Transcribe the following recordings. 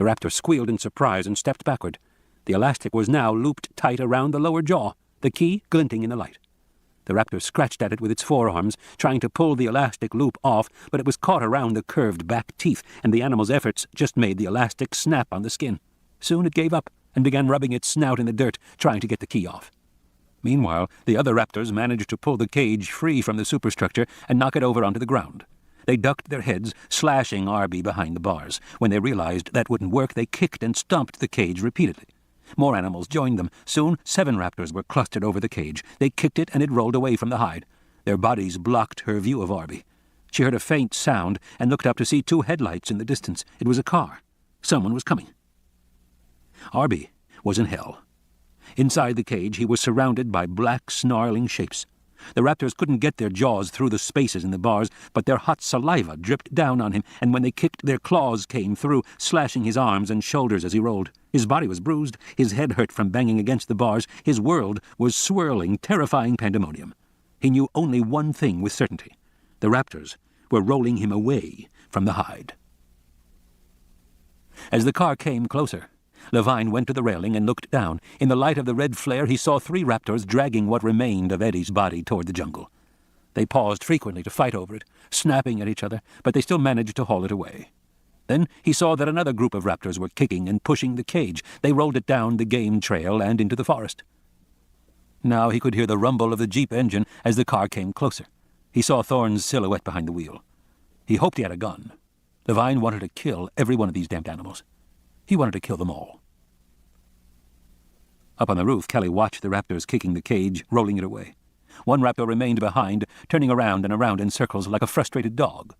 The raptor squealed in surprise and stepped backward. The elastic was now looped tight around the lower jaw, the key glinting in the light. The raptor scratched at it with its forearms, trying to pull the elastic loop off, but it was caught around the curved back teeth, and the animal's efforts just made the elastic snap on the skin. Soon it gave up and began rubbing its snout in the dirt, trying to get the key off. Meanwhile, the other raptors managed to pull the cage free from the superstructure and knock it over onto the ground. They ducked their heads, slashing Arby behind the bars. When they realized that wouldn't work, they kicked and stomped the cage repeatedly. More animals joined them. Soon, 7 raptors were clustered over the cage. They kicked it, and it rolled away from the hide. Their bodies blocked her view of Arby. She heard a faint sound and looked up to see 2 headlights in the distance. It was a car. Someone was coming. Arby was in hell. Inside the cage, he was surrounded by black, snarling shapes. The raptors couldn't get their jaws through the spaces in the bars, but their hot saliva dripped down on him, and when they kicked, their claws came through, slashing his arms and shoulders as he rolled. His body was bruised, his head hurt from banging against the bars, his world was swirling, terrifying pandemonium. He knew only one thing with certainty. The raptors were rolling him away from the hide. As the car came closer, Levine went to the railing and looked down. In the light of the red flare, he saw 3 raptors dragging what remained of Eddie's body toward the jungle. They paused frequently to fight over it, snapping at each other, but they still managed to haul it away. Then he saw that another group of raptors were kicking and pushing the cage. They rolled it down the game trail and into the forest. Now he could hear the rumble of the Jeep engine as the car came closer. He saw Thorne's silhouette behind the wheel. He hoped he had a gun. Levine wanted to kill every one of these damned animals. He wanted to kill them all. Up on the roof, Kelly watched the raptors kicking the cage, rolling it away. One raptor remained behind, turning around and around in circles like a frustrated dog.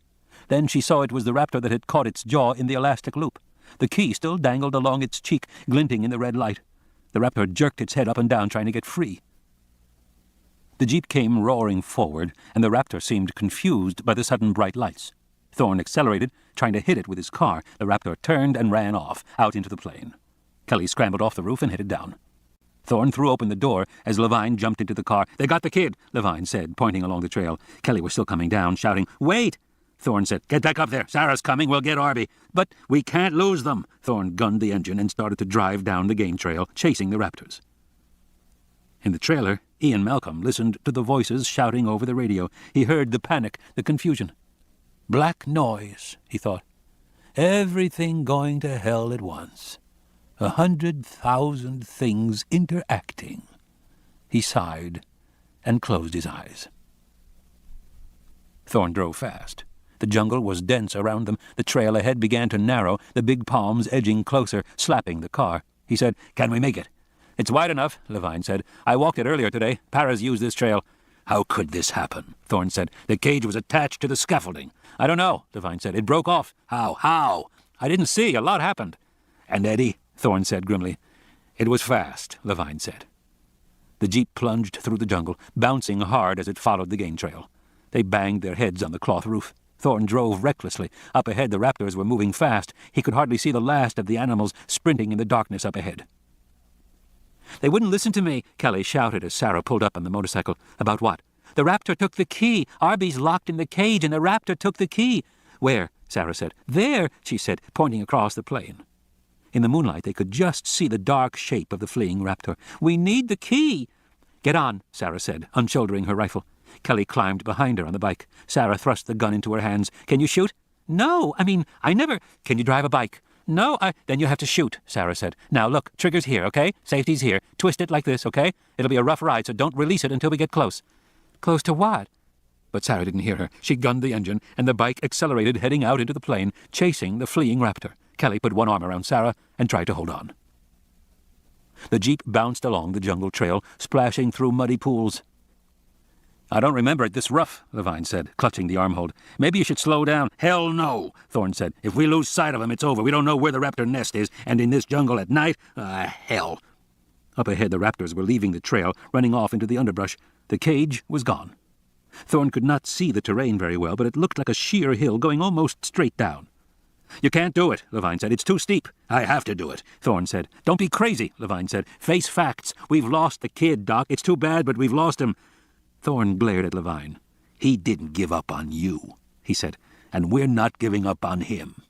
Then she saw it was the raptor that had caught its jaw in the elastic loop. The key still dangled along its cheek, glinting in the red light. The raptor jerked its head up and down, trying to get free. The Jeep came roaring forward, and the raptor seemed confused by the sudden bright lights. Thorne accelerated, trying to hit it with his car. The raptor turned and ran off, out into the plain. Kelly scrambled off the roof and headed down. Thorne threw open the door as Levine jumped into the car. "They got the kid," Levine said, pointing along the trail. Kelly was still coming down, shouting, "Wait!" Thorne said, "Get back up there. Sarah's coming. We'll get Arby." "But we can't lose them." Thorne gunned the engine and started to drive down the game trail, chasing the raptors. In the trailer, Ian Malcolm listened to the voices shouting over the radio. He heard the panic, the confusion. Black noise, he thought. Everything going to hell at once. 100,000 things interacting. He sighed and closed his eyes. Thorne drove fast. The jungle was dense around them. The trail ahead began to narrow, the big palms edging closer, slapping the car. He said, "Can we make it?" "It's wide enough," Levine said. "I walked it earlier today. Paras used this trail." "How could this happen?" Thorne said. "The cage was attached to the scaffolding." "I don't know," Levine said. "It broke off." How? "I didn't see. A lot happened." "And Eddie?" Thorne said grimly. "It was fast," Levine said. The Jeep plunged through the jungle, bouncing hard as it followed the game trail. They banged their heads on the cloth roof. Thorne drove recklessly. Up ahead, the raptors were moving fast. He could hardly see the last of the animals sprinting in the darkness up ahead. "They wouldn't listen to me," Kelly shouted as Sarah pulled up on the motorcycle. "About what?" "The raptor took the key. Arby's locked in the cage, and the raptor took the key." "Where?" Sarah said. "There," she said, pointing across the plain. In the moonlight, they could just see the dark shape of the fleeing raptor. "We need the key." "Get on," Sarah said, unshouldering her rifle. Kelly climbed behind her on the bike. Sarah thrust the gun into her hands. "Can you shoot?" "No, I never—" "Can you drive a bike?" "No, Then you have to shoot," Sarah said. "Now, look, trigger's here, okay? Safety's here. Twist it like this, okay? It'll be a rough ride, so don't release it until we get close." "Close to what?" But Sarah didn't hear her. She gunned the engine, and the bike accelerated, heading out into the plain, chasing the fleeing raptor. Kelly put one arm around Sarah and tried to hold on. The Jeep bounced along the jungle trail, splashing through muddy pools. "I don't remember it this rough," Levine said, clutching the armhold. "Maybe you should slow down." "Hell no," Thorne said. "If we lose sight of him, it's over. We don't know where the raptor nest is, and in this jungle at night? Hell." Up ahead, the raptors were leaving the trail, running off into the underbrush. The cage was gone. Thorne could not see the terrain very well, but it looked like a sheer hill going almost straight down. "You can't do it," Levine said. "It's too steep." "I have to do it," Thorne said. "Don't be crazy," Levine said. "Face facts. We've lost the kid, Doc. It's too bad, but we've lost him." Thorne glared at Levine. "He didn't give up on you," he said, "and we're not giving up on him."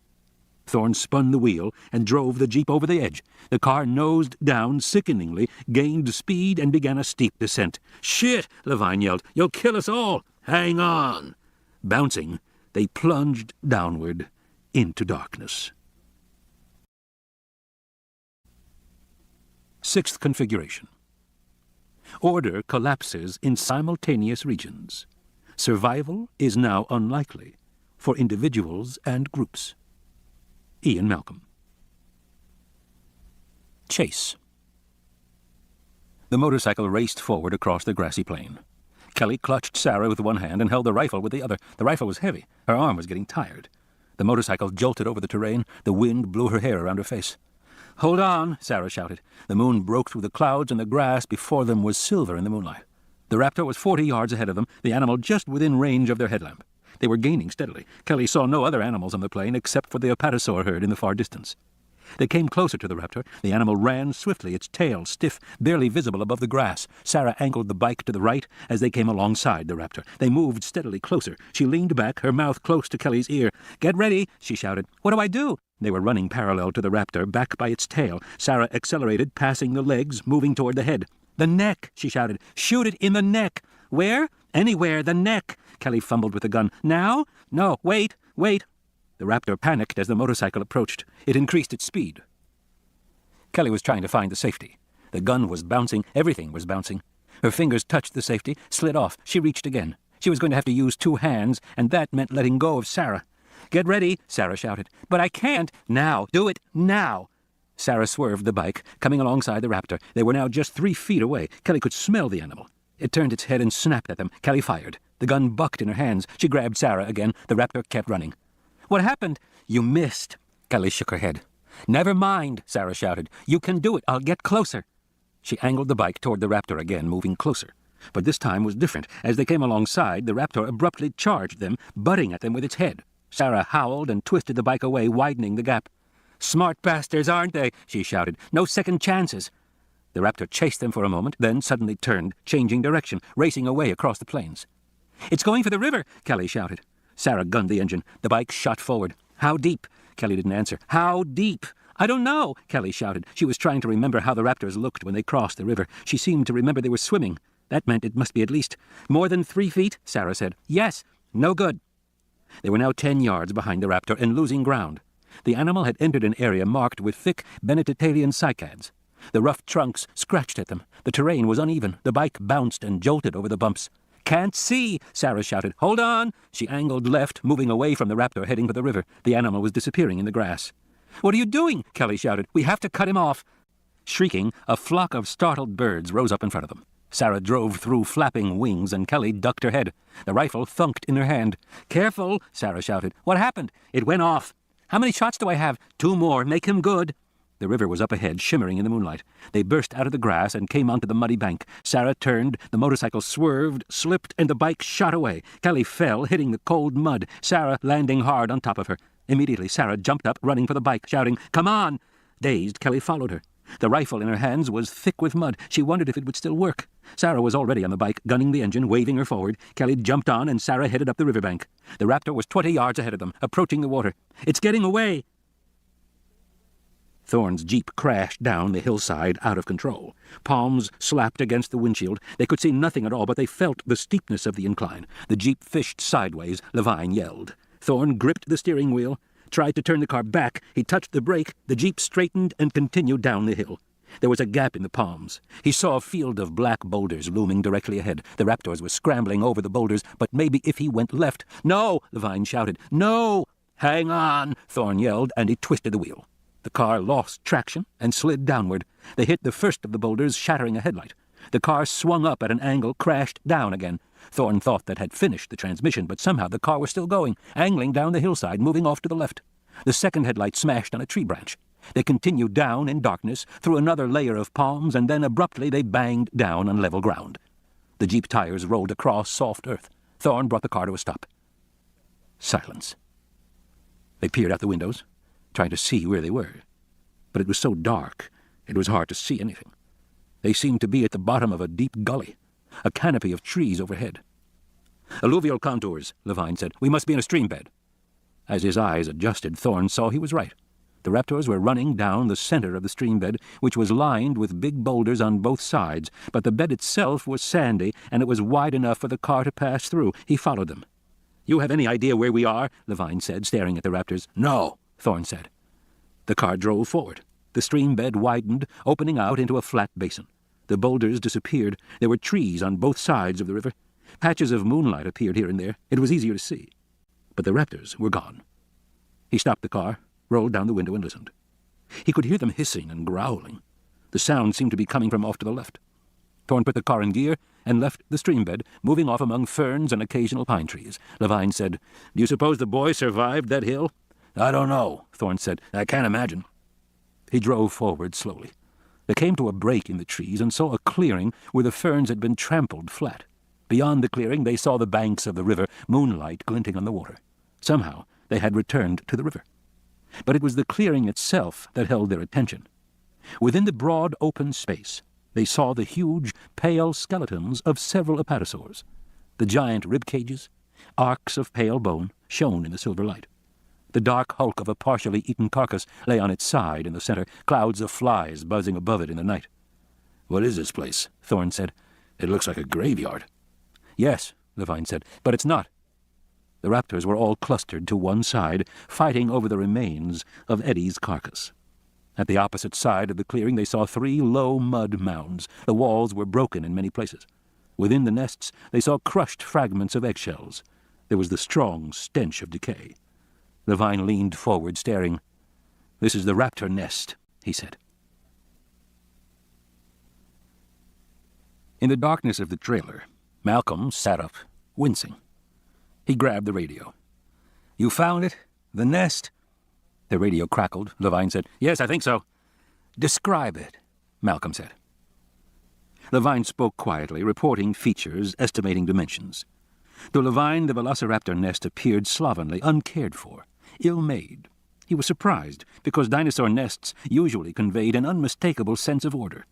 Thorne spun the wheel and drove the jeep over the edge. The car nosed down sickeningly, gained speed, and began a steep descent. "Shit!" Levine yelled. "You'll kill us all! Hang on!" Bouncing, they plunged downward into darkness. Sixth configuration. Order collapses in simultaneous regions. Survival is now unlikely for individuals and groups. Ian Malcolm. Chase. The motorcycle raced forward across the grassy plain. Kelly clutched Sarah with one hand and held the rifle with the other. The rifle was heavy. Her arm was getting tired. The motorcycle jolted over the terrain. The wind blew her hair around her face. "Hold on," Sarah shouted. The moon broke through the clouds, and the grass before them was silver in the moonlight. The raptor was 40 yards ahead of them, the animal just within range of their headlamp. They were gaining steadily. Kelly saw no other animals on the plain except for the apatosaur herd in the far distance. They came closer to the raptor. The animal ran swiftly, its tail stiff, barely visible above the grass. Sarah angled the bike to the right as they came alongside the raptor. They moved steadily closer. She leaned back, her mouth close to Kelly's ear. "Get ready," she shouted. "What do I do?" They were running parallel to the raptor, back by its tail. Sarah accelerated, passing the legs, moving toward the head. "The neck," she shouted. "Shoot it in the neck." "Where?" "Anywhere, the neck." Kelly fumbled with the gun. "Now?" "No, wait, wait." The raptor panicked as the motorcycle approached. It increased its speed. Kelly was trying to find the safety. The gun was bouncing. Everything was bouncing. Her fingers touched the safety, slid off. She reached again. She was going to have to use 2 hands, and that meant letting go of Sarah. "Get ready," Sarah shouted. "But I can't." "Now. Do it. Now." Sarah swerved the bike, coming alongside the raptor. They were now just 3 feet away. Kelly could smell the animal. It turned its head and snapped at them. Kelly fired. The gun bucked in her hands. She grabbed Sarah again. The raptor kept running. "What happened?" "You missed." Kelly shook her head. "Never mind," Sarah shouted. "You can do it. I'll get closer." She angled the bike toward the raptor again, moving closer. But this time was different. As they came alongside, the raptor abruptly charged them, butting at them with its head. Sarah howled and twisted the bike away, widening the gap. "Smart bastards, aren't they?" she shouted. "No second chances." The raptor chased them for a moment, then suddenly turned, changing direction, racing away across the plains. "It's going for the river," Kelly shouted. Sarah gunned the engine. The bike shot forward. "How deep?" Kelly didn't answer. "How deep?" "I don't know," Kelly shouted. She was trying to remember how the raptors looked when they crossed the river. She seemed to remember they were swimming. That meant it must be at least more than 3 feet, Sarah said. "Yes." "No good." They were now 10 yards behind the raptor and losing ground. The animal had entered an area marked with thick Bennettitalian cycads. The rough trunks scratched at them. The terrain was uneven. The bike bounced and jolted over the bumps. "Can't see," Sarah shouted. "Hold on." She angled left, moving away from the raptor, heading for the river. The animal was disappearing in the grass. "What are you doing?" Kelly shouted. "We have to cut him off." Shrieking, a flock of startled birds rose up in front of them. Sarah drove through flapping wings, and Kelly ducked her head. The rifle thunked in her hand. "Careful," Sarah shouted. "What happened?" "It went off." "How many shots do I have?" "2 more. Make him good." The river was up ahead, shimmering in the moonlight. They burst out of the grass and came onto the muddy bank. Sarah turned, the motorcycle swerved, slipped, and the bike shot away. Kelly fell, hitting the cold mud, Sarah landing hard on top of her. Immediately, Sarah jumped up, running for the bike, shouting, "Come on!" Dazed, Kelly followed her. The rifle in her hands was thick with mud. She wondered if it would still work. Sarah was already on the bike, gunning the engine, waving her forward. Kelly jumped on, and Sarah headed up the riverbank. The raptor was 20 yards ahead of them, approaching the water. "It's getting away!" Thorne's jeep crashed down the hillside out of control. Palms slapped against the windshield. They could see nothing at all, but they felt the steepness of the incline. The jeep fished sideways. Levine yelled. Thorne gripped the steering wheel, tried to turn the car back. He touched the brake. The jeep straightened and continued down the hill. There was a gap in the palms. He saw a field of black boulders looming directly ahead. The raptors were scrambling over the boulders, but maybe if he went left... "No!" Levine shouted. "No!" "Hang on!" Thorne yelled, and he twisted the wheel. The car lost traction and slid downward. They hit the first of the boulders, shattering a headlight. The car swung up at an angle, crashed down again. Thorne thought that had finished the transmission, but somehow the car was still going, angling down the hillside, moving off to the left. The second headlight smashed on a tree branch. They continued down in darkness, through another layer of palms, and then abruptly they banged down on level ground. The jeep tires rolled across soft earth. Thorne brought the car to a stop. Silence. They peered out the windows, trying to see where they were. But it was so dark, it was hard to see anything. They seemed to be at the bottom of a deep gully, a canopy of trees overhead. "Alluvial contours," Levine said. "We must be in a stream bed." As his eyes adjusted, Thorne saw he was right. The raptors were running down the center of the stream bed, which was lined with big boulders on both sides, but the bed itself was sandy, and it was wide enough for the car to pass through. He followed them. "You have any idea where we are?" Levine said, staring at the raptors. "No," Thorne said. The car drove forward. The stream bed widened, opening out into a flat basin. The boulders disappeared. There were trees on both sides of the river. Patches of moonlight appeared here and there. It was easier to see. But the raptors were gone. He stopped the car, rolled down the window, and listened. He could hear them hissing and growling. The sound seemed to be coming from off to the left. Thorne put the car in gear and left the stream bed, moving off among ferns and occasional pine trees. Levine said, "Do you suppose the boy survived that hill?" "I don't know," Thorne said. "I can't imagine." He drove forward slowly. They came to a break in the trees and saw a clearing where the ferns had been trampled flat. Beyond the clearing they saw the banks of the river, moonlight glinting on the water. Somehow they had returned to the river. But it was the clearing itself that held their attention. Within the broad open space they saw the huge, pale skeletons of several apatosaurs. The giant rib cages, arcs of pale bone, shone in the silver light. The dark hulk of a partially eaten carcass lay on its side in the center, clouds of flies buzzing above it in the night. "What is this place?" Thorne said. "It looks like a graveyard." "Yes," Levine said, "but it's not." The raptors were all clustered to one side, fighting over the remains of Eddie's carcass. At the opposite side of the clearing they saw 3 low mud mounds. The walls were broken in many places. Within the nests they saw crushed fragments of eggshells. There was the strong stench of decay. Levine leaned forward, staring. "This is the raptor nest," he said. In the darkness of the trailer, Malcolm sat up, wincing. He grabbed the radio. "You found it? The nest?" The radio crackled. Levine said, "Yes, I think so." "Describe it," Malcolm said. Levine spoke quietly, reporting features, estimating dimensions. To Levine, the velociraptor nest appeared slovenly, uncared for, ill-made. He was surprised, because dinosaur nests usually conveyed an unmistakable sense of order.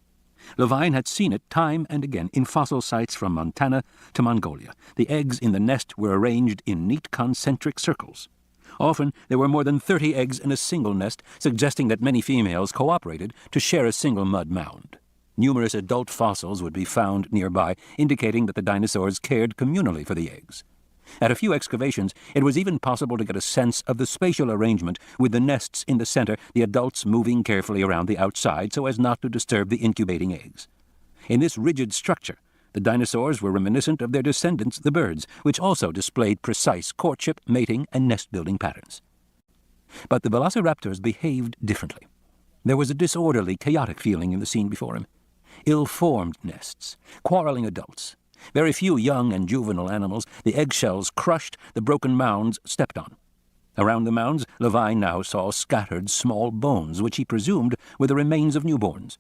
Levine had seen it time and again in fossil sites from Montana to Mongolia. The eggs in the nest were arranged in neat concentric circles. Often there were more than 30 eggs in a single nest, suggesting that many females cooperated to share a single mud mound. Numerous adult fossils would be found nearby, indicating that the dinosaurs cared communally for the eggs. At a few excavations, it was even possible to get a sense of the spatial arrangement, with the nests in the center, the adults moving carefully around the outside so as not to disturb the incubating eggs. In this rigid structure, the dinosaurs were reminiscent of their descendants, the birds, which also displayed precise courtship, mating, and nest-building patterns. But the velociraptors behaved differently. There was a disorderly, chaotic feeling in the scene before him. Ill-formed nests, quarreling adults. Very few young and juvenile animals, the eggshells crushed, the broken mounds stepped on. Around the mounds, Levine now saw scattered small bones, which he presumed were the remains of newborns.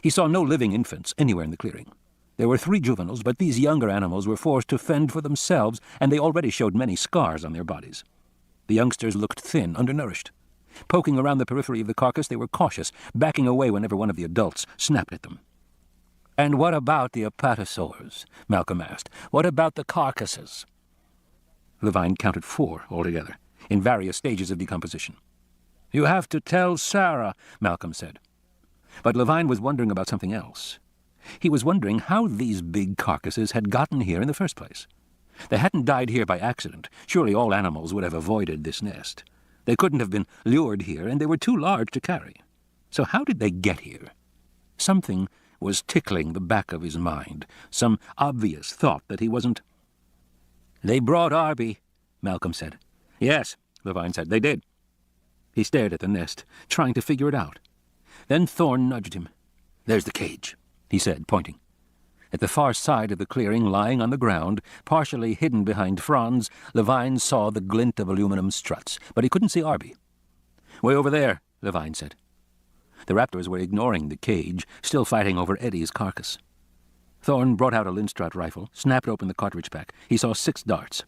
He saw no living infants anywhere in the clearing. There were 3 juveniles, but these younger animals were forced to fend for themselves, and they already showed many scars on their bodies. The youngsters looked thin, undernourished. Poking around the periphery of the carcass, they were cautious, backing away whenever one of the adults snapped at them. "And what about the apatosaurs?" Malcolm asked. "What about the carcasses?" Levine counted 4 altogether, in various stages of decomposition. "You have to tell Sarah," Malcolm said. But Levine was wondering about something else. He was wondering how these big carcasses had gotten here in the first place. They hadn't died here by accident. Surely all animals would have avoided this nest. They couldn't have been lured here, and they were too large to carry. So how did they get here? Something was tickling the back of his mind, some obvious thought that he wasn't. "They brought Arby," Malcolm said. "Yes," Levine said, "they did." He stared at the nest, trying to figure it out. Then Thorne nudged him. "There's the cage," he said, pointing. At the far side of the clearing, lying on the ground, partially hidden behind fronds, Levine saw the glint of aluminum struts, but he couldn't see Arby. "Way over there," Levine said. The raptors were ignoring the cage, still fighting over Eddie's carcass. Thorne brought out a Lindstrut rifle, snapped open the cartridge pack. He saw 6 darts.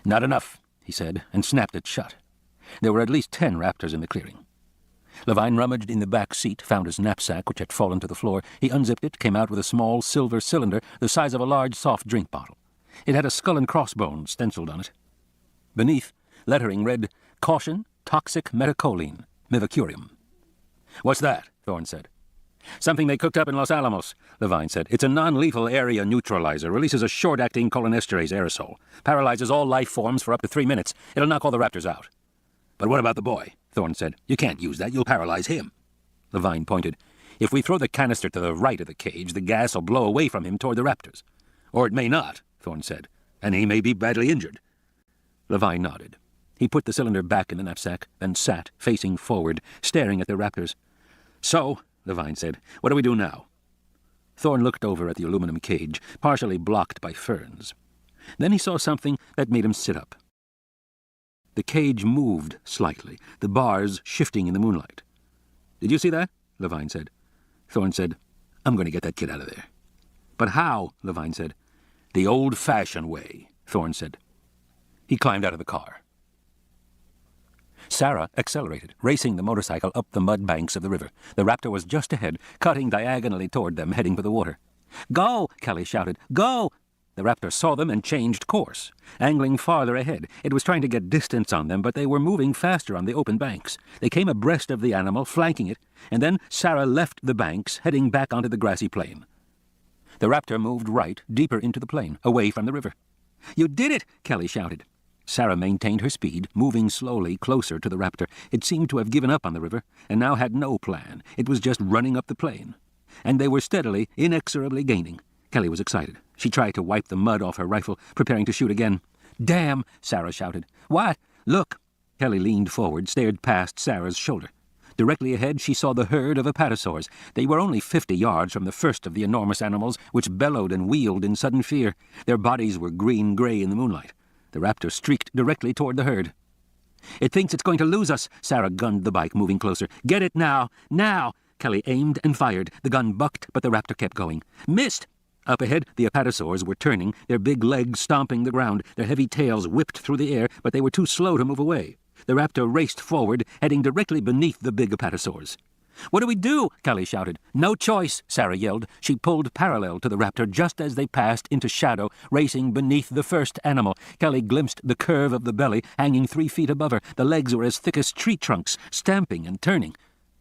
"Not enough," he said, and snapped it shut. There were at least 10 raptors in the clearing. Levine rummaged in the back seat, found his knapsack, which had fallen to the floor. He unzipped it, came out with a small silver cylinder the size of a large soft drink bottle. It had a skull and crossbones stenciled on it. Beneath, Lettering read, "Caution, toxic metacholine, mivacurium." "What's that?" Thorne said. "Something they cooked up in Los Alamos," Levine said. "It's a non-lethal area neutralizer, releases a short-acting cholinesterase aerosol, paralyzes all life forms for up to 3 minutes. It'll knock all the raptors out." "But what about the boy?" Thorne said. "You can't use that. You'll paralyze him." Levine pointed. "If we throw the canister to the right of the cage, the gas will blow away from him toward the raptors." "Or it may not," Thorne said, "and he may be badly injured." Levine nodded. He put the cylinder back in the knapsack, then sat, facing forward, staring at the raptors. "So," Levine said, "what do we do now?" Thorne looked over at the aluminum cage, partially blocked by ferns. Then he saw something that made him sit up. The cage moved slightly, the bars shifting in the moonlight. "Did you see that?" Levine said. Thorne said, "I'm going to get that kid out of there." "But how?" Levine said. "The old-fashioned way," Thorne said. He climbed out of the car. Sarah accelerated, racing the motorcycle up the mud banks of the river. The raptor was just ahead, cutting diagonally toward them, heading for the water. "Go!" Kelly shouted. "Go!" The raptor saw them and changed course, angling farther ahead. It was trying to get distance on them, but they were moving faster on the open banks. They came abreast of the animal, flanking it, and then Sarah left the banks, heading back onto the grassy plain. The raptor moved right, deeper into the plain, away from the river. "You did it!" Kelly shouted. Sarah maintained her speed, moving slowly closer to the raptor. It seemed to have given up on the river, and now had no plan. It was just running up the plain. And they were steadily, inexorably gaining. Kelly was excited. She tried to wipe the mud off her rifle, preparing to shoot again. "Damn!" Sarah shouted. "What? Look!" Kelly leaned forward, stared past Sarah's shoulder. Directly ahead she saw the herd of apatosaurs. They were only 50 yards from the first of the enormous animals, which bellowed and wheeled in sudden fear. Their bodies were green-gray in the moonlight. The raptor streaked directly toward the herd. "It thinks it's going to lose us." Sarah gunned the bike, moving closer. "Get it now! Now!" Kelly aimed and fired. The gun bucked, but the raptor kept going. "Missed!" Up ahead, the apatosaurs were turning, their big legs stomping the ground. Their heavy tails whipped through the air, but they were too slow to move away. The raptor raced forward, heading directly beneath the big apatosaurs. "What do we do?" Kelly shouted. "No choice," Sarah yelled. She pulled parallel to the raptor just as they passed into shadow, racing beneath the first animal. Kelly glimpsed the curve of the belly, hanging 3 feet above her. The legs were as thick as tree trunks, stamping and turning.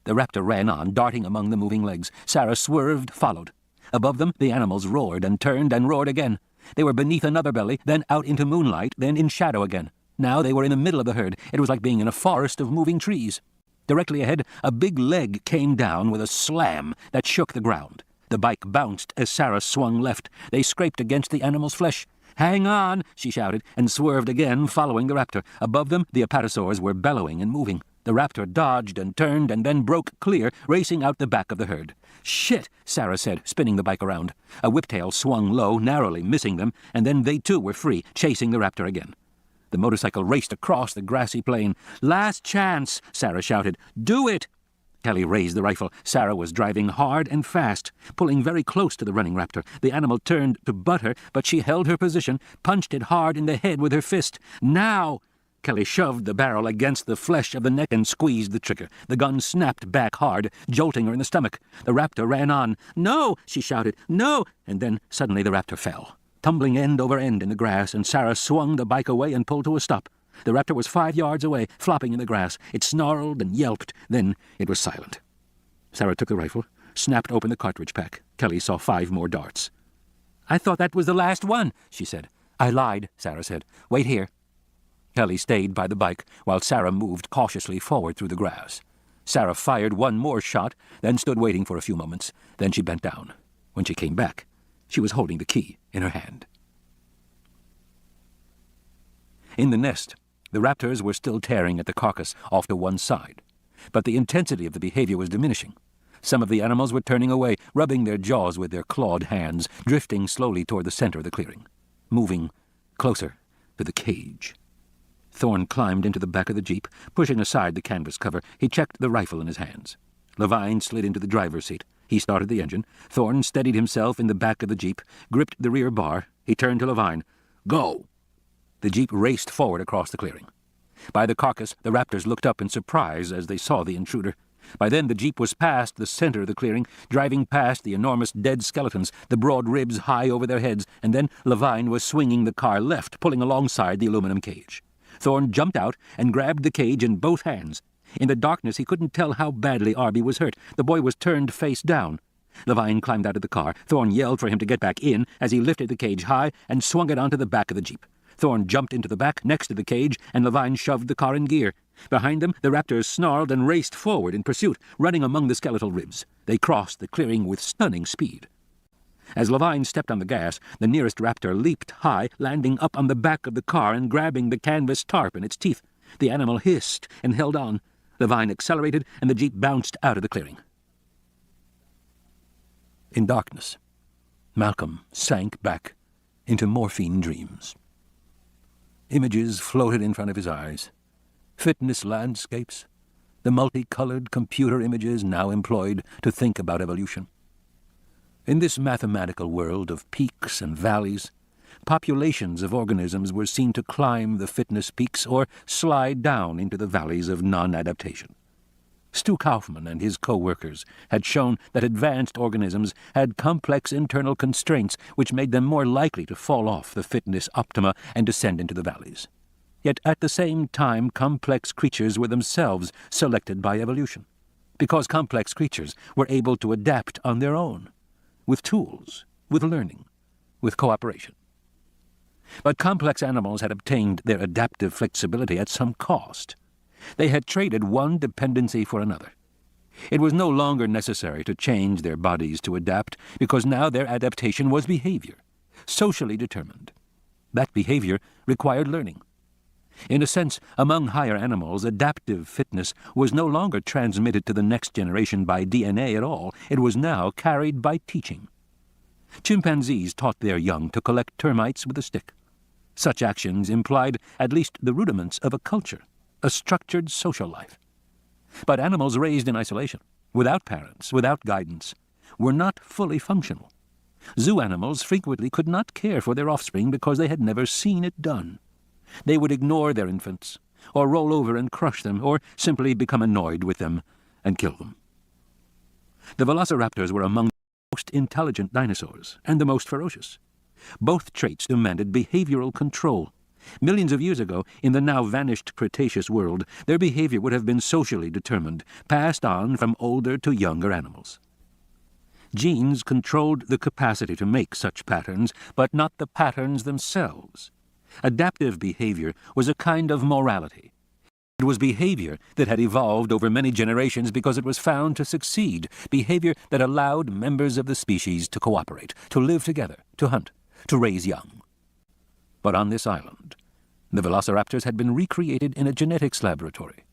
The raptor ran on, darting among the moving legs. Sarah swerved, followed. Above them, the animals roared and turned and roared again. They were beneath another belly, then out into moonlight, then in shadow again. Now they were in the middle of the herd. It was like being in a forest of moving trees. Directly ahead, a big leg came down with a slam that shook the ground. The bike bounced as Sarah swung left. They scraped against the animal's flesh. "Hang on!" she shouted, and swerved again, following the raptor. Above them, the apatosaurs were bellowing and moving. The raptor dodged and turned and then broke clear, racing out the back of the herd. "Shit!" Sarah said, spinning the bike around. A whiptail swung low, narrowly missing them, and then they too were free, chasing the raptor again. The motorcycle raced across the grassy plain. "Last chance!" Sarah shouted. "Do it!" Kelly raised the rifle. Sarah was driving hard and fast, pulling very close to the running raptor. The animal turned to butt her, but she held her position, punched it hard in the head with her fist. "Now!" Kelly shoved the barrel against the flesh of the neck and squeezed the trigger. The gun snapped back hard, jolting her in the stomach. The raptor ran on. "No!" she shouted. "No!" And then suddenly the raptor fell, tumbling end over end in the grass, and Sarah swung the bike away and pulled to a stop. The raptor was 5 yards away, flopping in the grass. It snarled and yelped. Then it was silent. Sarah took the rifle, snapped open the cartridge pack. Kelly saw 5 more darts. "I thought that was the last one," she said. "I lied," Sarah said. "Wait here." Kelly stayed by the bike while Sarah moved cautiously forward through the grass. Sarah fired 1 more shot, then stood waiting for a few moments. Then she bent down. When she came back, she was holding the key in her hand. In the nest, the raptors were still tearing at the carcass off to one side, but the intensity of the behavior was diminishing. Some of the animals were turning away, rubbing their jaws with their clawed hands, drifting slowly toward the center of the clearing, moving closer to the cage. Thorne climbed into the back of the jeep, pushing aside the canvas cover. He checked the rifle in his hands. Levine slid into the driver's seat. He started the engine. Thorne steadied himself in the back of the jeep, gripped the rear bar. He turned to Levine. "Go!" The jeep raced forward across the clearing. By the carcass, the raptors looked up in surprise as they saw the intruder. By then the jeep was past the center of the clearing, driving past the enormous dead skeletons, the broad ribs high over their heads, and then Levine was swinging the car left, pulling alongside the aluminum cage. Thorn jumped out and grabbed the cage in both hands. In the darkness, he couldn't tell how badly Arby was hurt. The boy was turned face down. Levine climbed out of the car. Thorn yelled for him to get back in as he lifted the cage high and swung it onto the back of the Jeep. Thorn jumped into the back next to the cage, and Levine shoved the car in gear. Behind them, the raptors snarled and raced forward in pursuit, running among the skeletal ribs. They crossed the clearing with stunning speed. As Levine stepped on the gas, the nearest raptor leaped high, landing up on the back of the car and grabbing the canvas tarp in its teeth. The animal hissed and held on. Levine accelerated, and the Jeep bounced out of the clearing. In darkness, Malcolm sank back into morphine dreams. Images floated in front of his eyes. Fitness landscapes, the multicolored computer images now employed to think about evolution. In this mathematical world of peaks and valleys, populations of organisms were seen to climb the fitness peaks or slide down into the valleys of non-adaptation. Stu Kaufman and his co-workers had shown that advanced organisms had complex internal constraints which made them more likely to fall off the fitness optima and descend into the valleys. Yet at the same time, complex creatures were themselves selected by evolution, because complex creatures were able to adapt on their own, with tools, with learning, with cooperation. But complex animals had obtained their adaptive flexibility at some cost. They had traded one dependency for another. It was no longer necessary to change their bodies to adapt, because now their adaptation was behavior, socially determined. That behavior required learning. In a sense, among higher animals, adaptive fitness was no longer transmitted to the next generation by DNA at all. It was now carried by teaching. Chimpanzees taught their young to collect termites with a stick. Such actions implied at least the rudiments of a culture, a structured social life. But animals raised in isolation, without parents, without guidance, were not fully functional. Zoo animals frequently could not care for their offspring because they had never seen it done. They would ignore their infants, or roll over and crush them, or simply become annoyed with them and kill them. The velociraptors were among the most intelligent dinosaurs and the most ferocious. Both traits demanded behavioral control. Millions of years ago, in the now vanished Cretaceous world, their behavior would have been socially determined, passed on from older to younger animals. Genes controlled the capacity to make such patterns, but not the patterns themselves. Adaptive behavior was a kind of morality. It was behavior that had evolved over many generations because it was found to succeed, behavior that allowed members of the species to cooperate, to live together, to hunt, to raise young. But on this island, the velociraptors had been recreated in a genetics laboratory.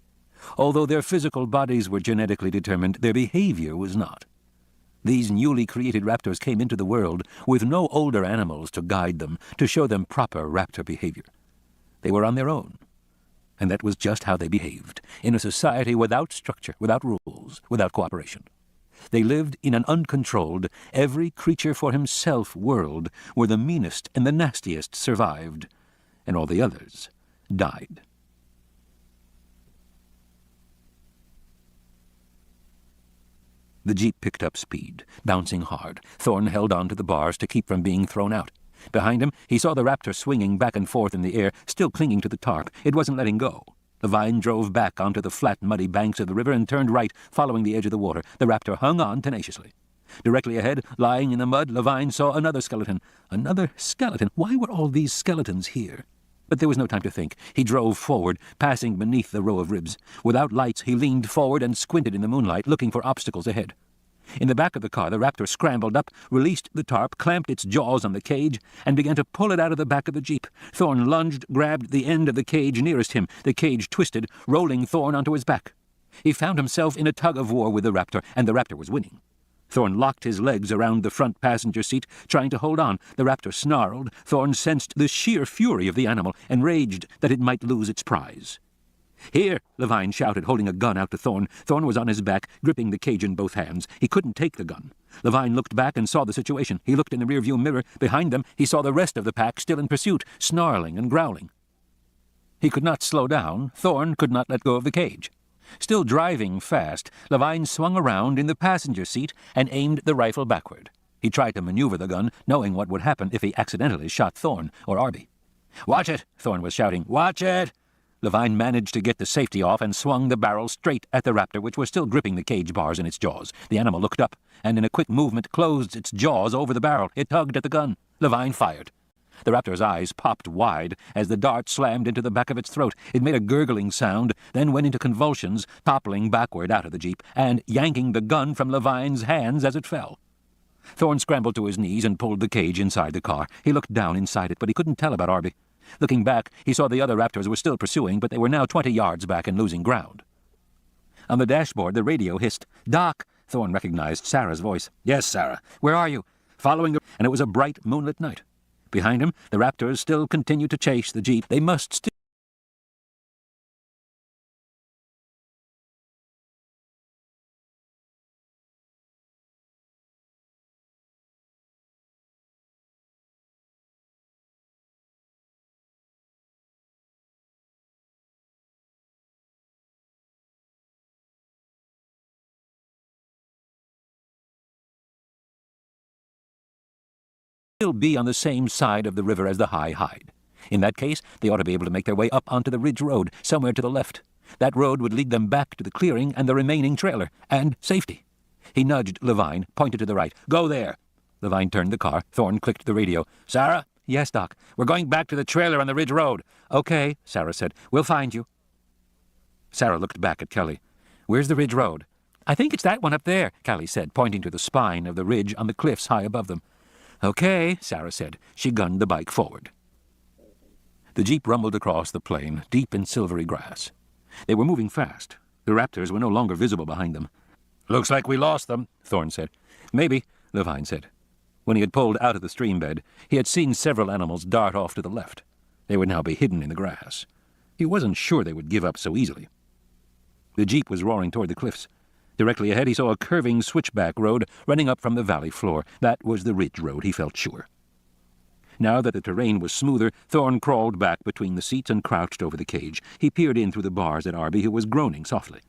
Although their physical bodies were genetically determined, their behavior was not. These newly created raptors came into the world with no older animals to guide them, to show them proper raptor behavior. They were on their own, and that was just how they behaved, in a society without structure, without rules, without cooperation. They lived in an uncontrolled, every creature for himself world where the meanest and the nastiest survived, and all the others died. The Jeep picked up speed, bouncing hard. Thorn held on to the bars to keep from being thrown out. Behind him, he saw the raptor swinging back and forth in the air, still clinging to the tarp. It wasn't letting go. Levine drove back onto the flat, muddy banks of the river and turned right, following the edge of the water. The raptor hung on tenaciously. Directly ahead, lying in the mud, Levine saw another skeleton. Another skeleton? Why were all these skeletons here? But there was no time to think. He drove forward, passing beneath the row of ribs. Without lights, he leaned forward and squinted in the moonlight, looking for obstacles ahead. In the back of the car, the raptor scrambled up, released the tarp, clamped its jaws on the cage, and began to pull it out of the back of the Jeep. Thorn lunged, grabbed the end of the cage nearest him. The cage twisted, rolling Thorn onto his back. He found himself in a tug-of-war with the raptor, and the raptor was winning. Thorn locked his legs around the front passenger seat, trying to hold on. The raptor snarled. Thorn sensed the sheer fury of the animal and raged that it might lose its prize. "Here!" Levine shouted, holding a gun out to Thorn. Thorn was on his back, gripping the cage in both hands. He couldn't take the gun. Levine looked back and saw the situation. He looked in the rearview mirror. Behind them, he saw the rest of the pack still in pursuit, snarling and growling. He could not slow down. Thorn could not let go of the cage. Still driving fast, Levine swung around in the passenger seat and aimed the rifle backward. He tried to maneuver the gun, knowing what would happen if he accidentally shot Thorn or Arby. "Watch it!" Thorn was shouting. "Watch it!" Levine managed to get the safety off and swung the barrel straight at the raptor, which was still gripping the cage bars in its jaws. The animal looked up, and in a quick movement closed its jaws over the barrel. It tugged at the gun. Levine fired. The raptor's eyes popped wide as the dart slammed into the back of its throat. It made a gurgling sound, then went into convulsions, toppling backward out of the jeep and yanking the gun from Levine's hands as it fell. Thorne scrambled to his knees and pulled the cage inside the car. He looked down inside it, but he couldn't tell about Arby. Looking back, he saw the other raptors were still pursuing, but they were now 20 yards back and losing ground. On the dashboard, the radio hissed. "Doc!" Thorne recognized Sarah's voice. "Yes, Sarah." "Where are you?" "Following the—" And it was a bright, moonlit night. Behind him, the raptors still continued to chase the jeep. They must still be on the same side of the river as the high hide. In that case, they ought to be able to make their way up onto the ridge road, somewhere to the left. That road would lead them back to the clearing and the remaining trailer, and safety. He nudged Levine, pointed to the right. "Go there." Levine turned the car. Thorne clicked the radio. "Sarah?" "Yes, Doc." "We're going back to the trailer on the ridge road." "Okay," Sarah said. "We'll find you." Sarah looked back at Kelly. "Where's the ridge road?" "I think it's that one up there," Kelly said, pointing to the spine of the ridge on the cliffs high above them. "Okay," Sarah said. She gunned the bike forward. The jeep rumbled across the plain, deep in silvery grass. They were moving fast. The raptors were no longer visible behind them. "Looks like we lost them," Thorne said. "Maybe," Levine said. When he had pulled out of the stream bed, he had seen several animals dart off to the left. They would now be hidden in the grass. He wasn't sure they would give up so easily. The jeep was roaring toward the cliffs. Directly ahead he saw a curving switchback road running up from the valley floor. That was the ridge road, he felt sure. Now that the terrain was smoother, Thorne crawled back between the seats and crouched over the cage. He peered in through the bars at Arby, who was groaning softly.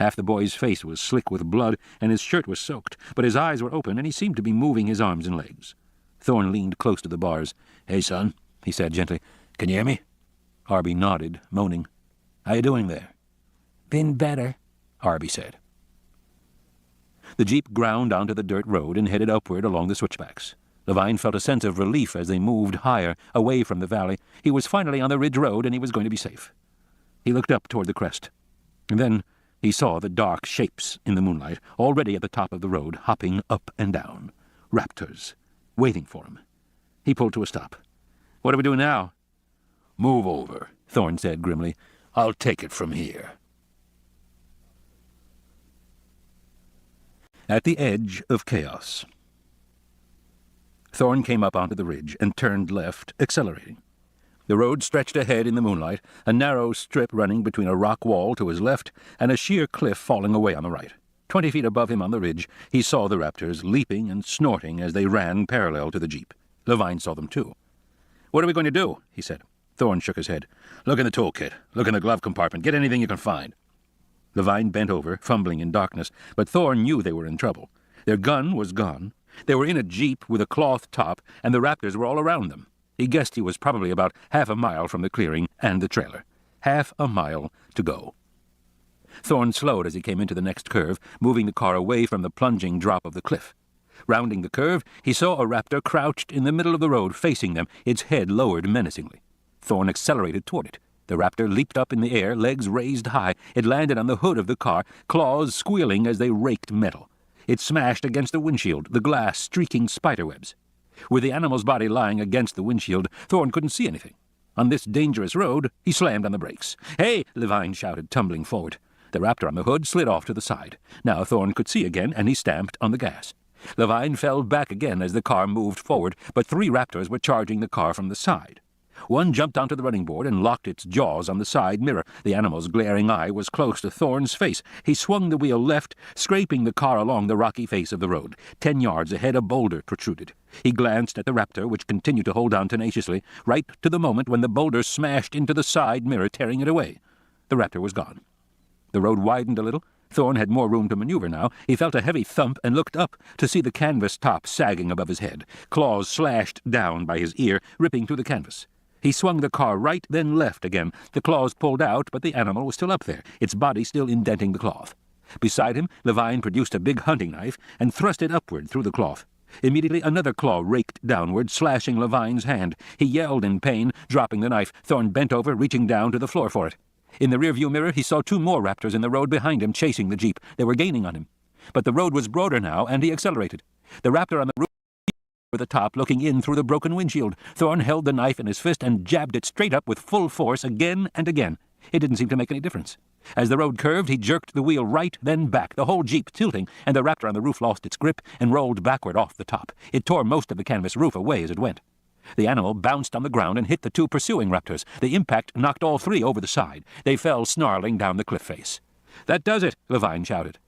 Half the boy's face was slick with blood, and his shirt was soaked, but his eyes were open, and he seemed to be moving his arms and legs. Thorne leaned close to the bars. "Hey, son," he said gently. "Can you hear me?" Arby nodded, moaning. "How you doing there?" "Been better," Arby said. The jeep ground onto the dirt road and headed upward along the switchbacks. Levine felt a sense of relief as they moved higher, away from the valley. He was finally on the ridge road, and he was going to be safe. He looked up toward the crest. And then he saw the dark shapes in the moonlight, already at the top of the road, hopping up and down. Raptors, waiting for him. He pulled to a stop. "What do we do now?" "Move over," Thorne said grimly. "I'll take it from here." At the edge of chaos. Thorne came up onto the ridge and turned left, accelerating. The road stretched ahead in the moonlight, a narrow strip running between a rock wall to his left and a sheer cliff falling away on the right. 20 feet above him on the ridge, he saw the raptors leaping and snorting as they ran parallel to the jeep. Levine saw them too. "What are we going to do?" he said. Thorne shook his head. "Look in the toolkit. Look in the glove compartment. Get anything you can find." Levine bent over, fumbling in darkness, but Thorne knew they were in trouble. Their gun was gone. They were in a jeep with a cloth top, and the raptors were all around them. He guessed he was probably about half a mile from the clearing and the trailer. Half a mile to go. Thorne slowed as he came into the next curve, moving the car away from the plunging drop of the cliff. Rounding the curve, he saw a raptor crouched in the middle of the road, facing them, its head lowered menacingly. Thorne accelerated toward it. The raptor leaped up in the air, legs raised high. It landed on the hood of the car, claws squealing as they raked metal. It smashed against the windshield, the glass streaking spiderwebs. With the animal's body lying against the windshield, Thorne couldn't see anything. On this dangerous road, he slammed on the brakes. "Hey!" Levine shouted, tumbling forward. The raptor on the hood slid off to the side. Now Thorne could see again, and he stamped on the gas. Levine fell back again as the car moved forward, but 3 raptors were charging the car from the side. One jumped onto the running board and locked its jaws on the side mirror. The animal's glaring eye was close to Thorne's face. He swung the wheel left, scraping the car along the rocky face of the road. 10 yards ahead, a boulder protruded. He glanced at the raptor, which continued to hold on tenaciously, right to the moment when the boulder smashed into the side mirror, tearing it away. The raptor was gone. The road widened a little. Thorne had more room to maneuver now. He felt a heavy thump and looked up to see the canvas top sagging above his head. Claws slashed down by his ear, ripping through the canvas. He swung the car right, then left again. The claws pulled out, but the animal was still up there, its body still indenting the cloth. Beside him, Levine produced a big hunting knife and thrust it upward through the cloth. Immediately another claw raked downward, slashing Levine's hand. He yelled in pain, dropping the knife. Thorne bent over, reaching down to the floor for it. In the rearview mirror, he saw 2 more raptors in the road behind him, chasing the Jeep. They were gaining on him. But the road was broader now, and he accelerated. The raptor on the roof over the top, looking in through the broken windshield. Thorne held the knife in his fist and jabbed it straight up with full force again and again. It didn't seem to make any difference. As the road curved, he jerked the wheel right, then back, the whole Jeep tilting, and the raptor on the roof lost its grip and rolled backward off the top. It tore most of the canvas roof away as it went. The animal bounced on the ground and hit the 2 pursuing raptors. The impact knocked all 3 over the side. They fell snarling down the cliff face. "That does it," Levine shouted.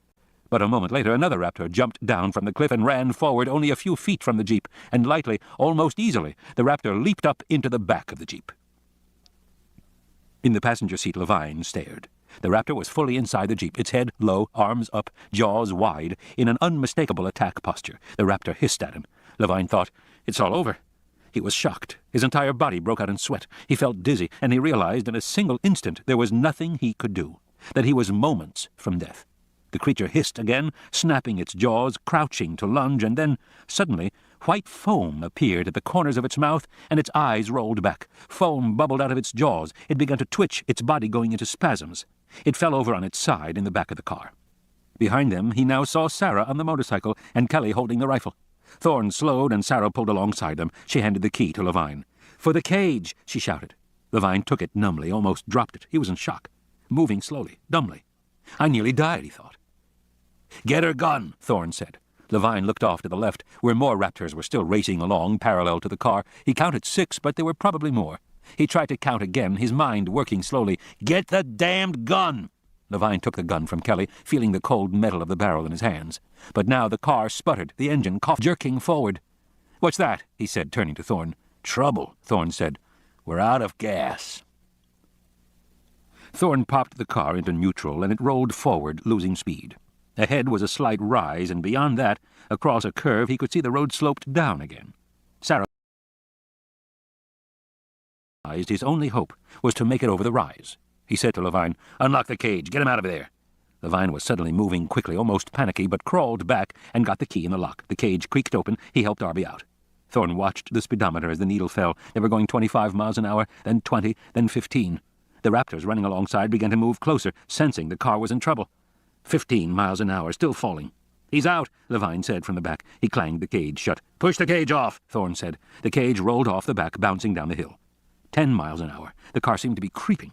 But a moment later, another raptor jumped down from the cliff and ran forward only a few feet from the Jeep, and lightly, almost easily, the raptor leaped up into the back of the Jeep. In the passenger seat, Levine stared. The raptor was fully inside the Jeep, its head low, arms up, jaws wide, in an unmistakable attack posture. The raptor hissed at him. Levine thought, "It's all over." He was shocked. His entire body broke out in sweat. He felt dizzy, and he realized in a single instant there was nothing he could do, that he was moments from death. The creature hissed again, snapping its jaws, crouching to lunge, and then, suddenly, white foam appeared at the corners of its mouth, and its eyes rolled back. Foam bubbled out of its jaws. It began to twitch, its body going into spasms. It fell over on its side in the back of the car. Behind them, he now saw Sarah on the motorcycle, and Kelly holding the rifle. Thorne slowed, and Sarah pulled alongside them. She handed the key to Levine. "For the cage," she shouted. Levine took it numbly, almost dropped it. He was in shock, moving slowly, dumbly. "I nearly died," he thought. "Get her gun," Thorne said. Levine looked off to the left, where more raptors were still racing along, parallel to the car. He counted 6, but there were probably more. He tried to count again, his mind working slowly. "Get the damned gun!" Levine took the gun from Kelly, feeling the cold metal of the barrel in his hands. But now the car sputtered, the engine coughed, jerking forward. "What's that?" he said, turning to Thorne. "Trouble," Thorne said. "We're out of gas." Thorne popped the car into neutral, and it rolled forward, losing speed. Ahead was a slight rise, and beyond that, across a curve, he could see the road sloped down again. Sarah realized his only hope was to make it over the rise. He said to Levine, "Unlock the cage. Get him out of there." Levine was suddenly moving quickly, almost panicky, but crawled back and got the key in the lock. The cage creaked open. He helped Arby out. Thorne watched the speedometer as the needle fell. They were going 25 miles an hour, then 20, then 15. The raptors running alongside began to move closer, sensing the car was in trouble. 15 miles an hour, still falling. "He's out," Levine said from the back. He clanged the cage shut. "Push the cage off," Thorne said. The cage rolled off the back, bouncing down the hill. 10 miles an hour. The car seemed to be creeping.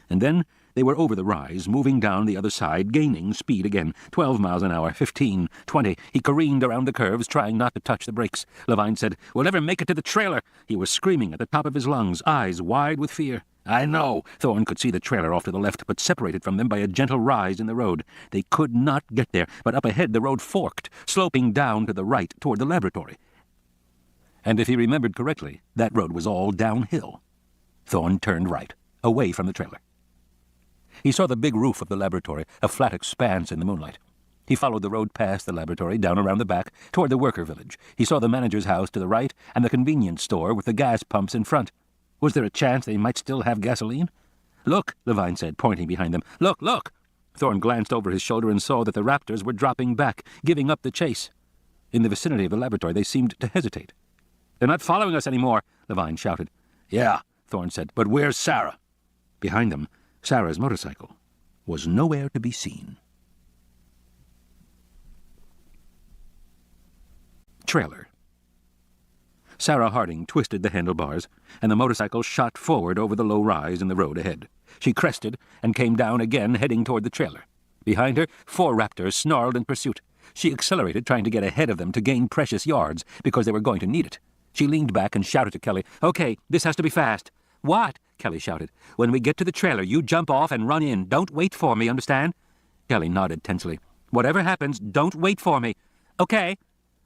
And then they were over the rise, moving down the other side, gaining speed again. 12 miles an hour, 15, 20. He careened around the curves, trying not to touch the brakes. Levine said, "We'll never make it to the trailer." He was screaming at the top of his lungs, eyes wide with fear. "I know." Thorne could see the trailer off to the left, but separated from them by a gentle rise in the road. They could not get there, but up ahead the road forked, sloping down to the right toward the laboratory. And if he remembered correctly, that road was all downhill. Thorne turned right, away from the trailer. He saw the big roof of the laboratory, a flat expanse in the moonlight. He followed the road past the laboratory, down around the back, toward the worker village. He saw the manager's house to the right and the convenience store with the gas pumps in front. Was there a chance they might still have gasoline? "Look," Levine said, pointing behind them. "Look, look!" Thorne glanced over his shoulder and saw that the raptors were dropping back, giving up the chase. In the vicinity of the laboratory, they seemed to hesitate. "They're not following us anymore," Levine shouted. "Yeah," Thorne said, "but where's Sarah?" Behind them, Sarah's motorcycle was nowhere to be seen. Trailer. Sarah Harding twisted the handlebars, and the motorcycle shot forward over the low rise in the road ahead. She crested and came down again, heading toward the trailer. Behind her, 4 raptors snarled in pursuit. She accelerated, trying to get ahead of them to gain precious yards, because they were going to need it. She leaned back and shouted to Kelly, "Okay, this has to be fast." "What?" Kelly shouted. "When we get to the trailer, you jump off and run in. Don't wait for me, understand?" Kelly nodded tensely. "Whatever happens, don't wait for me." "Okay."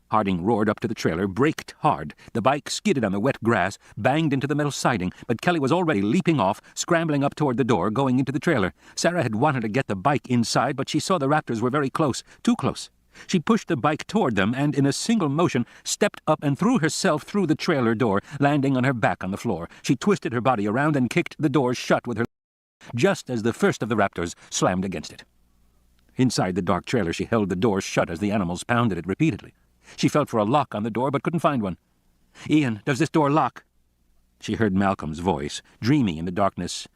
Harding roared up to the trailer, braked hard. The bike skidded on the wet grass, banged into the metal siding, but Kelly was already leaping off, scrambling up toward the door, going into the trailer. Sarah had wanted to get the bike inside, but she saw the raptors were very close, too close. She pushed the bike toward them and, in a single motion, stepped up and threw herself through the trailer door, landing on her back on the floor. She twisted her body around and kicked the door shut with her just as the first of the raptors slammed against it. Inside the dark trailer, she held the door shut as the animals pounded it repeatedly. She felt for a lock on the door but couldn't find one. "Ian, does this door lock?" She heard Malcolm's voice, dreaming in the darkness.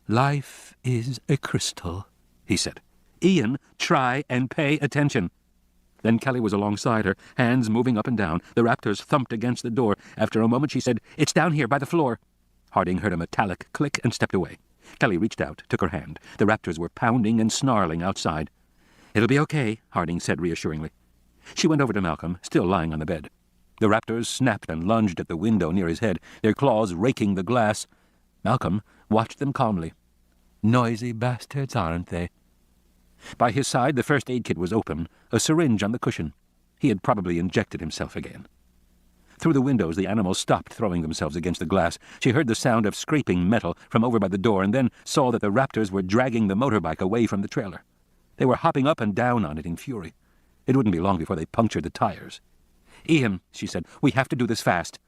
"Life is a crystal," he said. "Ian, try and pay attention." Then Kelly was alongside her, hands moving up and down. The raptors thumped against the door. After a moment she said, "It's down here by the floor." Harding heard a metallic click and stepped away. Kelly reached out, took her hand. The raptors were pounding and snarling outside. "It'll be okay," Harding said reassuringly. She went over to Malcolm, still lying on the bed. The raptors snapped and lunged at the window near his head, their claws raking the glass. Malcolm watched them calmly. "Noisy bastards, aren't they?" By his side, the first aid kit was open, a syringe on the cushion. He had probably injected himself again. Through the windows, the animals stopped throwing themselves against the glass. She heard the sound of scraping metal from over by the door and then saw that the raptors were dragging the motorbike away from the trailer. They were hopping up and down on it in fury. It wouldn't be long before they punctured the tires. "Ian," she said, "we have to do this fast."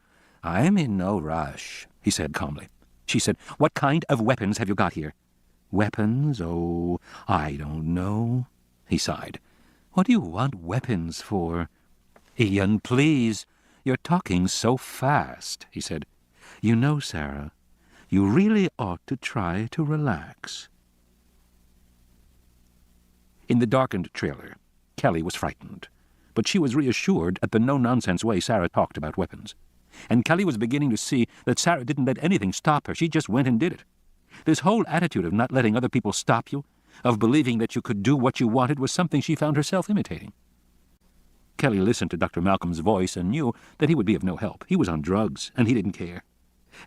"I'm in no rush," he said calmly. She said, "What kind of weapons have you got here?" "Weapons? Oh, I don't know," he sighed. "What do you want weapons for?" "Ian, please. You're talking so fast," he said. "You know, Sarah, you really ought to try to relax." In the darkened trailer, Kelly was frightened, but she was reassured at the no-nonsense way Sarah talked about weapons. And Kelly was beginning to see that Sarah didn't let anything stop her. She just went and did it. This whole attitude of not letting other people stop you, of believing that you could do what you wanted, was something she found herself imitating. Kelly listened to Dr. Malcolm's voice and knew that he would be of no help. He was on drugs, and he didn't care.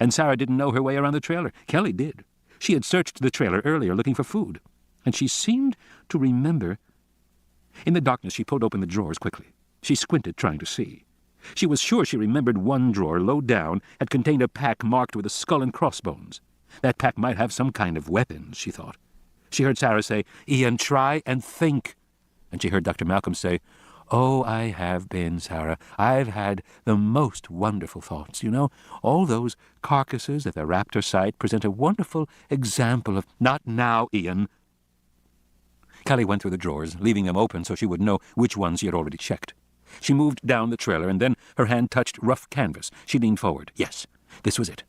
And Sarah didn't know her way around the trailer. Kelly did. She had searched the trailer earlier looking for food, and she seemed to remember. In the darkness, she pulled open the drawers quickly. She squinted, trying to see. She was sure she remembered one drawer, low down, had contained a pack marked with a skull and crossbones. That pack might have some kind of weapons, she thought. She heard Sarah say, "Ian, try and think." And she heard Dr. Malcolm say, "Oh, I have been, Sarah. I've had the most wonderful thoughts. You know, all those carcasses at the raptor site present a wonderful example of—" "Not now, Ian." Kelly went through the drawers, leaving them open so she would know which ones she had already checked. She moved down the trailer, and then her hand touched rough canvas. She leaned forward. Yes, this was it.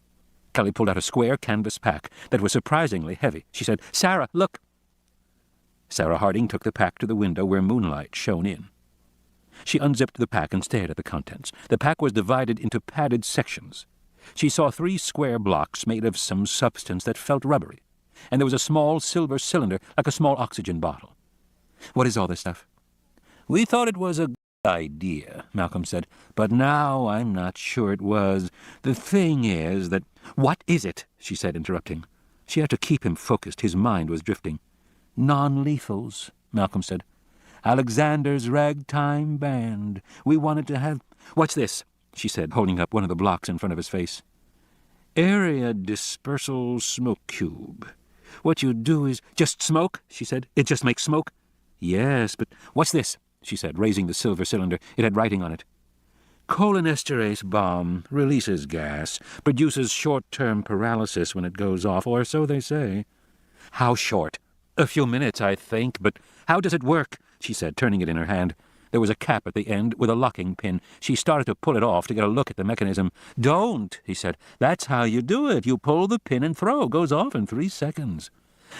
Kelly pulled out a square canvas pack that was surprisingly heavy. She said, "Sarah, look." Sarah Harding took the pack to the window where moonlight shone in. She unzipped the pack and stared at the contents. The pack was divided into padded sections. She saw 3 square blocks made of some substance that felt rubbery, and there was a small silver cylinder like a small oxygen bottle. "What is all this stuff?" "We thought it was a good idea," Malcolm said, "but now I'm not sure it was. The thing is that—" "What is it?" she said, interrupting. She had to keep him focused. His mind was drifting. "Non-lethals," Malcolm said. "Alexander's ragtime band. We wanted to have—" "What's this?" she said, holding up one of the blocks in front of his face. "Area dispersal smoke cube. What you do is—" "Just smoke?" she said. "It just makes smoke?" "Yes, but—" "What's this?" she said, raising the silver cylinder. It had writing on it. "Cholinesterase bomb. Releases gas. Produces short-term paralysis when it goes off, or so they say." "How short?" "A few minutes, I think, but—" "How does it work?" she said, turning it in her hand. There was a cap at the end with a locking pin. She started to pull it off to get a look at the mechanism. "Don't," he said. "That's how you do it. You pull the pin and throw. Goes off in 3 seconds.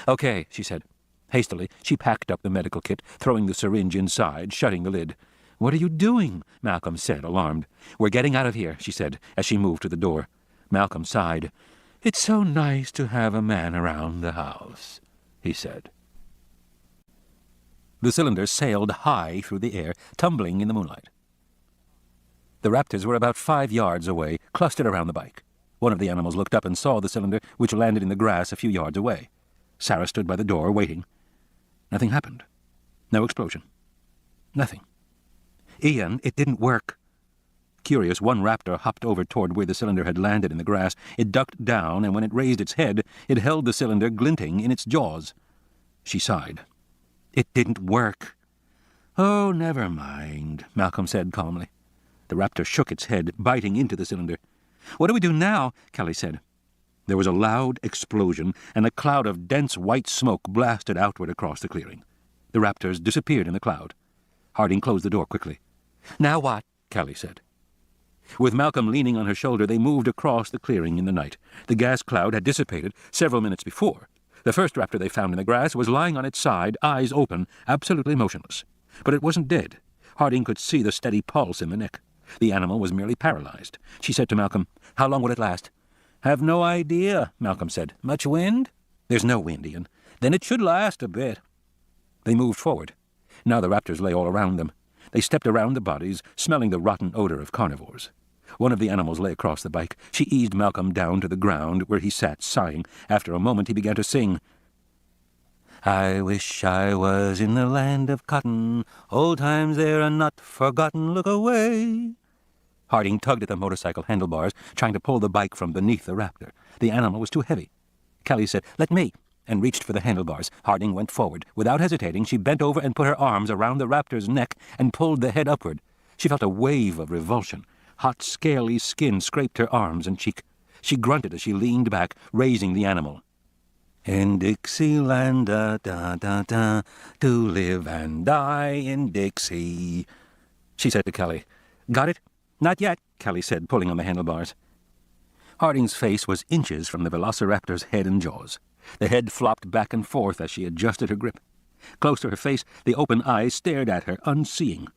"Okay," she said. Hastily, she packed up the medical kit, throwing the syringe inside, shutting the lid. "What are you doing?" Malcolm said, alarmed. "We're getting out of here," she said, as she moved to the door. Malcolm sighed. "It's so nice to have a man around the house," he said. The cylinder sailed high through the air, tumbling in the moonlight. The raptors were about 5 yards away, clustered around the bike. One of the animals looked up and saw the cylinder, which landed in the grass a few yards away. Sarah stood by the door, waiting. Nothing happened. No explosion. Nothing. "Ian, it didn't work." Curious, one raptor hopped over toward where the cylinder had landed in the grass. It ducked down, and when it raised its head, it held the cylinder glinting in its jaws. She sighed. "It didn't work." "Oh, never mind," Malcolm said calmly. The raptor shook its head, biting into the cylinder. "What do we do now?" Kelly said. There was a loud explosion, and a cloud of dense white smoke blasted outward across the clearing. The raptors disappeared in the cloud. Harding closed the door quickly. "Now what?" Kelly said. With Malcolm leaning on her shoulder, they moved across the clearing in the night. The gas cloud had dissipated several minutes before. The first raptor they found in the grass was lying on its side, eyes open, absolutely motionless. But it wasn't dead. Harding could see the steady pulse in the neck. The animal was merely paralyzed. She said to Malcolm, "How long will it last?" "Have no idea," Malcolm said. "Much wind?" "There's no wind, Ian." "Then it should last a bit." They moved forward. Now the raptors lay all around them. They stepped around the bodies, smelling the rotten odor of carnivores. One of the animals lay across the bike. She eased Malcolm down to the ground, where he sat, sighing. After a moment he began to sing. "I wish I was in the land of cotton. Old times there are not forgotten. Look away." Harding tugged at the motorcycle handlebars, trying to pull the bike from beneath the raptor. The animal was too heavy. Kelly said, "Let me," and reached for the handlebars. Harding went forward. Without hesitating, she bent over and put her arms around the raptor's neck and pulled the head upward. She felt a wave of revulsion. Hot, scaly skin scraped her arms and cheek. She grunted as she leaned back, raising the animal. "In Dixieland, da-da-da-da, to live and die in Dixie," she said to Kelly. "Got it?" "Not yet," Kelly said, pulling on the handlebars. Harding's face was inches from the velociraptor's head and jaws. The head flopped back and forth as she adjusted her grip. Close to her face, the open eyes stared at her, unseeing.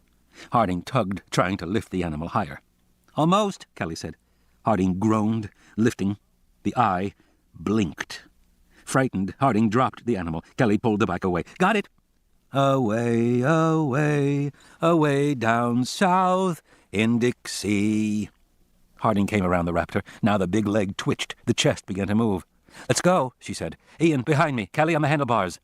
Harding tugged, trying to lift the animal higher. "Almost," Kelly said. Harding groaned, lifting. The eye blinked. Frightened, Harding dropped the animal. Kelly pulled the bike away. "Got it!" "Away, away, away down south in Dixie." Harding came around the raptor. Now the big leg twitched. The chest began to move. "Let's go," she said. "Ian, behind me. Kelly on the handlebars."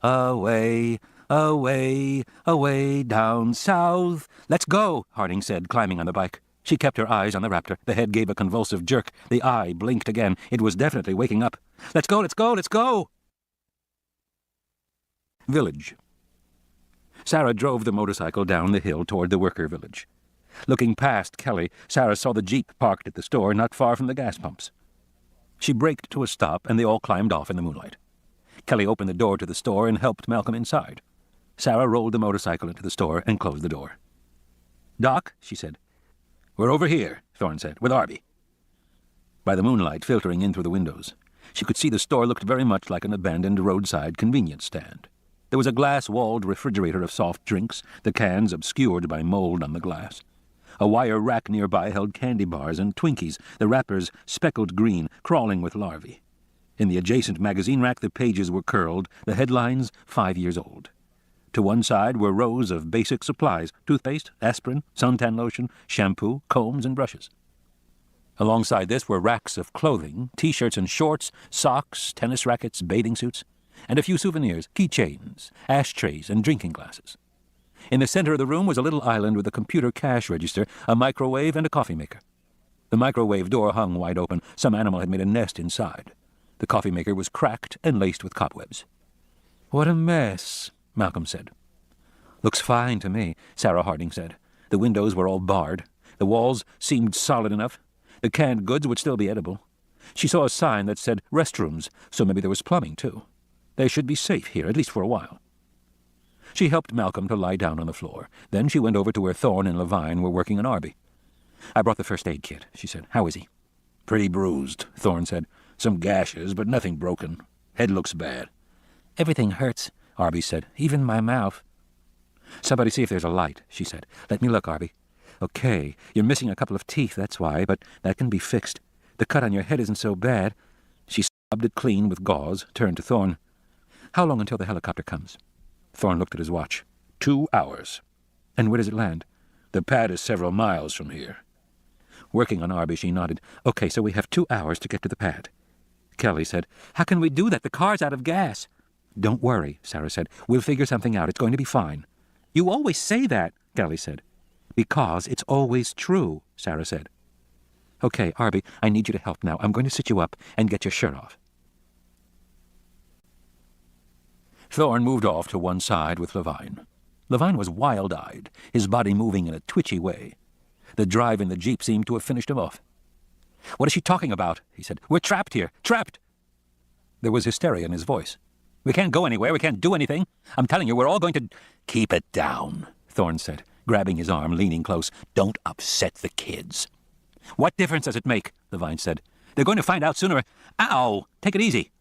"Away, away, away down south." "Let's go," Harding said, climbing on the bike. She kept her eyes on the raptor. The head gave a convulsive jerk. The eye blinked again. It was definitely waking up. "Let's go, let's go, let's go!" Village. Sarah drove the motorcycle down the hill toward the worker village. Looking past Kelly, Sarah saw the jeep parked at the store not far from the gas pumps. She braked to a stop, and they all climbed off in the moonlight. Kelly opened the door to the store and helped Malcolm inside. Sarah rolled the motorcycle into the store and closed the door. "Doc," she said. "We're over here," Thorne said, "with Arby." By the moonlight filtering in through the windows, she could see the store looked very much like an abandoned roadside convenience stand. There was a glass-walled refrigerator of soft drinks, the cans obscured by mold on the glass. A wire rack nearby held candy bars and Twinkies, the wrappers speckled green, crawling with larvae. In the adjacent magazine rack the pages were curled, the headlines 5 years old. To one side were rows of basic supplies, toothpaste, aspirin, suntan lotion, shampoo, combs, and brushes. Alongside this were racks of clothing, T-shirts and shorts, socks, tennis rackets, bathing suits, and a few souvenirs, keychains, ashtrays, and drinking glasses. In the center of the room was a little island with a computer cash register, a microwave, and a coffee maker. The microwave door hung wide open. Some animal had made a nest inside. The coffee maker was cracked and laced with cobwebs. "What a mess," Malcolm said. "Looks fine to me," Sarah Harding said. The windows were all barred. The walls seemed solid enough. The canned goods would still be edible. She saw a sign that said restrooms, so maybe there was plumbing, too. They should be safe here, at least for a while. She helped Malcolm to lie down on the floor. Then she went over to where Thorne and Levine were working on Arby. "I brought the first aid kit," she said. "How is he?" "Pretty bruised," Thorne said. "Some gashes, but nothing broken. Head looks bad." "Everything hurts," Arby said. "Even my mouth." "Somebody see if there's a light," she said. "Let me look, Arby. Okay, you're missing a couple of teeth, that's why, but that can be fixed. The cut on your head isn't so bad." She swabbed it clean with gauze, turned to Thorne. "How long until the helicopter comes?" Thorne looked at his watch. 2 hours. "And where does it land?" "The pad is several miles from here." Working on Arby, she nodded. "Okay, so we have 2 hours to get to the pad." Kelly said, "How can we do that? The car's out of gas." "Don't worry," Sarah said. "We'll figure something out. It's going to be fine." "You always say that," Kelly said. "Because it's always true," Sarah said. "Okay, Arby, I need you to help now. I'm going to sit you up and get your shirt off." Thorne moved off to one side with Levine. Levine was wild-eyed, his body moving in a twitchy way. The drive in the jeep seemed to have finished him off. "What is she talking about?" he said. "We're trapped here. Trapped!" There was hysteria in his voice. "We can't go anywhere. We can't do anything. I'm telling you, we're all going to—" "Keep it down," Thorne said, grabbing his arm, leaning close. "Don't upset the kids." "What difference does it make?" Levine said. "They're going to find out sooner. Ow! Take it easy."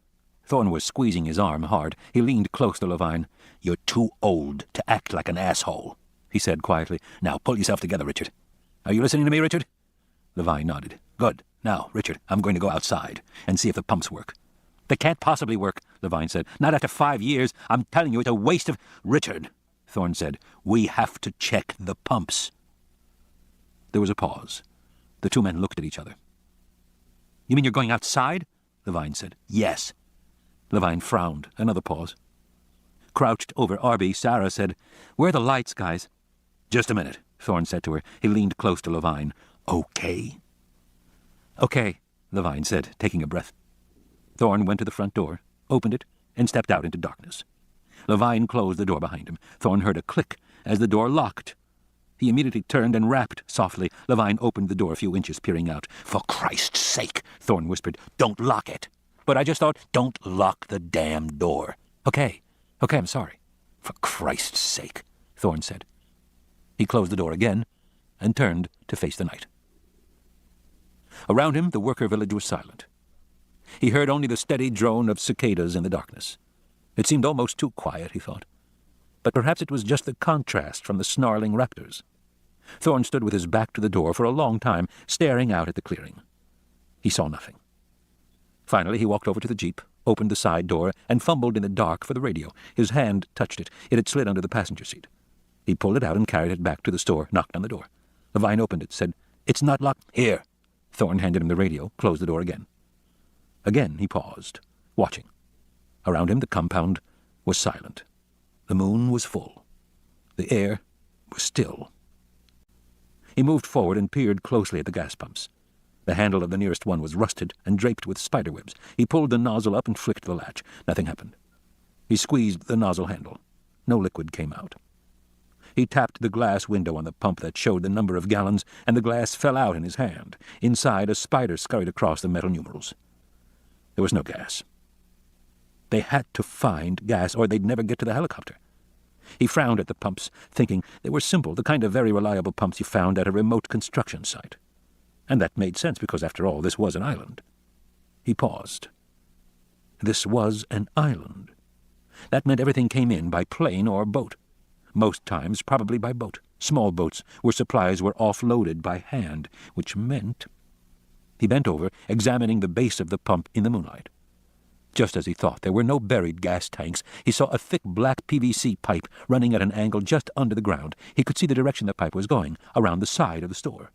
Thorne was squeezing his arm hard. He leaned close to Levine. "You're too old to act like an asshole," he said quietly. "Now pull yourself together, Richard. Are you listening to me, Richard?" Levine nodded. "Good. Now, Richard, I'm going to go outside and see if the pumps work." "They can't possibly work," Levine said. "Not after 5 years. I'm telling you, it's a waste of—" "Richard," Thorne said, "we have to check the pumps." There was a pause. The two men looked at each other. "You mean you're going outside?" Levine said. "Yes." Levine frowned. Another pause. Crouched over Arby, Sarah said, "Where are the lights, guys?" "Just a minute," Thorne said to her. He leaned close to Levine. "Okay." "Okay," Levine said, taking a breath. Thorne went to the front door, opened it, and stepped out into darkness. Levine closed the door behind him. Thorne heard a click as the door locked. He immediately turned and rapped softly. Levine opened the door a few inches, peering out. "For Christ's sake," Thorne whispered, "don't lock it." "But I just thought—" "Don't lock the damn door." Okay, I'm sorry." "For Christ's sake," Thorne said. He closed the door again and turned to face the night. Around him, the worker village was silent. He heard only the steady drone of cicadas in the darkness. It seemed almost too quiet, he thought. But perhaps it was just the contrast from the snarling raptors. Thorne stood with his back to the door for a long time, staring out at the clearing. He saw nothing. Finally, he walked over to the jeep, opened the side door, and fumbled in the dark for the radio. His hand touched it. It had slid under the passenger seat. He pulled it out and carried it back to the store, knocked on the door. Levine opened it, said, "It's not locked." "Here." Thorne handed him the radio, closed the door again. Again he paused, watching. Around him the compound was silent. The moon was full. The air was still. He moved forward and peered closely at the gas pumps. The handle of the nearest one was rusted and draped with spiderwebs. He pulled the nozzle up and flicked the latch. Nothing happened. He squeezed the nozzle handle. No liquid came out. He tapped the glass window on the pump that showed the number of gallons, and the glass fell out in his hand. Inside, a spider scurried across the metal numerals. There was no gas. They had to find gas, or they'd never get to the helicopter. He frowned at the pumps, thinking they were simple, the kind of very reliable pumps you found at a remote construction site. And that made sense, because, after all, this was an island. He paused. This was an island. That meant everything came in by plane or boat. Most times, probably by boat. Small boats, where supplies were offloaded by hand, which meant... He bent over, examining the base of the pump in the moonlight. Just as he thought, there were no buried gas tanks. He saw a thick black PVC pipe running at an angle just under the ground. He could see the direction the pipe was going, around the side of the store.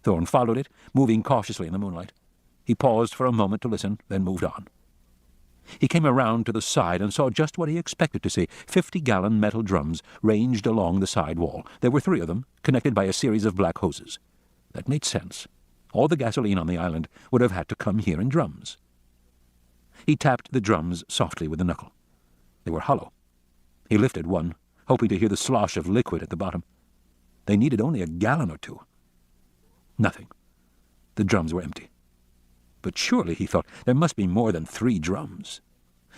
Thorne followed it, moving cautiously in the moonlight. He paused for a moment to listen, then moved on. He came around to the side and saw just what he expected to see, 50-gallon metal drums ranged along the side wall. There were 3 of them, connected by a series of black hoses. That made sense. All the gasoline on the island would have had to come here in drums. He tapped the drums softly with a knuckle. They were hollow. He lifted one, hoping to hear the slosh of liquid at the bottom. They needed only a gallon or 2. Nothing. The drums were empty. But surely, he thought, there must be more than 3 drums.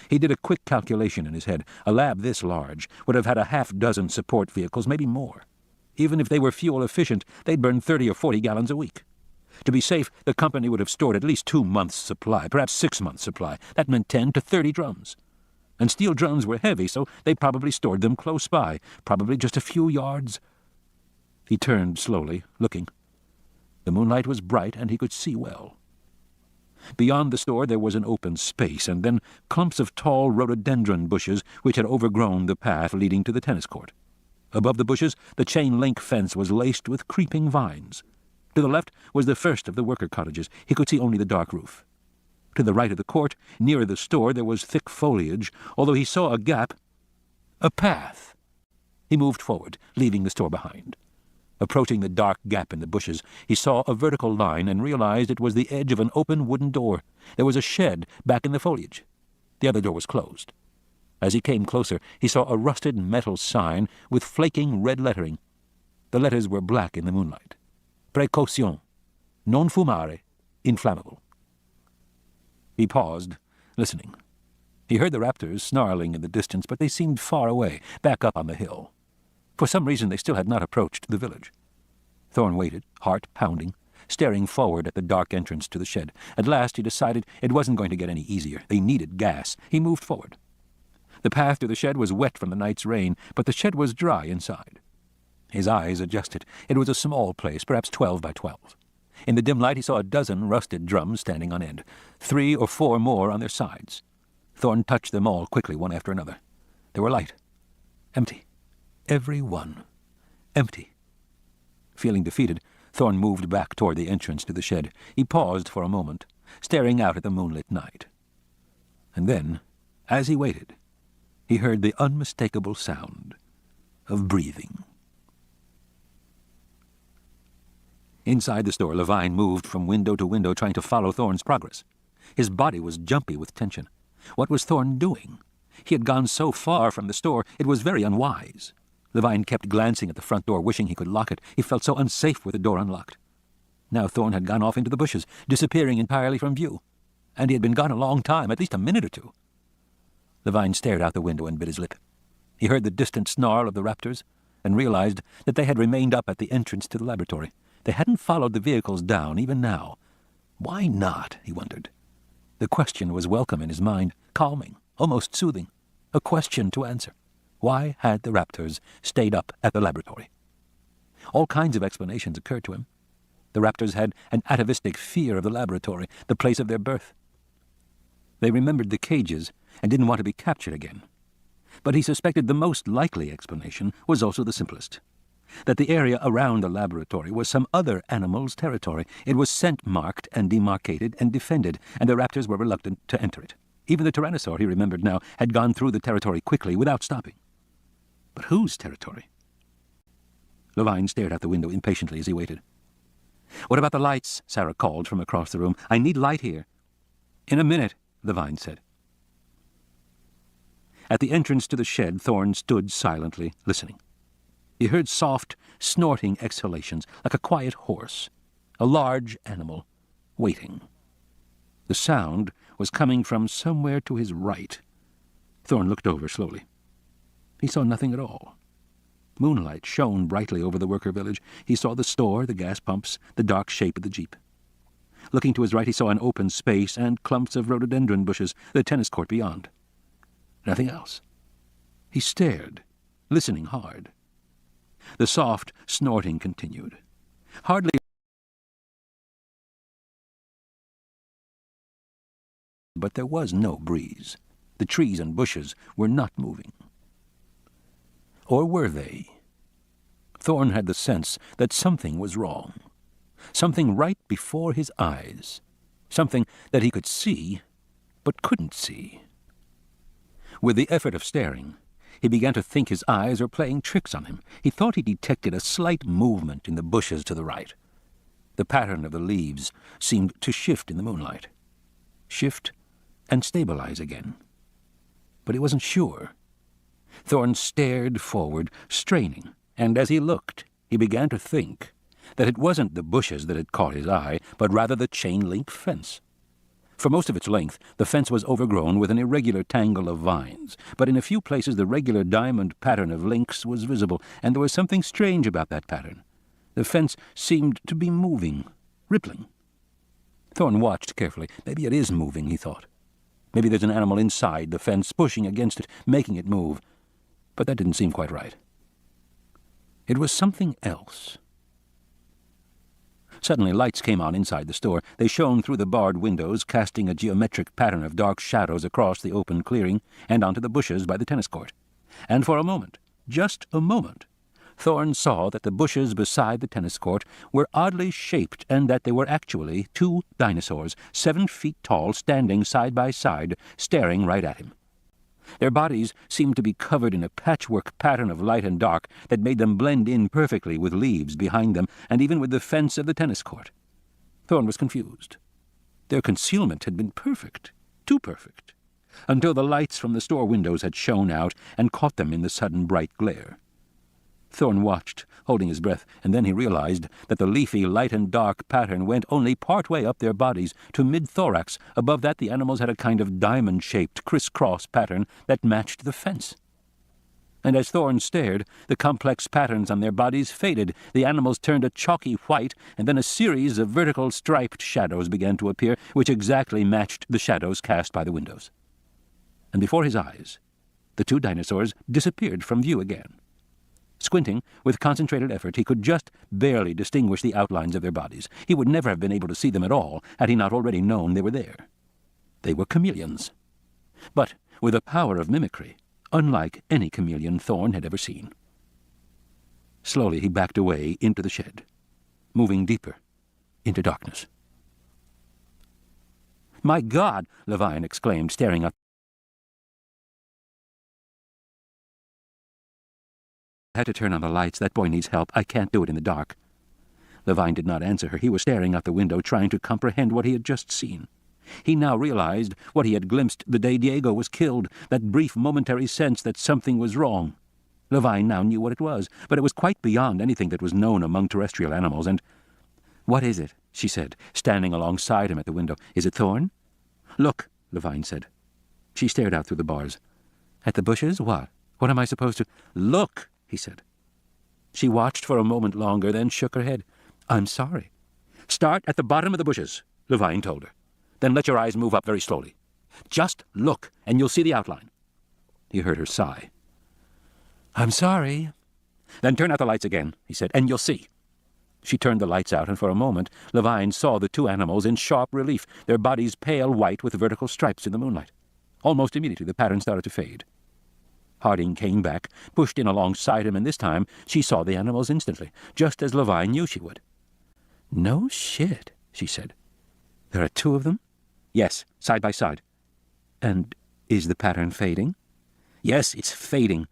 He did a quick calculation in his head. A lab this large would have had a half-dozen support vehicles, maybe more. Even if they were fuel-efficient, they'd burn 30 or 40 gallons a week. To be safe, the company would have stored at least 2 months' supply, perhaps 6 months' supply. That meant 10 to 30 drums. And steel drums were heavy, so they probably stored them close by, probably just a few yards. He turned slowly, looking. The moonlight was bright, and he could see well. Beyond the store there was an open space, and then clumps of tall rhododendron bushes which had overgrown the path leading to the tennis court. Above the bushes, the chain-link fence was laced with creeping vines. To the left was the first of the worker cottages. He could see only the dark roof. To the right of the court, nearer the store, there was thick foliage, although he saw a gap, a path. He moved forward, leaving the store behind. Approaching the dark gap in the bushes, he saw a vertical line and realized it was the edge of an open wooden door. There was a shed back in the foliage. The other door was closed. As he came closer, he saw a rusted metal sign with flaking red lettering. The letters were black in the moonlight. Précaution. Non fumare. Inflammable. He paused, listening. He heard the raptors snarling in the distance, but they seemed far away, back up on the hill. For some reason they still had not approached the village. Thorne waited, heart pounding, staring forward at the dark entrance to the shed. At last he decided it wasn't going to get any easier. They needed gas. He moved forward. The path to the shed was wet from the night's rain, but the shed was dry inside. His eyes adjusted. It was a small place, perhaps 12 by 12. In the dim light he saw a dozen rusted drums standing on end, 3 or 4 more on their sides. Thorne touched them all quickly, one after another. They were light. Empty. Every one. Empty. Feeling defeated, Thorne moved back toward the entrance to the shed. He paused for a moment, staring out at the moonlit night. And then, as he waited, he heard the unmistakable sound of breathing. Inside the store, Levine moved from window to window, trying to follow Thorne's progress. His body was jumpy with tension. What was Thorne doing? He had gone so far from the store, it was very unwise. Levine kept glancing at the front door, wishing he could lock it. He felt so unsafe with the door unlocked. Now Thorne had gone off into the bushes, disappearing entirely from view. And he had been gone a long time, at least a minute or two. Levine stared out the window and bit his lip. He heard the distant snarl of the raptors, and realized that they had remained up at the entrance to the laboratory. They hadn't followed the vehicles down, even now. Why not, he wondered. The question was welcome in his mind, calming, almost soothing. A question to answer. Why had the raptors stayed up at the laboratory? All kinds of explanations occurred to him. The raptors had an atavistic fear of the laboratory, the place of their birth. They remembered the cages and didn't want to be captured again. But he suspected the most likely explanation was also the simplest. That the area around the laboratory was some other animal's territory. It was scent-marked and demarcated and defended, and the raptors were reluctant to enter it. Even the tyrannosaur, he remembered now, had gone through the territory quickly, without stopping. But whose territory? Levine stared out the window impatiently as he waited. "What about the lights?" Sarah called from across the room. "I need light here." "In a minute," Levine said. At the entrance to the shed, Thorne stood silently, listening. He heard soft, snorting exhalations, like a quiet horse, a large animal, waiting. The sound was coming from somewhere to his right. Thorne looked over slowly. He saw nothing at all. Moonlight shone brightly over the worker village. He saw the store, the gas pumps, the dark shape of the jeep. Looking to his right, he saw an open space and clumps of rhododendron bushes, the tennis court beyond. Nothing else. He stared, listening hard. The soft snorting continued. Hardly. But there was no breeze. The trees and bushes were not moving. Or were they? Thorne had the sense that something was wrong. Something right before his eyes. Something that he could see, but couldn't see. With the effort of staring, he began to think his eyes were playing tricks on him. He thought he detected a slight movement in the bushes to the right. The pattern of the leaves seemed to shift in the moonlight. Shift and stabilize again. But he wasn't sure. Thorne stared forward, straining, and as he looked, he began to think that it wasn't the bushes that had caught his eye, but rather the chain-link fence. For most of its length, the fence was overgrown with an irregular tangle of vines, but in a few places the regular diamond pattern of links was visible, and there was something strange about that pattern. The fence seemed to be moving, rippling. Thorne watched carefully. Maybe it is moving, he thought. Maybe there's an animal inside the fence, pushing against it, making it move. But that didn't seem quite right. It was something else. Suddenly lights came on inside the store. They shone through the barred windows, casting a geometric pattern of dark shadows across the open clearing and onto the bushes by the tennis court. And for a moment, just a moment, Thorne saw that the bushes beside the tennis court were oddly shaped and that they were actually 2 dinosaurs, 7 feet tall, standing side by side, staring right at him. Their bodies seemed to be covered in a patchwork pattern of light and dark that made them blend in perfectly with leaves behind them and even with the fence of the tennis court. Thorne was confused. Their concealment had been perfect, too perfect. until the lights from the store windows had shone out and caught them in the sudden bright glare. Thorn watched, holding his breath, and then he realized that the leafy light and dark pattern went only part way up their bodies to mid-thorax. Above that the animals had a kind of diamond-shaped criss-cross pattern that matched the fence. And as Thorn stared, the complex patterns on their bodies faded, the animals turned a chalky white, and then a series of vertical striped shadows began to appear, which exactly matched the shadows cast by the windows. And before his eyes, the two dinosaurs disappeared from view again. Squinting, with concentrated effort, he could just barely distinguish the outlines of their bodies. He would never have been able to see them at all had he not already known they were there. They were chameleons, but with a power of mimicry unlike any chameleon Thorn had ever seen. Slowly he backed away into the shed, moving deeper into darkness. "My God!" Levine exclaimed, staring up. "I had to turn on the lights. That boy needs help. I can't do it in the dark." Levine did not answer her. He was staring out the window, trying to comprehend what he had just seen. He now realized what he had glimpsed the day Diego was killed, that brief momentary sense that something was wrong. Levine now knew what it was, but it was quite beyond anything that was known among terrestrial animals, and— "What is it?" she said, standing alongside him at the window. "Is it Thorn?" "Look," Levine said. She stared out through the bars. "At the bushes? What? What am I supposed to—" "Look," he said. She watched for a moment longer, then shook her head. "I'm sorry." "Start at the bottom of the bushes," Levine told her. "Then let your eyes move up very slowly. Just look, and you'll see the outline." He heard her sigh. "I'm sorry." "Then turn out the lights again," he said, "and you'll see." She turned the lights out, and for a moment Levine saw the two animals in sharp relief, their bodies pale white with vertical stripes in the moonlight. Almost immediately the pattern started to fade. Harding came back, pushed in alongside him, and this time she saw the animals instantly, just as Levine knew she would. "No shit," she said. "There are two of them?" "Yes, side by side." "And is the pattern fading?" "Yes, it's fading."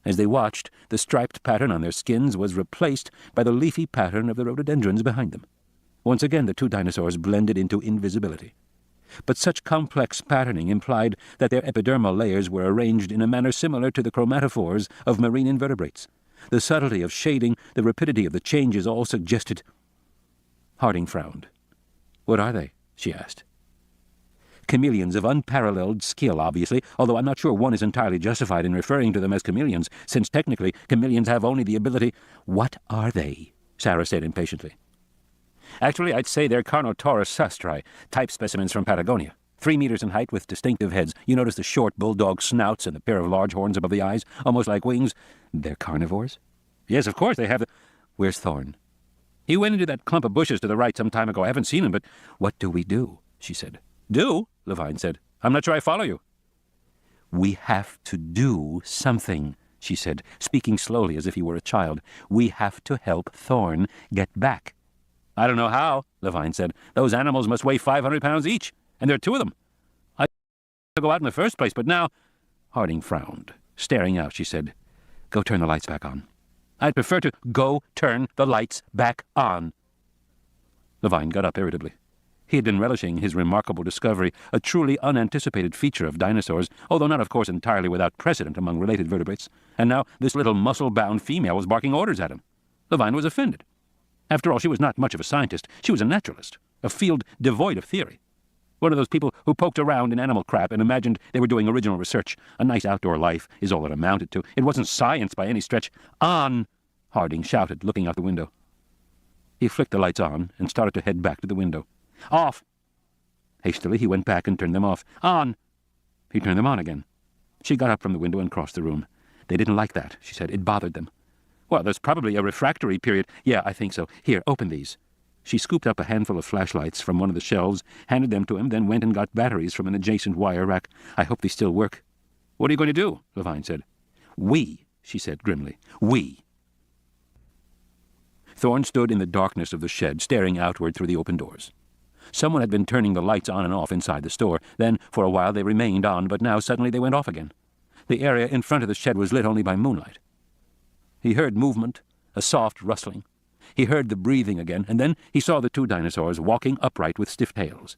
As they watched, the striped pattern on their skins was replaced by the leafy pattern of the rhododendrons behind them. Once again the two dinosaurs blended into invisibility. But such complex patterning implied that their epidermal layers were arranged in a manner similar to the chromatophores of marine invertebrates. The subtlety of shading, the rapidity of the changes all suggested— Harding frowned. "What are they?" she asked. "Chameleons of unparalleled skill, obviously, although I'm not sure one is entirely justified in referring to them as chameleons, since technically chameleons have only the ability—" "What are they?" Sarah said impatiently. "Actually, I'd say they're Carnotaurus sastrae, type specimens from Patagonia. 3 meters in height with distinctive heads. You notice the short bulldog snouts and the pair of large horns above the eyes, almost like wings. They're carnivores?" "Yes, of course, they have the—" "Where's Thorn?" "He went into that clump of bushes to the right some time ago. I haven't seen him, but—" "What do we do?" she said. "Do?" Levine said. "I'm not sure I follow you." "We have to do something," she said, speaking slowly as if he were a child. "We have to help Thorn get back." "I don't know how," Levine said. "Those animals must weigh 500 pounds each, and there are 2 of them. I to go out in the first place, but now—" Harding frowned. Staring out, she said, "Go turn the lights back on." "I'd prefer to—" "Go turn the lights back on." Levine got up irritably. He had been relishing his remarkable discovery, a truly unanticipated feature of dinosaurs, although not, of course, entirely without precedent among related vertebrates, and now this little muscle-bound female was barking orders at him. Levine was offended. After all, she was not much of a scientist. She was a naturalist, a field devoid of theory. One of those people who poked around in animal crap and imagined they were doing original research. A nice outdoor life is all it amounted to. It wasn't science by any stretch. "On!" Harding shouted, looking out the window. He flicked the lights on and started to head back to the window. "Off!" Hastily he went back and turned them off. "On!" He turned them on again. She got up from the window and crossed the room. "They didn't like that," she said. "It bothered them." "Well, there's probably a refractory period." "Yeah, I think so. Here, open these." She scooped up a handful of flashlights from one of the shelves, handed them to him, then went and got batteries from an adjacent wire rack. "I hope they still work." "What are you going to do?" Levine said. "We," she said grimly. "We." Thorn stood in the darkness of the shed, staring outward through the open doors. Someone had been turning the lights on and off inside the store. Then, for a while, they remained on, but now suddenly they went off again. The area in front of the shed was lit only by moonlight. He heard movement, a soft rustling. He heard the breathing again, and then he saw the 2 dinosaurs walking upright with stiff tails.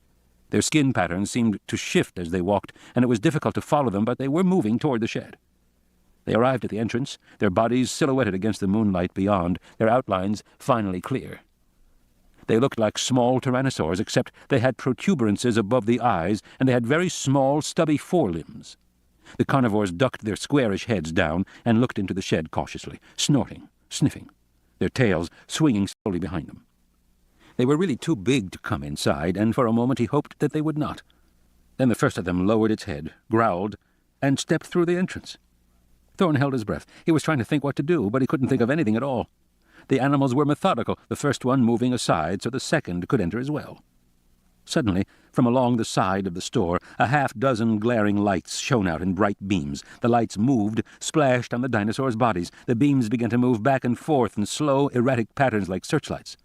Their skin patterns seemed to shift as they walked, and it was difficult to follow them, but they were moving toward the shed. They arrived at the entrance, their bodies silhouetted against the moonlight beyond, their outlines finally clear. They looked like small tyrannosaurs, except they had protuberances above the eyes, and they had very small, stubby forelimbs. The carnivores ducked their squarish heads down and looked into the shed cautiously, snorting, sniffing, their tails swinging slowly behind them. They were really too big to come inside, and for a moment he hoped that they would not. Then the first of them lowered its head, growled, and stepped through the entrance. Thorn held his breath. He was trying to think what to do, but he couldn't think of anything at all. The animals were methodical, the first one moving aside so the second could enter as well. Suddenly, from along the side of the store, a half-dozen glaring lights shone out in bright beams. The lights moved, splashed on the dinosaurs' bodies. The beams began to move back and forth in slow, erratic patterns like searchlights.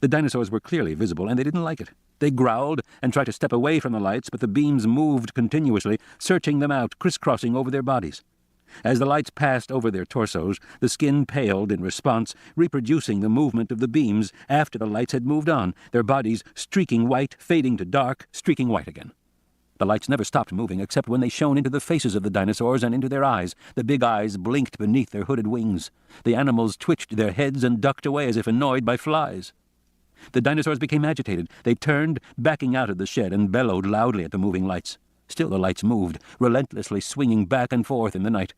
The dinosaurs were clearly visible, and they didn't like it. They growled and tried to step away from the lights, but the beams moved continuously, searching them out, crisscrossing over their bodies. As the lights passed over their torsos, the skin paled in response, reproducing the movement of the beams after the lights had moved on, their bodies streaking white, fading to dark, streaking white again. The lights never stopped moving except when they shone into the faces of the dinosaurs and into their eyes. The big eyes blinked beneath their hooded wings. The animals twitched their heads and ducked away as if annoyed by flies. The dinosaurs became agitated. They turned, backing out of the shed, and bellowed loudly at the moving lights. Still the lights moved, relentlessly swinging back and forth in the night.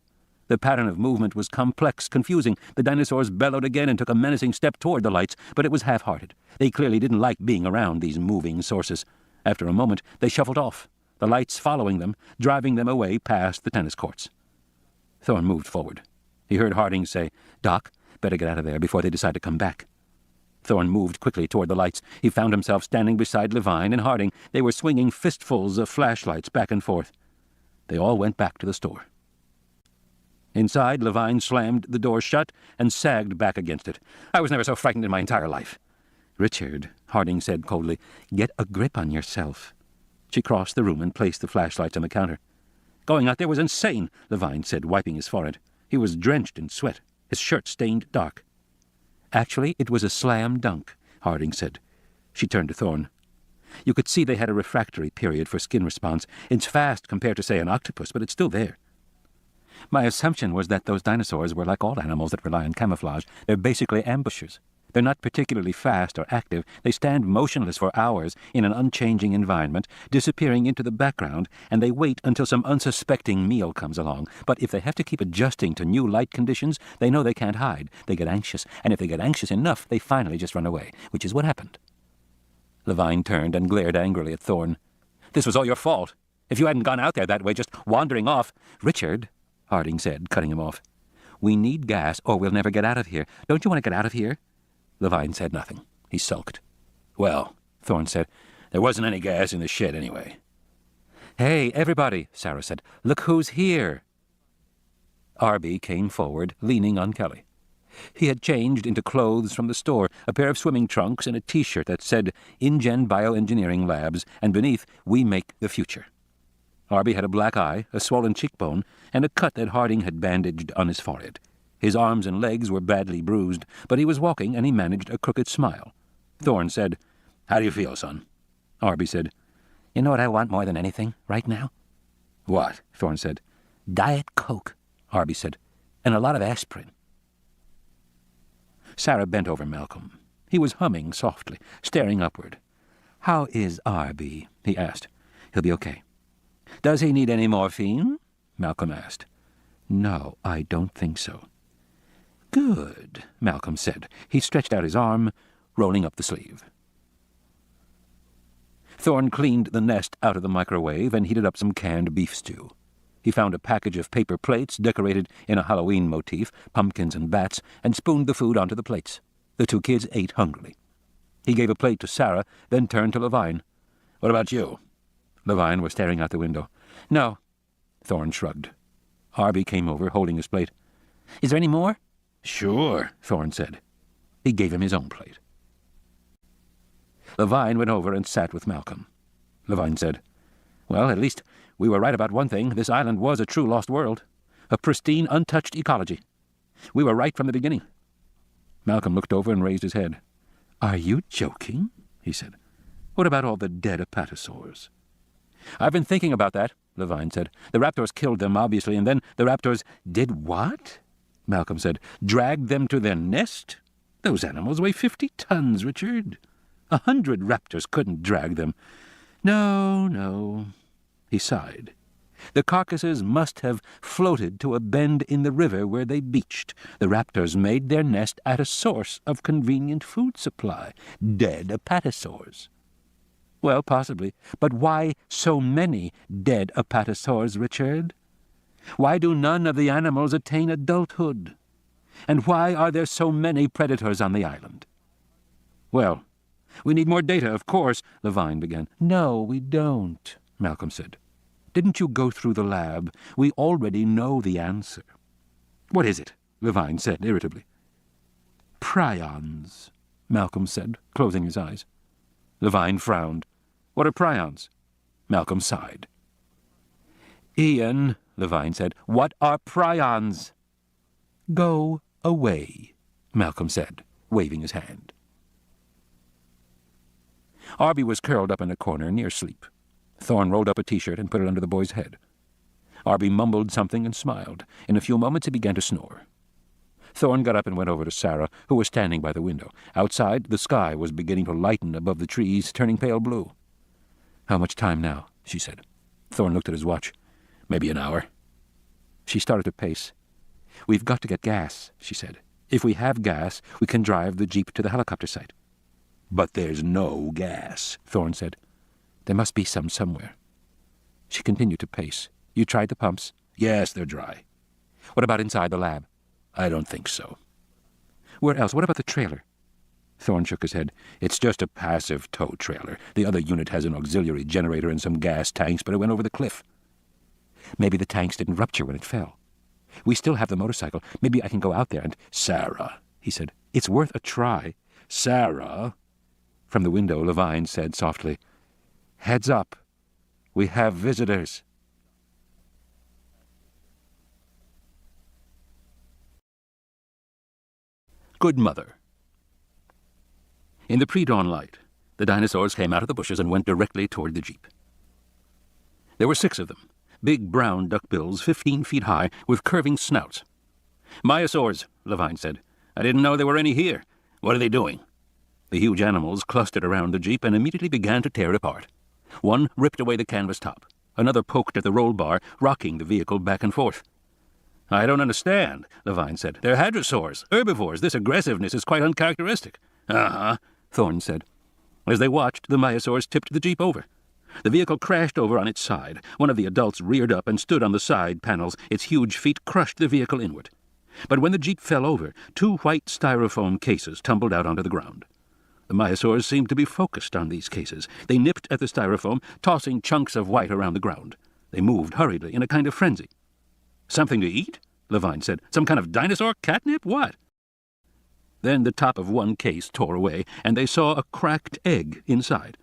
The pattern of movement was complex, confusing. The dinosaurs bellowed again and took a menacing step toward the lights, but it was half-hearted. They clearly didn't like being around these moving sources. After a moment, they shuffled off, the lights following them, driving them away past the tennis courts. Thorn moved forward. He heard Harding say, "Doc, better get out of there before they decide to come back." Thorn moved quickly toward the lights. He found himself standing beside Levine and Harding. They were swinging fistfuls of flashlights back and forth. They all went back to the store. Inside, Levine slammed the door shut and sagged back against it. "I was never so frightened in my entire life." "Richard," Harding said coldly, "get a grip on yourself." She crossed the room and placed the flashlights on the counter. "Going out there was insane," Levine said, wiping his forehead. He was drenched in sweat, his shirt stained dark. "Actually, it was a slam dunk," Harding said. She turned to Thorn. "You could see they had a refractory period for skin response. It's fast compared to, say, an octopus, but it's still there. My assumption was that those dinosaurs were like all animals that rely on camouflage. They're basically ambushers. They're not particularly fast or active. They stand motionless for hours in an unchanging environment, disappearing into the background, and they wait until some unsuspecting meal comes along. But if they have to keep adjusting to new light conditions, they know they can't hide. They get anxious, and if they get anxious enough, they finally just run away, which is what happened." Levine turned and glared angrily at Thorn. "This was all your fault. If you hadn't gone out there that way, just wandering off—" "Richard," Harding said, cutting him off, "we need gas or we'll never get out of here. Don't you want to get out of here?" Levine said nothing. He sulked. "Well," Thorn said, "there wasn't any gas in the shed anyway." "Hey, everybody," Sarah said. "Look who's here." Arby came forward, leaning on Kelly. He had changed into clothes from the store, a pair of swimming trunks and a T-shirt that said InGen Bioengineering Labs, and beneath, "We Make the Future." Arby had a black eye, a swollen cheekbone, and a cut that Harding had bandaged on his forehead. His arms and legs were badly bruised, but he was walking and he managed a crooked smile. Thorn said, "How do you feel, son?" Arby said, "You know what I want more than anything right now?" "What?" Thorn said. "Diet Coke," Arby said, "and a lot of aspirin." Sarah bent over Malcolm. He was humming softly, staring upward. "How is Arby?" he asked. "He'll be okay." "Does he need any morphine?" Malcolm asked. "No, I don't think so." "Good," Malcolm said. He stretched out his arm, rolling up the sleeve. Thorn cleaned the nest out of the microwave and heated up some canned beef stew. He found a package of paper plates decorated in a Halloween motif, pumpkins and bats, and spooned the food onto the plates. The two kids ate hungrily. He gave a plate to Sarah, then turned to Levine. "What about you?" Levine was staring out the window. "No." Thorn shrugged. Arby came over, holding his plate. "Is there any more?" "Sure," Thorn said. He gave him his own plate. Levine went over and sat with Malcolm. Levine said, "Well, at least we were right about one thing. This island was a true lost world. A pristine, untouched ecology. We were right from the beginning." Malcolm looked over and raised his head. "Are you joking?" he said. What about all the dead apatosaurs? I've been thinking about that, Levine said. The raptors killed them, obviously, and then the raptors— Did what? Malcolm said. Dragged them to their nest? Those animals weigh 50 tons, Richard. 100 raptors couldn't drag them. No. He sighed. The carcasses must have floated to a bend in the river where they beached. The raptors made their nest at a source of convenient food supply. Dead apatosaurs. Well, possibly. But why so many dead apatosaurs, Richard? Why do none of the animals attain adulthood? And why are there so many predators on the island? Well, we need more data, of course, Levine began. No, we don't, Malcolm said. Didn't you go through the lab? We already know the answer. What is it? Levine said irritably. Prions, Malcolm said, closing his eyes. Levine frowned. What are prions? Malcolm sighed. Ian, Levine said, what are prions? Go away, Malcolm said, waving his hand. Arby was curled up in a corner near sleep. Thorne rolled up a T-shirt and put it under the boy's head. Arby mumbled something and smiled. In a few moments he began to snore. Thorne got up and went over to Sarah, who was standing by the window. Outside, the sky was beginning to lighten above the trees, turning pale blue. How much time now? She said. Thorne looked at his watch. Maybe an hour. She started to pace. We've got to get gas, she said. If we have gas, we can drive the jeep to the helicopter site. But there's no gas, Thorne said. There must be some somewhere. She continued to pace. You tried the pumps? Yes, they're dry. What about inside the lab? I don't think so. Where else? What about the trailer? Thorne shook his head. It's just a passive tow trailer. The other unit has an auxiliary generator and some gas tanks, but it went over the cliff. Maybe the tanks didn't rupture when it fell. We still have the motorcycle. Maybe I can go out there and— Sarah, he said. It's worth a try. Sarah. From the window, Levine said softly, Heads up. We have visitors. Good Mother. In the pre-dawn light, the dinosaurs came out of the bushes and went directly toward the jeep. There were 6 of them, big brown duckbills 15 feet high with curving snouts. Myosaurs, Levine said. I didn't know there were any here. What are they doing? The huge animals clustered around the jeep and immediately began to tear it apart. One ripped away the canvas top. Another poked at the roll bar, rocking the vehicle back and forth. I don't understand, Levine said. They're hadrosaurs, herbivores. This aggressiveness is quite uncharacteristic. Uh-huh, Thorne said. As they watched, the myosaurs tipped the jeep over. The vehicle crashed over on its side. One of the adults reared up and stood on the side panels. Its huge feet crushed the vehicle inward. But when the jeep fell over, 2 white styrofoam cases tumbled out onto the ground. The myosaurs seemed to be focused on these cases. They nipped at the styrofoam, tossing chunks of white around the ground. They moved hurriedly in a kind of frenzy. Something to eat? Levine said. Some kind of dinosaur catnip? What? Then the top of one case tore away, and they saw a cracked egg inside.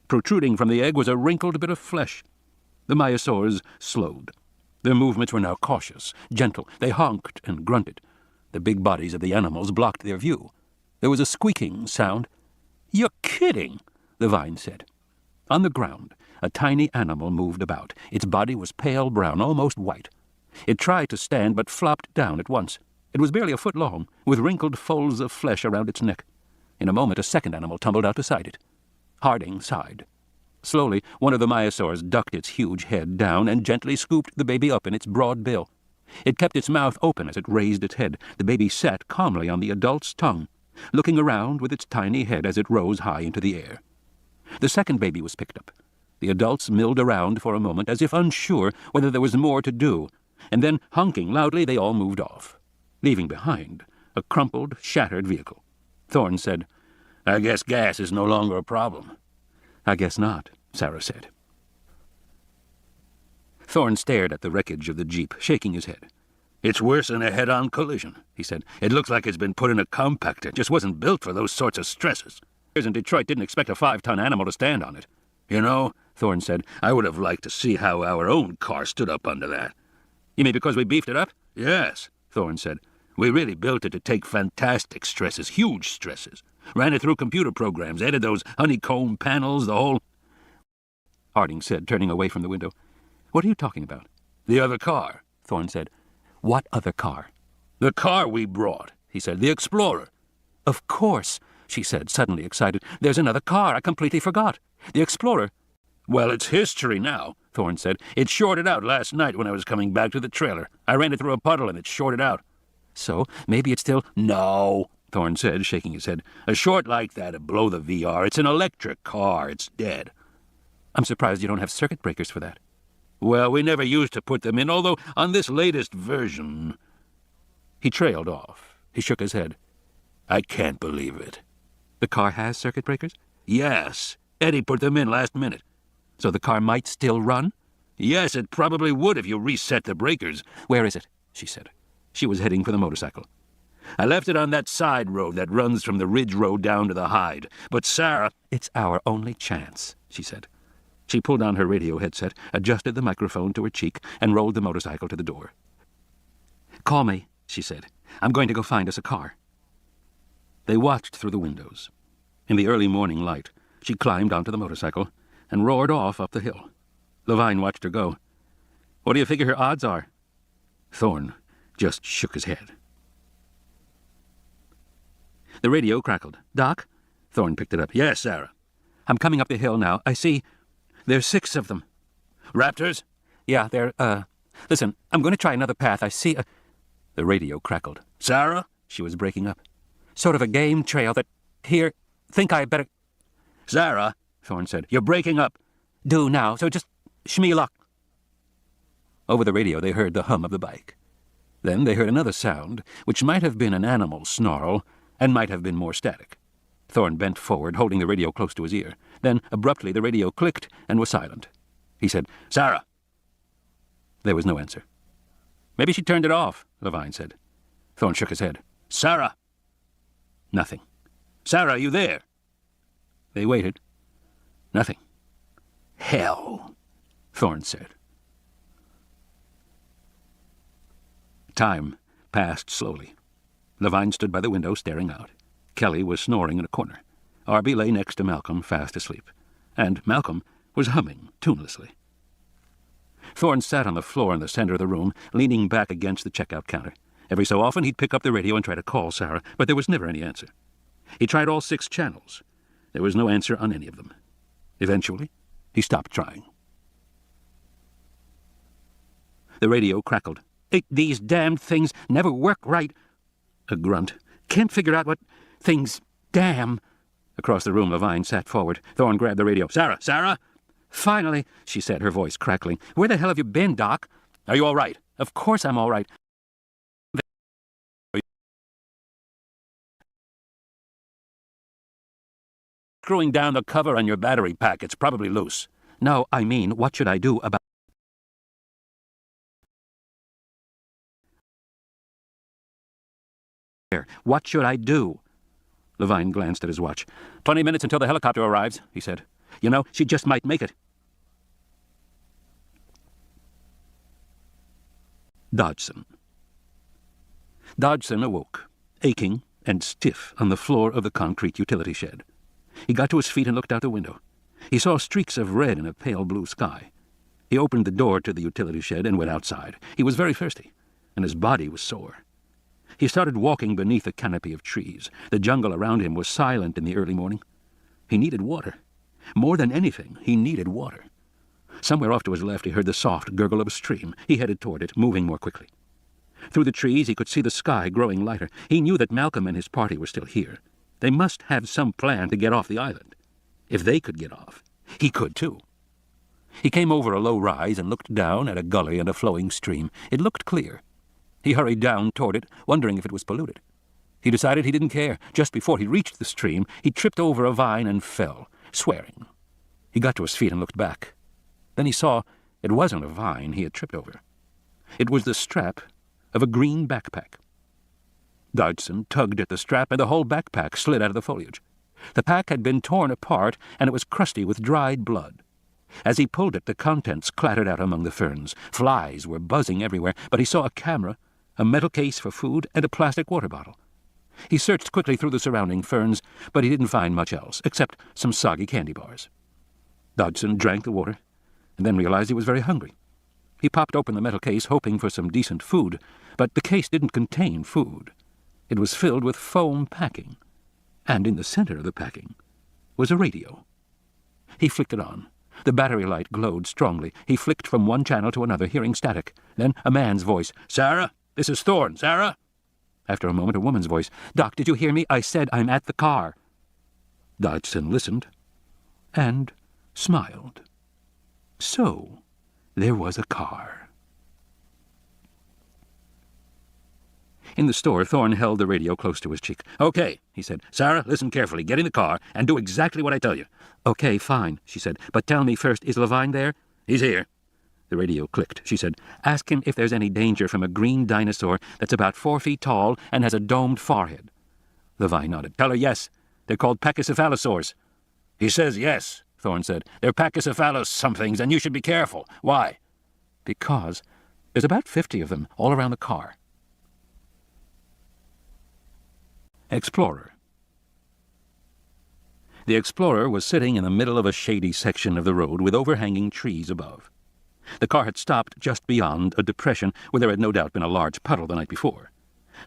Protruding from the egg was a wrinkled bit of flesh. The myosaurs slowed. Their movements were now cautious, gentle. They honked and grunted. The big bodies of the animals blocked their view. There was a squeaking sound. You're kidding, Levine said. On the ground, a tiny animal moved about. Its body was pale brown, almost white. It tried to stand, but flopped down at once. It was barely a foot long, with wrinkled folds of flesh around its neck. In a moment, a second animal tumbled out beside it. Harding sighed. Slowly, one of the myosaurs ducked its huge head down and gently scooped the baby up in its broad bill. It kept its mouth open as it raised its head. The baby sat calmly on the adult's tongue, looking around with its tiny head as it rose high into the air. The second baby was picked up. The adults milled around for a moment, as if unsure whether there was more to do, and then, honking loudly, they all moved off, leaving behind a crumpled, shattered vehicle. Thorne said, I guess gas is no longer a problem. I guess not, Sarah said. Thorne stared at the wreckage of the jeep, shaking his head. It's worse than a head-on collision, he said. It looks like it's been put in a compactor. Just wasn't built for those sorts of stresses. In Detroit didn't expect a 5-ton animal to stand on it. You know, Thorne said, I would have liked to see how our own car stood up under that. You mean because we beefed it up? Yes, Thorne said. We really built it to take fantastic stresses, huge stresses. Ran it through computer programs, added those honeycomb panels, the whole—" Harding said, turning away from the window. "What are you talking about?" "The other car," Thorne said. "What other car?" "The car we brought," he said. "The Explorer." "Of course," she said, suddenly excited. "There's another car. I completely forgot. The Explorer." "Well, it's history now," Thorne said. "It shorted out last night when I was coming back to the trailer. I ran it through a puddle and it shorted out." "So, maybe it's still—" "No," Thorne said, shaking his head. "A short like that'd blow the VR. It's an electric car. It's dead." "I'm surprised you don't have circuit breakers for that." "Well, we never used to put them in, although on this latest version—" He trailed off. He shook his head. "I can't believe it." "The car has circuit breakers?" "Yes. Eddie put them in last minute." "So the car might still run?" "Yes, it probably would if you reset the breakers." "Where is it?" she said. She was heading for the motorcycle. "I left it on that side road that runs from the Ridge Road down to the Hyde. But Sarah—" "It's our only chance," she said. She pulled on her radio headset, adjusted the microphone to her cheek, and rolled the motorcycle to the door. "Call me," she said. "I'm going to go find us a car." They watched through the windows. In the early morning light, she climbed onto the motorcycle and roared off up the hill. Levine watched her go. "What do you figure her odds are?" Thorne just shook his head. The radio crackled. "Doc?" Thorne picked it up. "Yes, Sarah." "I'm coming up the hill now. I see... There's 6 of them." "Raptors?" "Yeah, they're, Listen, I'm going to try another path. I see a—" The radio crackled. "Sarah?" She was breaking up. "Sort of a game trail that... Here, think I better—" "Sarah," Thorne said, "you're breaking up." "Do now, so just... Shmee luck." Over the radio they heard the hum of the bike. Then they heard another sound, which might have been an animal's snarl, and might have been more static. Thorne bent forward, holding the radio close to his ear. Then, abruptly, the radio clicked and was silent. He said, "Sarah." There was no answer. "Maybe she turned it off," Levine said. Thorne shook his head. "Sarah." Nothing. "Sarah, are you there?" They waited. Nothing. "Hell," Thorne said. Time passed slowly. Levine stood by the window, staring out. Kelly was snoring in a corner. Arby lay next to Malcolm, fast asleep. And Malcolm was humming tunelessly. Thorne sat on the floor in the center of the room, leaning back against the checkout counter. Every so often he'd pick up the radio and try to call Sarah, but there was never any answer. He tried all 6 channels. There was no answer on any of them. Eventually, he stopped trying. The radio crackled. "These damned things never work right." A grunt. "Can't figure out what things... Damn." Across the room, Levine sat forward. Thorne grabbed the radio. "Sarah! Sarah!" "Finally," she said, her voice crackling. "Where the hell have you been, Doc?" "Are you all right?" "Of course I'm all right." "Screwing down the cover on your battery pack. It's probably loose." "No, I mean, what should I do about..." "What should I do?" Levine glanced at his watch. 20 minutes until the helicopter arrives, he said. "You know, she just might make it." Dodgson. Dodgson awoke, aching and stiff on the floor of the concrete utility shed. He got to his feet and looked out the window. He saw streaks of red in a pale blue sky. He opened the door to the utility shed and went outside. He was very thirsty, and his body was sore. He started walking beneath a canopy of trees. The jungle around him was silent in the early morning. He needed water. More than anything, he needed water. Somewhere off to his left he heard the soft gurgle of a stream. He headed toward it, moving more quickly. Through the trees he could see the sky growing lighter. He knew that Malcolm and his party were still here. They must have some plan to get off the island. If they could get off, he could too. He came over a low rise and looked down at a gully and a flowing stream. It looked clear. He hurried down toward it, wondering if it was polluted. He decided he didn't care. Just before he reached the stream, he tripped over a vine and fell, swearing. He got to his feet and looked back. Then he saw it wasn't a vine he had tripped over. It was the strap of a green backpack. Dodgson tugged at the strap, and the whole backpack slid out of the foliage. The pack had been torn apart, and it was crusty with dried blood. As he pulled it, the contents clattered out among the ferns. Flies were buzzing everywhere, but he saw a camera, a metal case for food, and a plastic water bottle. He searched quickly through the surrounding ferns, but he didn't find much else, except some soggy candy bars. Dodgson drank the water, and then realized he was very hungry. He popped open the metal case, hoping for some decent food, but the case didn't contain food. It was filled with foam packing, and in the center of the packing was a radio. He flicked it on. The battery light glowed strongly. He flicked from one channel to another, hearing static. Then a man's voice. "Sarah, this is Thorne. Sarah?" After a moment, a woman's voice. "Doc, did you hear me? I said I'm at the car." Dodgson listened and smiled. So there was a car. In the store, Thorne held the radio close to his cheek. "Okay," he said. "Sarah, listen carefully. Get in the car and do exactly what I tell you." "Okay, fine," she said. "But tell me first, is Levine there?" "He's here." The radio clicked. She said, "Ask him if there's any danger from a green dinosaur that's about 4 feet tall and has a domed forehead." Levine nodded. "Tell her yes. They're called Pachycephalosaurs." "He says yes," Thorne said. "They're Pachycephalus somethings, and you should be careful." "Why?" "Because there's about 50 of them all around the car." Explorer. The Explorer was sitting in the middle of a shady section of the road with overhanging trees above. The car had stopped just beyond a depression where there had no doubt been a large puddle the night before.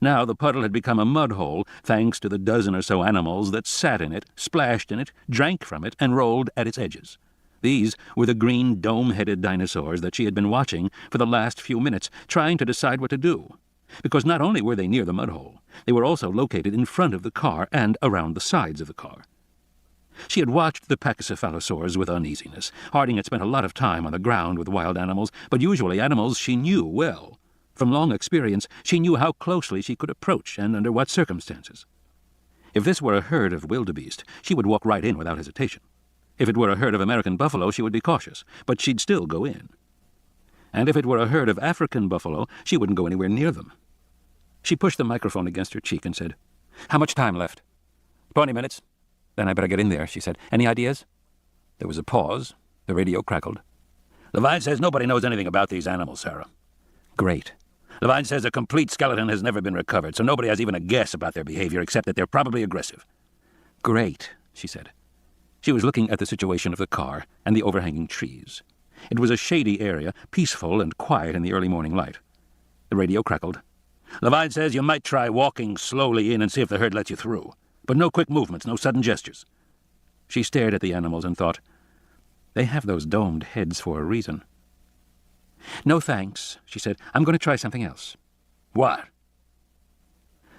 Now the puddle had become a mud hole thanks to the dozen or so animals that sat in it, splashed in it, drank from it, and rolled at its edges. These were the green dome-headed dinosaurs that she had been watching for the last few minutes, trying to decide what to do. Because not only were they near the mud hole, they were also located in front of the car and around the sides of the car. She had watched the Pachycephalosaurs with uneasiness. Harding had spent a lot of time on the ground with wild animals, but usually animals she knew well. From long experience, she knew how closely she could approach and under what circumstances. If this were a herd of wildebeest, she would walk right in without hesitation. If it were a herd of American buffalo, she would be cautious, but she'd still go in. And if it were a herd of African buffalo, she wouldn't go anywhere near them. She pushed the microphone against her cheek and said, "How much time left?" 20 minutes. "Then I better get in there," she said. "Any ideas?" There was a pause. The radio crackled. "Levine says nobody knows anything about these animals, Sarah." "Great." "Levine says a complete skeleton has never been recovered, so nobody has even a guess about their behavior except that they're probably aggressive." "Great," she said. She was looking at the situation of the car and the overhanging trees. It was a shady area, peaceful and quiet in the early morning light. The radio crackled. "Levine says you might try walking slowly in and see if the herd lets you through. But no quick movements, no sudden gestures." She stared at the animals and thought, they have those domed heads for a reason. "No thanks," she said. "I'm going to try something else." "What?"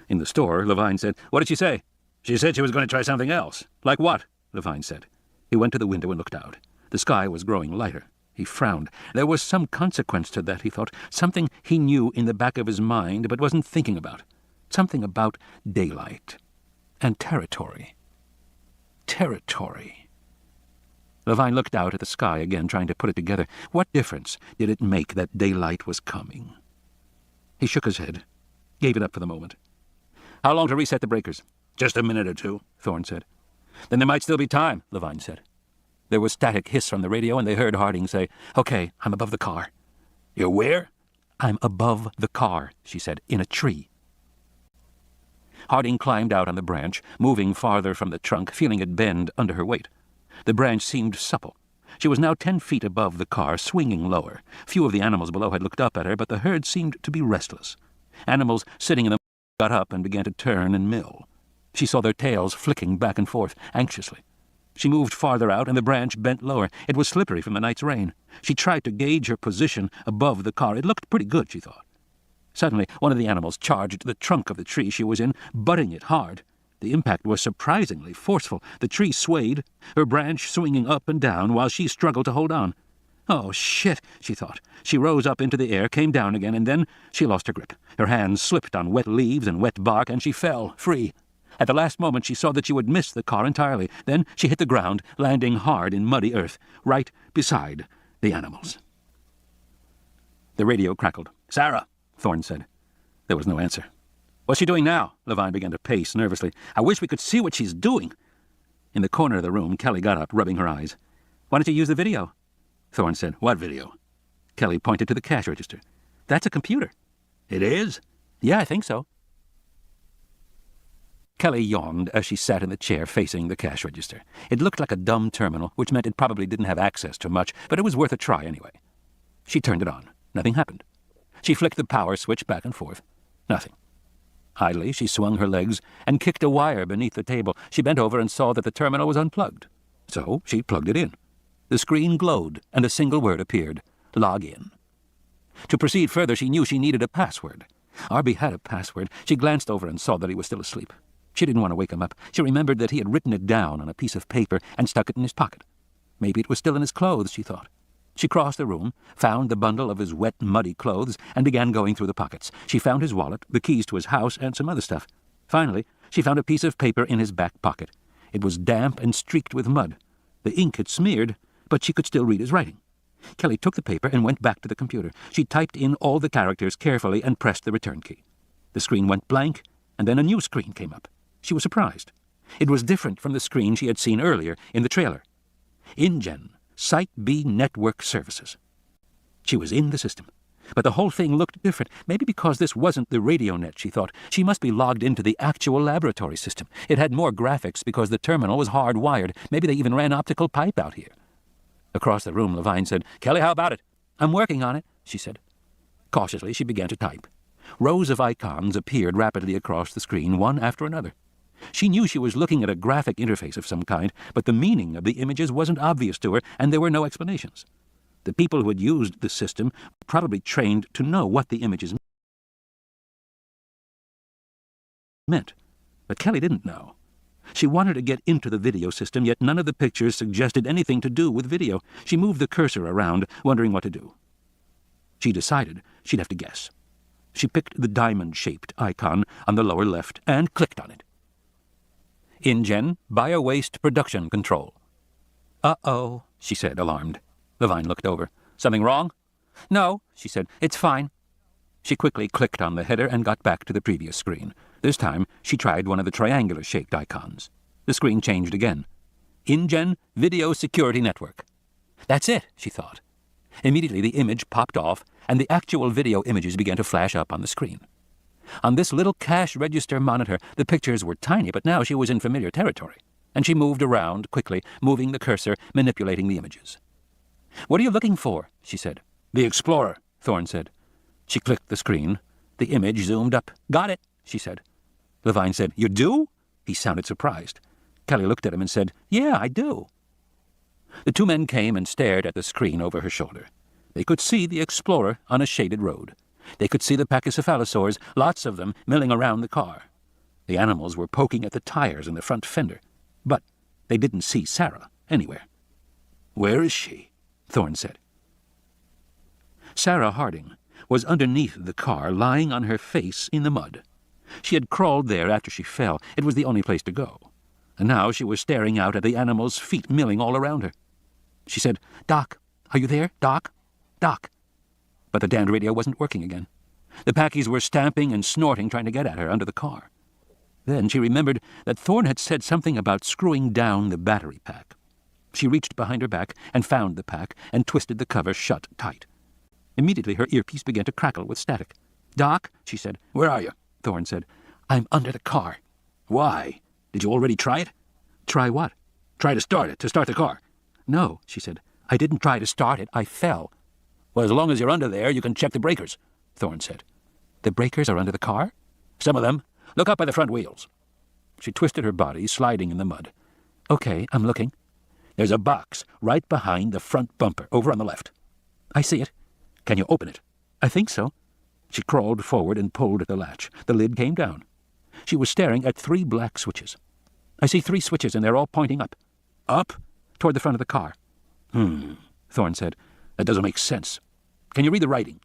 In the store, Levine said, "What did she say?" "She said she was going to try something else." "Like what?" Levine said. He went to the window and looked out. The sky was growing lighter. He frowned. There was some consequence to that, he thought. Something he knew in the back of his mind but wasn't thinking about. Something about daylight and territory. Territory. Levine looked out at the sky again, trying to put it together. What difference did it make that daylight was coming? He shook his head, gave it up for the moment. "How long to reset the breakers?" "Just a minute or two," Thorne said. "Then there might still be time," Levine said. There was static hiss from the radio, and they heard Harding say, "Okay, I'm above the car." "You're where?" "I'm above the car," she said, "in a tree." Harding climbed out on the branch, moving farther from the trunk, feeling it bend under her weight. The branch seemed supple. She was now 10 feet above the car, swinging lower. Few of the animals below had looked up at her, but the herd seemed to be restless. Animals sitting in the got up and began to turn and mill. She saw their tails flicking back and forth, anxiously. She moved farther out, and the branch bent lower. It was slippery from the night's rain. She tried to gauge her position above the car. It looked pretty good, she thought. Suddenly, one of the animals charged the trunk of the tree she was in, butting it hard. The impact was surprisingly forceful. The tree swayed, her branch swinging up and down while she struggled to hold on. "Oh, shit," she thought. She rose up into the air, came down again, and then she lost her grip. Her hands slipped on wet leaves and wet bark, and she fell, free. At the last moment, she saw that she would miss the car entirely. Then she hit the ground, landing hard in muddy earth, right beside the animals. The radio crackled. "Sarah," Thorne said. There was no answer. "What's she doing now?" Levine began to pace nervously. "I wish we could see what she's doing." In the corner of the room, Kelly got up, rubbing her eyes. "Why don't you use the video?" Thorne said. "What video?" Kelly pointed to the cash register. "That's a computer." "It is?" "Yeah, I think so." Kelly yawned as she sat in the chair facing the cash register. It looked like a dumb terminal, which meant it probably didn't have access to much, but it was worth a try anyway. She turned it on. Nothing happened. She flicked the power switch back and forth. Nothing. Idly, she swung her legs and kicked a wire beneath the table. She bent over and saw that the terminal was unplugged. So she plugged it in. The screen glowed, and a single word appeared: log in. To proceed further, she knew she needed a password. Arby had a password. She glanced over and saw that he was still asleep. She didn't want to wake him up. She remembered that he had written it down on a piece of paper and stuck it in his pocket. Maybe it was still in his clothes, she thought. She crossed the room, found the bundle of his wet, muddy clothes, and began going through the pockets. She found his wallet, the keys to his house, and some other stuff. Finally, she found a piece of paper in his back pocket. It was damp and streaked with mud. The ink had smeared, but she could still read his writing. Kelly took the paper and went back to the computer. She typed in all the characters carefully and pressed the return key. The screen went blank, and then a new screen came up. She was surprised. It was different from the screen she had seen earlier in the trailer. InGen, Site B Network Services. She was in the system. But the whole thing looked different. Maybe because this wasn't the radio net, she thought. She must be logged into the actual laboratory system. It had more graphics because the terminal was hardwired. Maybe they even ran optical pipe out here. Across the room, Levine said, "Kelly, how about it?" "I'm working on it," she said. Cautiously, she began to type. Rows of icons appeared rapidly across the screen, one after another. She knew she was looking at a graphic interface of some kind, but the meaning of the images wasn't obvious to her, and there were no explanations. The people who had used the system were probably trained to know what the images meant. But Kelly didn't know. She wanted to get into the video system, yet none of the pictures suggested anything to do with video. She moved the cursor around, wondering what to do. She decided she'd have to guess. She picked the diamond-shaped icon on the lower left and clicked on it. InGen, Biowaste Production Control. "Uh-oh," she said, alarmed. Levine looked over. "Something wrong?" "No," she said. "It's fine." She quickly clicked on the header and got back to the previous screen. This time, she tried one of the triangular-shaped icons. The screen changed again. InGen Video Security Network. "That's it," she thought. Immediately, the image popped off, and the actual video images began to flash up on the screen. On this little cash register monitor, the pictures were tiny, but now she was in familiar territory, and she moved around quickly, moving the cursor, manipulating the images. "What are you looking for?" she said. "The Explorer," Thorne said. She clicked the screen. The image zoomed up. "Got it," she said. Levine said, "You do?" He sounded surprised. Kelly looked at him and said, "Yeah, I do." The two men came and stared at the screen over her shoulder. They could see the Explorer on a shaded road. They could see the pachycephalosaurs, lots of them, milling around the car. The animals were poking at the tires in the front fender. But they didn't see Sarah anywhere. "Where is she?" Thorne said. Sarah Harding was underneath the car, lying on her face in the mud. She had crawled there after she fell. It was the only place to go. And now she was staring out at the animals' feet milling all around her. She said, "Doc, are you there? Doc? Doc?" But the damned radio wasn't working again. The Packies were stamping and snorting, trying to get at her under the car. Then she remembered that Thorne had said something about screwing down the battery pack. She reached behind her back and found the pack and twisted the cover shut tight. Immediately her earpiece began to crackle with static. "Doc," she said. "Where are you?" Thorne said. "I'm under the car." "Why? Did you already try it?" "Try what?" "Try to start it, to start the car." "No," she said. "I didn't try to start it. I fell." "Well, as long as you're under there, you can check the breakers," Thorne said. "The breakers are under the car?" "Some of them. Look up by the front wheels." She twisted her body, sliding in the mud. "Okay, I'm looking." "There's a box right behind the front bumper, over on the left." "I see it." "Can you open it?" "I think so." She crawled forward and pulled at the latch. The lid came down. She was staring at 3 black switches. "I see 3 switches, and they're all pointing up." "Up?" "Toward the front of the car." Thorne said. "That doesn't make sense. Can you read the writing?"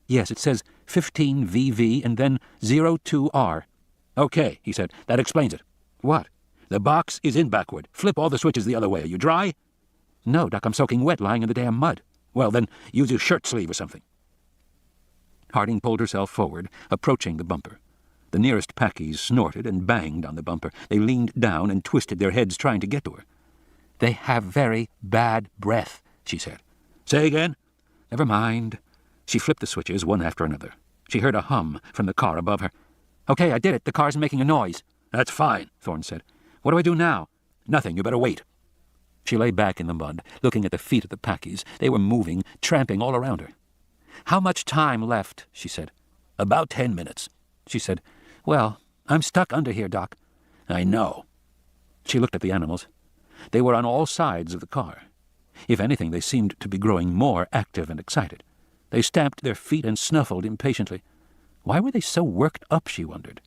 "Yes, it says 15VV and then 02R. "Okay," he said. "That explains it." "What?" "The box is in backward. Flip all the switches the other way. Are you dry?" "No, Doc, I'm soaking wet lying in the damn mud." "Well, then use your shirt sleeve or something." Harding pulled herself forward, approaching the bumper. The nearest Packies snorted and banged on the bumper. They leaned down and twisted their heads trying to get to her. "They have very bad breath," she said. "Say again?" "Never mind." She flipped the switches one after another. She heard a hum from the car above her. "Okay, I did it. The car's making a noise." "That's fine," Thorne said. "What do I do now?" "Nothing. You better wait." She lay back in the mud, looking at the feet of the packies. They were moving, tramping all around her. "How much time left?" she said. "About 10 minutes. She said, "Well, I'm stuck under here, Doc." "I know." She looked at the animals. They were on all sides of the car. If anything, they seemed to be growing more active and excited. They stamped their feet and snuffled impatiently. Why were they so worked up, she wondered.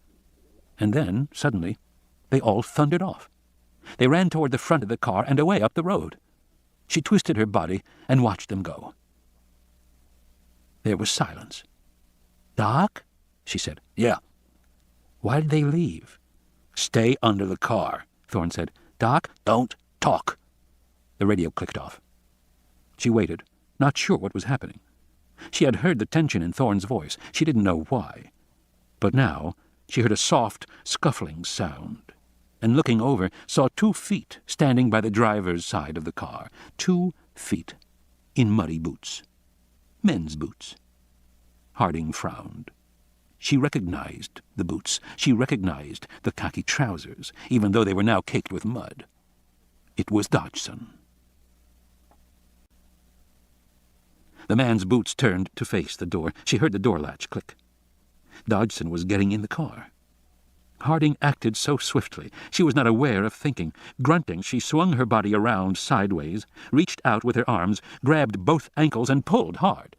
And then, suddenly, they all thundered off. They ran toward the front of the car and away up the road. She twisted her body and watched them go. There was silence. "Doc?" she said. "Yeah." "Why did they leave?" "Stay under the car," Thorne said. "Doc?" "Don't talk." The radio clicked off. She waited, not sure what was happening. She had heard the tension in Thorne's voice. She didn't know why. But now she heard a soft, scuffling sound, and looking over, saw 2 feet standing by the driver's side of the car. 2 feet in muddy boots. Men's boots. Harding frowned. She recognized the boots. She recognized the khaki trousers, even though they were now caked with mud. It was Dodgson. The man's boots turned to face the door. She heard the door latch click. Dodgson was getting in the car. Harding acted so swiftly, she was not aware of thinking. Grunting, she swung her body around sideways, reached out with her arms, grabbed both ankles, and pulled hard.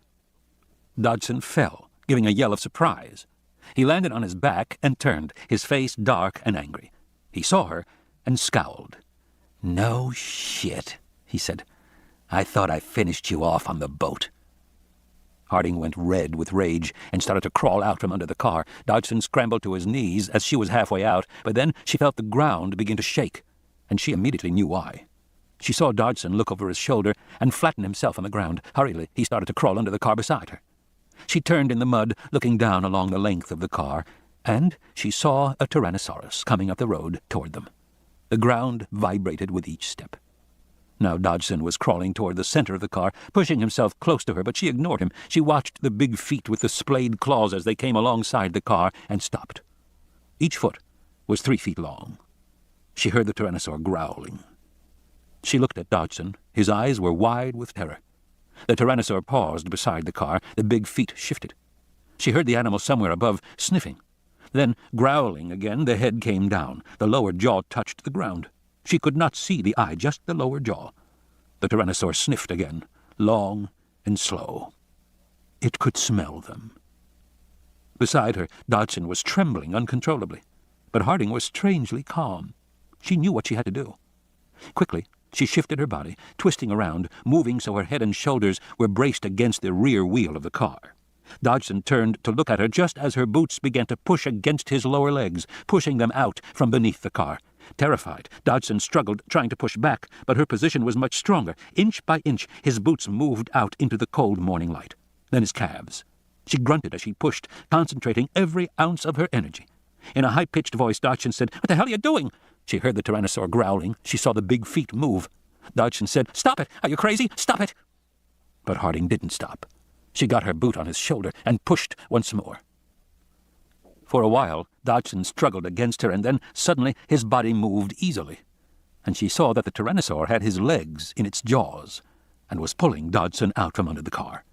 Dodgson fell, giving a yell of surprise. He landed on his back and turned, his face dark and angry. He saw her and scowled. "No shit," he said. "I thought I finished you off on the boat." Harding went red with rage and started to crawl out from under the car. Dodgson scrambled to his knees as she was halfway out, but then she felt the ground begin to shake, and she immediately knew why. She saw Dodgson look over his shoulder and flatten himself on the ground. Hurriedly, he started to crawl under the car beside her. She turned in the mud, looking down along the length of the car, and she saw a Tyrannosaurus coming up the road toward them. The ground vibrated with each step. Now Dodgson was crawling toward the center of the car, pushing himself close to her, but she ignored him. She watched the big feet with the splayed claws as they came alongside the car and stopped. Each foot was 3 feet long. She heard the Tyrannosaur growling. She looked at Dodgson. His eyes were wide with terror. The Tyrannosaur paused beside the car. The big feet shifted. She heard the animal somewhere above, sniffing. Then, growling again, the head came down. The lower jaw touched the ground. She could not see the eye, just the lower jaw. The Tyrannosaur sniffed again, long and slow. It could smell them. Beside her, Dodgson was trembling uncontrollably, but Harding was strangely calm. She knew what she had to do. Quickly, she shifted her body, twisting around, moving so her head and shoulders were braced against the rear wheel of the car. Dodgson turned to look at her just as her boots began to push against his lower legs, pushing them out from beneath the car. Terrified, Dodgson struggled, trying to push back, but her position was much stronger. Inch by inch, his boots moved out into the cold morning light. Then his calves. She grunted as she pushed, concentrating every ounce of her energy. In a high-pitched voice, Dodgson said, "What the hell are you doing?" She heard the Tyrannosaur growling. She saw the big feet move. Dodgson said, "Stop it! Are you crazy? Stop it!" But Harding didn't stop. She got her boot on his shoulder and pushed once more. For a while, Dodgson struggled against her, and then, suddenly, his body moved easily. And she saw that the Tyrannosaur had his legs in its jaws and was pulling Dodgson out from under the car.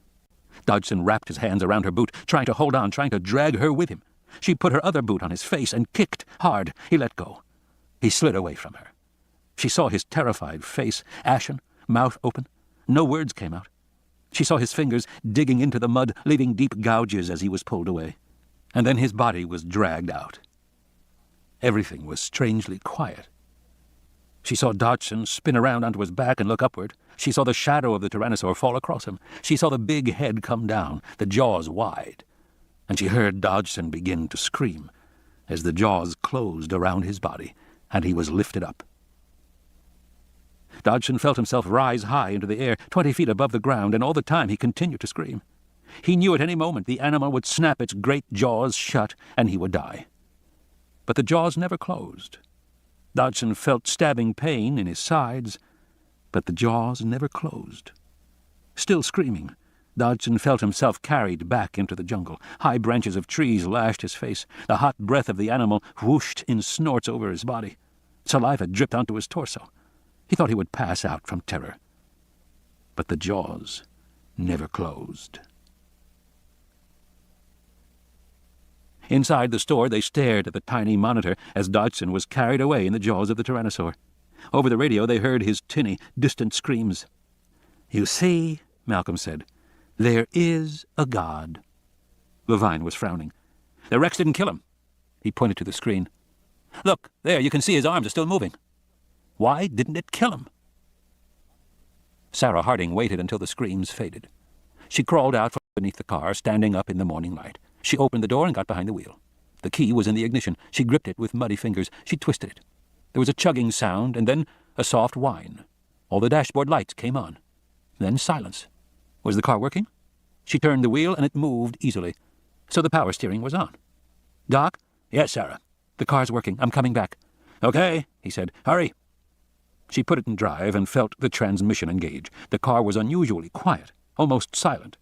Dodgson wrapped his hands around her boot, trying to hold on, trying to drag her with him. She put her other boot on his face and kicked hard. He let go. He slid away from her. She saw his terrified face, ashen, mouth open. No words came out. She saw his fingers digging into the mud, leaving deep gouges as he was pulled away. And then his body was dragged out. Everything was strangely quiet. She saw Dodgson spin around onto his back and look upward. She saw the shadow of the Tyrannosaur fall across him. She saw the big head come down, the jaws wide. And she heard Dodgson begin to scream as the jaws closed around his body and he was lifted up. Dodgson felt himself rise high into the air, 20 feet above the ground, and all the time he continued to scream. He knew at any moment the animal would snap its great jaws shut and he would die. But the jaws never closed. Dodgson felt stabbing pain in his sides, but the jaws never closed. Still screaming, Dodgson felt himself carried back into the jungle. High branches of trees lashed his face. The hot breath of the animal whooshed in snorts over his body. Saliva dripped onto his torso. He thought he would pass out from terror. But the jaws never closed. Inside the store, they stared at the tiny monitor as Dodgson was carried away in the jaws of the tyrannosaur. Over the radio, they heard his tinny, distant screams. "You see," Malcolm said, "there is a God." Levine was frowning. "The Rex didn't kill him." He pointed to the screen. "Look, there, you can see his arms are still moving. Why didn't it kill him?" Sarah Harding waited until the screams faded. She crawled out from beneath the car, standing up in the morning light. She opened the door and got behind the wheel. The key was in the ignition. She gripped it with muddy fingers. She twisted it. There was a chugging sound, and then a soft whine. All the dashboard lights came on. Then silence. Was the car working? She turned the wheel, and it moved easily. So the power steering was on. "Doc?" "Yes, Sarah." "The car's working. I'm coming back." "Okay," he said. "Hurry." She put it in drive and felt the transmission engage. The car was unusually quiet, almost silent,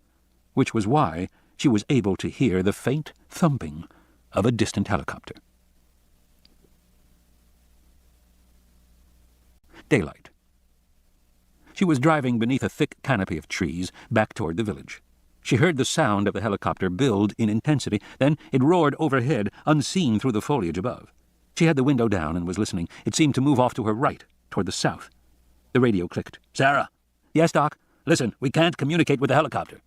which was why she was able to hear the faint thumping of a distant helicopter. Daylight. She was driving beneath a thick canopy of trees back toward the village. She heard the sound of the helicopter build in intensity, then it roared overhead, unseen through the foliage above. She had the window down and was listening. It seemed to move off to her right, toward the south. The radio clicked. "Sarah." "Yes, Doc?" "Listen, we can't communicate with the helicopter."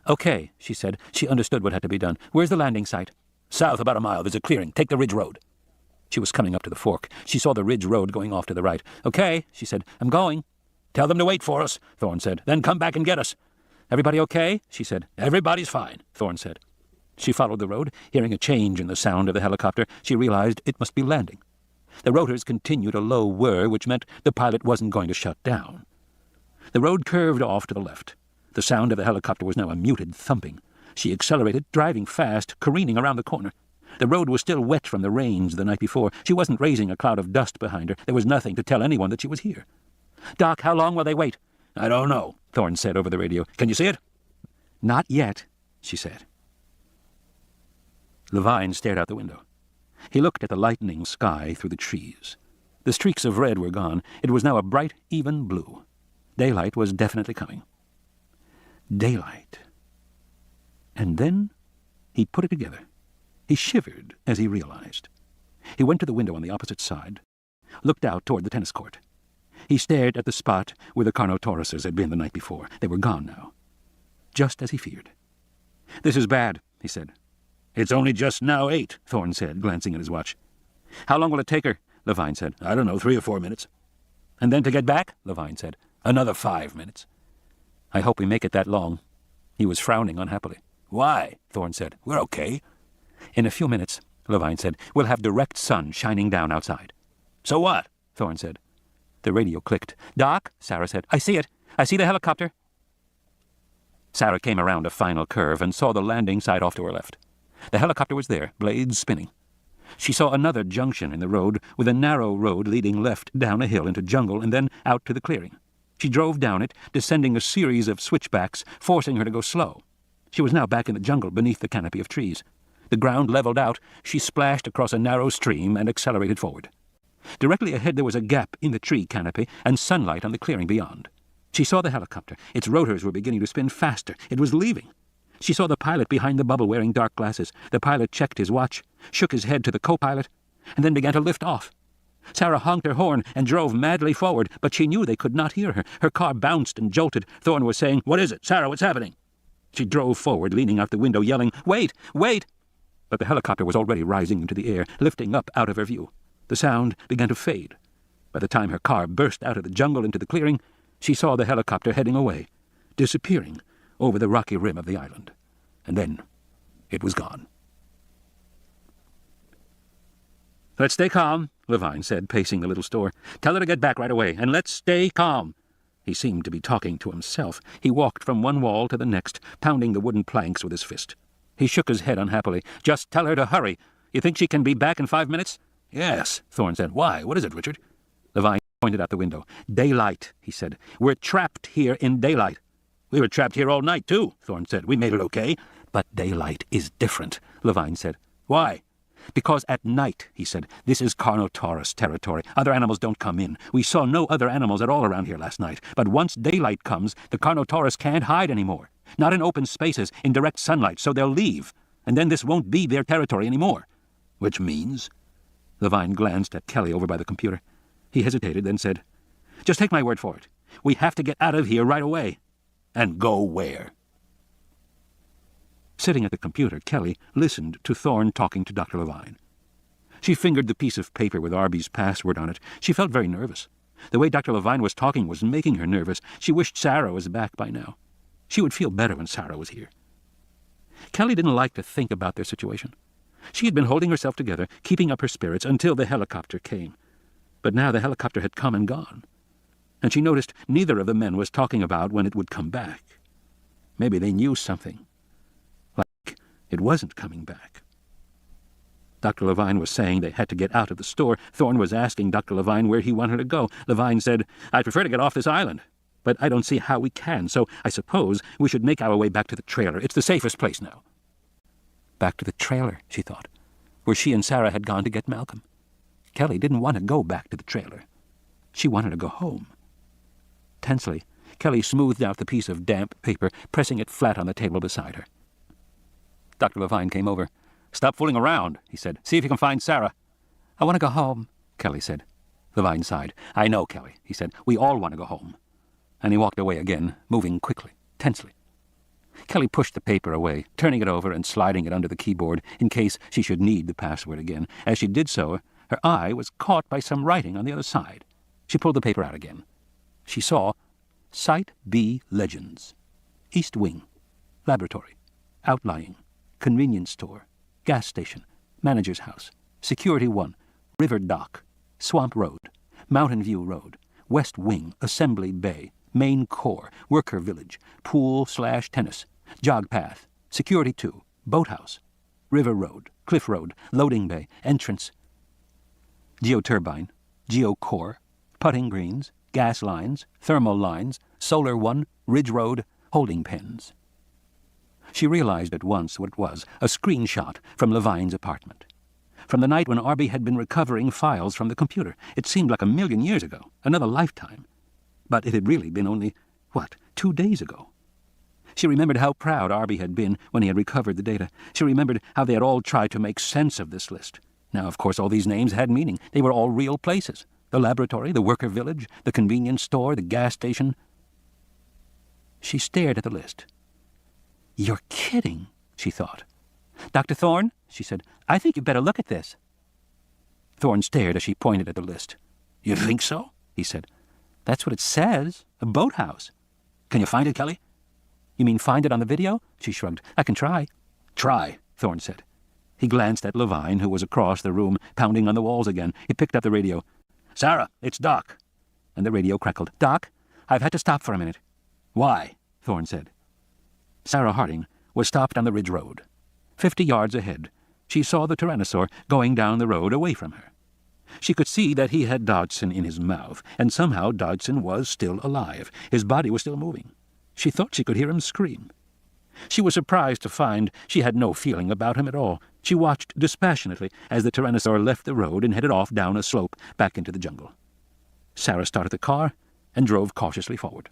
"Okay," she said. She understood what had to be done. "Where's the landing site?" "South about a mile. There's a clearing. Take the Ridge Road." She was coming up to the fork. She saw the Ridge Road going off to the right. "Okay," she said. "I'm going." "Tell them to wait for us," Thorne said. "Then come back and get us." "Everybody okay?" she said. "Everybody's fine," Thorne said. She followed the road. Hearing a change in the sound of the helicopter, she realized it must be landing. The rotors continued a low whir, which meant the pilot wasn't going to shut down. The road curved off to the left. The sound of the helicopter was now a muted thumping. She accelerated, driving fast, careening around the corner. The road was still wet from the rains the night before. She wasn't raising a cloud of dust behind her. There was nothing to tell anyone that she was here. "Doc, how long will they wait?" "I don't know," Thorne said over the radio. "Can you see it?" "Not yet," she said. Levine stared out the window. He looked at the lightening sky through the trees. The streaks of red were gone. It was now a bright, even blue. Daylight was definitely coming. Daylight. And then he put it together. He shivered as he realized. He went to the window on the opposite side, looked out toward the tennis court. He stared at the spot where the Carnotauruses had been the night before. They were gone now, just as he feared. "This is bad," he said. "It's only just now 8, Thorne said, glancing at his watch. "How long will it take her?" Levine said. "I don't know, 3 or 4 minutes." "And then to get back?" Levine said. "Another 5 minutes." "I hope we make it that long." He was frowning unhappily. "Why?" Thorne said. "We're okay." "In a few minutes," Levine said, "we'll have direct sun shining down outside." "So what?" Thorne said. The radio clicked. "Doc," Sarah said. "I see it. I see the helicopter." Sarah came around a final curve and saw the landing site off to her left. The helicopter was there, blades spinning. She saw another junction in the road, with a narrow road leading left down a hill into jungle and then out to the clearing. She drove down it, descending a series of switchbacks, forcing her to go slow. She was now back in the jungle beneath the canopy of trees. The ground leveled out. She splashed across a narrow stream and accelerated forward. Directly ahead there was a gap in the tree canopy and sunlight on the clearing beyond. She saw the helicopter. Its rotors were beginning to spin faster. It was leaving. She saw the pilot behind the bubble wearing dark glasses. The pilot checked his watch, shook his head to the co-pilot, and then began to lift off. Sarah honked her horn and drove madly forward, but she knew they could not hear her. Her car bounced and jolted. Thorne was saying, "What is it? Sarah, what's happening?" She drove forward, leaning out the window, yelling, "Wait! Wait!" But the helicopter was already rising into the air, lifting up out of her view. The sound began to fade. By the time her car burst out of the jungle into the clearing, she saw the helicopter heading away, disappearing over the rocky rim of the island. And then it was gone. "Let's stay calm," Levine said, pacing the little store. "Tell her to get back right away, and let's stay calm." He seemed to be talking to himself. He walked from one wall to the next, pounding the wooden planks with his fist. He shook his head unhappily. "Just tell her to hurry. You think she can be back in 5 minutes?" "Yes," Thorne said. "Why? What is it, Richard?" Levine pointed out the window. "Daylight," he said. "We're trapped here in daylight." We were trapped here all night, too, Thorne said. We made it okay. But daylight is different, Levine said. Why? Because at night, he said, this is Carnotaurus territory. Other animals don't come in. We saw no other animals at all around here last night. But once daylight comes, the Carnotaurus can't hide anymore. Not in open spaces, in direct sunlight, so they'll leave. And then this won't be their territory anymore. Which means? Levine glanced at Kelly over by the computer. He hesitated, then said, just take my word for it. We have to get out of here right away. And go where? Sitting at the computer, Kelly listened to Thorne talking to Dr. Levine. She fingered the piece of paper with Arby's password on it. She felt very nervous. The way Dr. Levine was talking was making her nervous. She wished Sarah was back by now. She would feel better when Sarah was here. Kelly didn't like to think about their situation. She had been holding herself together, keeping up her spirits until the helicopter came. But now the helicopter had come and gone. And she noticed neither of the men was talking about when it would come back. Maybe they knew something. Like it wasn't coming back. Dr. Levine was saying they had to get out of the store. Thorne was asking Dr. Levine where he wanted to go. Levine said, I'd prefer to get off this island, but I don't see how we can, so I suppose we should make our way back to the trailer. It's the safest place now. Back to the trailer, she thought, where she and Sarah had gone to get Malcolm. Kelly didn't want to go back to the trailer. She wanted to go home. Tensely, Kelly smoothed out the piece of damp paper, pressing it flat on the table beside her. Dr. Levine came over. Stop fooling around, he said. See if you can find Sarah. I want to go home, Kelly said. Levine sighed. I know, Kelly, he said. We all want to go home. And he walked away again, moving quickly, tensely. Kelly pushed the paper away, turning it over and sliding it under the keyboard in case she should need the password again. As she did so, her eye was caught by some writing on the other side. She pulled the paper out again. She saw Site B Legends. East Wing. Laboratory. Outlying. Convenience store. Gas station. Manager's house. Security 1. River Dock. Swamp Road. Mountain View Road. West Wing. Assembly Bay. Main Core. Worker Village. Pool/tennis. Jog Path. Security 2. Boathouse. River Road. Cliff Road. Loading Bay. Entrance. Geoturbine. Geocore. Putting greens. Gas lines. Thermal lines. Solar 1. Ridge Road. Holding pens. She realized at once what it was, a screenshot from Levine's apartment. From the night when Arby had been recovering files from the computer. It seemed like 1,000,000 years ago, another lifetime. But it had really been only, 2 days ago. She remembered how proud Arby had been when he had recovered the data. She remembered how they had all tried to make sense of this list. Now, of course, all these names had meaning. They were all real places. The laboratory, the worker village, the convenience store, the gas station. She stared at the list. You're kidding, she thought. Dr. Thorne, she said, I think you'd better look at this. Thorne stared as she pointed at the list. You think so? He said. That's what it says. A boathouse. Can you find it, Kelly? You mean find it on the video? She shrugged. I can try. Try, Thorne said. He glanced at Levine, who was across the room, pounding on the walls again. He picked up the radio. Sarah, it's Doc. And the radio crackled. Doc, I've had to stop for a minute. Why? Thorne said. Sarah Harding was stopped on the Ridge Road. 50 yards ahead, she saw the Tyrannosaur going down the road away from her. She could see that he had Dodgson in his mouth, and somehow Dodgson was still alive. His body was still moving. She thought she could hear him scream. She was surprised to find she had no feeling about him at all. She watched dispassionately as the Tyrannosaur left the road and headed off down a slope back into the jungle. Sarah started the car and drove cautiously forward.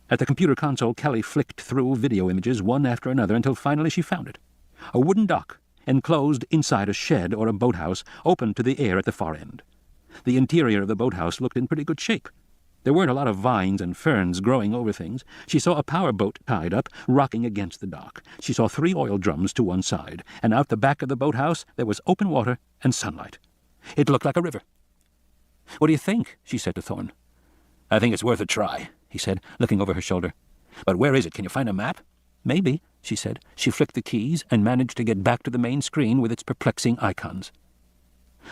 At the computer console, Kelly flicked through video images one after another until finally she found it. A wooden dock, enclosed inside a shed or a boathouse, open to the air at the far end. The interior of the boathouse looked in pretty good shape. There weren't a lot of vines and ferns growing over things. She saw a power boat tied up, rocking against the dock. She saw 3 oil drums to one side, and out the back of the boathouse there was open water and sunlight. It looked like a river. What do you think? She said to Thorne. I think it's worth a try, he said, looking over her shoulder. But where is it? Can you find a map? Maybe, she said. She flicked the keys and managed to get back to the main screen with its perplexing icons.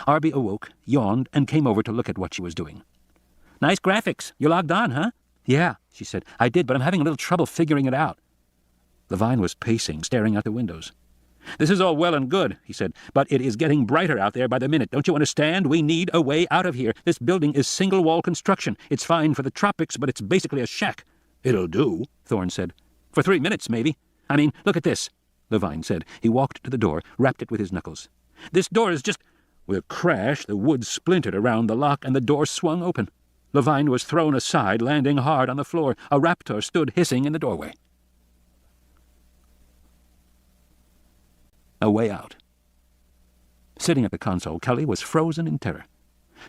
Arby awoke, yawned, and came over to look at what she was doing. Nice graphics. You logged on, huh? Yeah, she said. I did, but I'm having a little trouble figuring it out. Levine was pacing, staring out the windows. "This is all well and good," he said, "but it is getting brighter out there by the minute. Don't you understand? We need a way out of here. This building is single-wall construction. It's fine for the tropics, but it's basically a shack." "It'll do," Thorne said. "For 3 minutes, maybe. I mean, look at this," Levine said. He walked to the door, rapped it with his knuckles. "This door is just—" With a crash, the wood splintered around the lock, and the door swung open. Levine was thrown aside, landing hard on the floor. A raptor stood hissing in the doorway. A way out. Sitting at the console, Kelly was frozen in terror.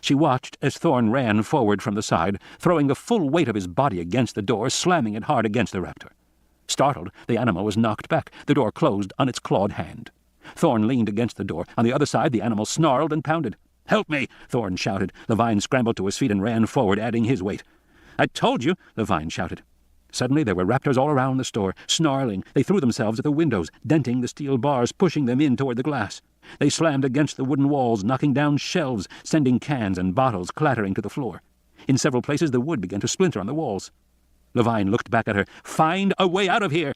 She watched as Thorne ran forward from the side, throwing the full weight of his body against the door, slamming it hard against the raptor. Startled, the animal was knocked back. The door closed on its clawed hand. Thorne leaned against the door. On the other side, the animal snarled and pounded. "Help me!" Thorne shouted. Levine scrambled to his feet and ran forward, adding his weight. "I told you!" Levine shouted. Suddenly there were raptors all around the store, snarling. They threw themselves at the windows, denting the steel bars, pushing them in toward the glass. They slammed against the wooden walls, knocking down shelves, sending cans and bottles clattering to the floor. In several places the wood began to splinter on the walls. Levine looked back at her. "Find a way out of here!"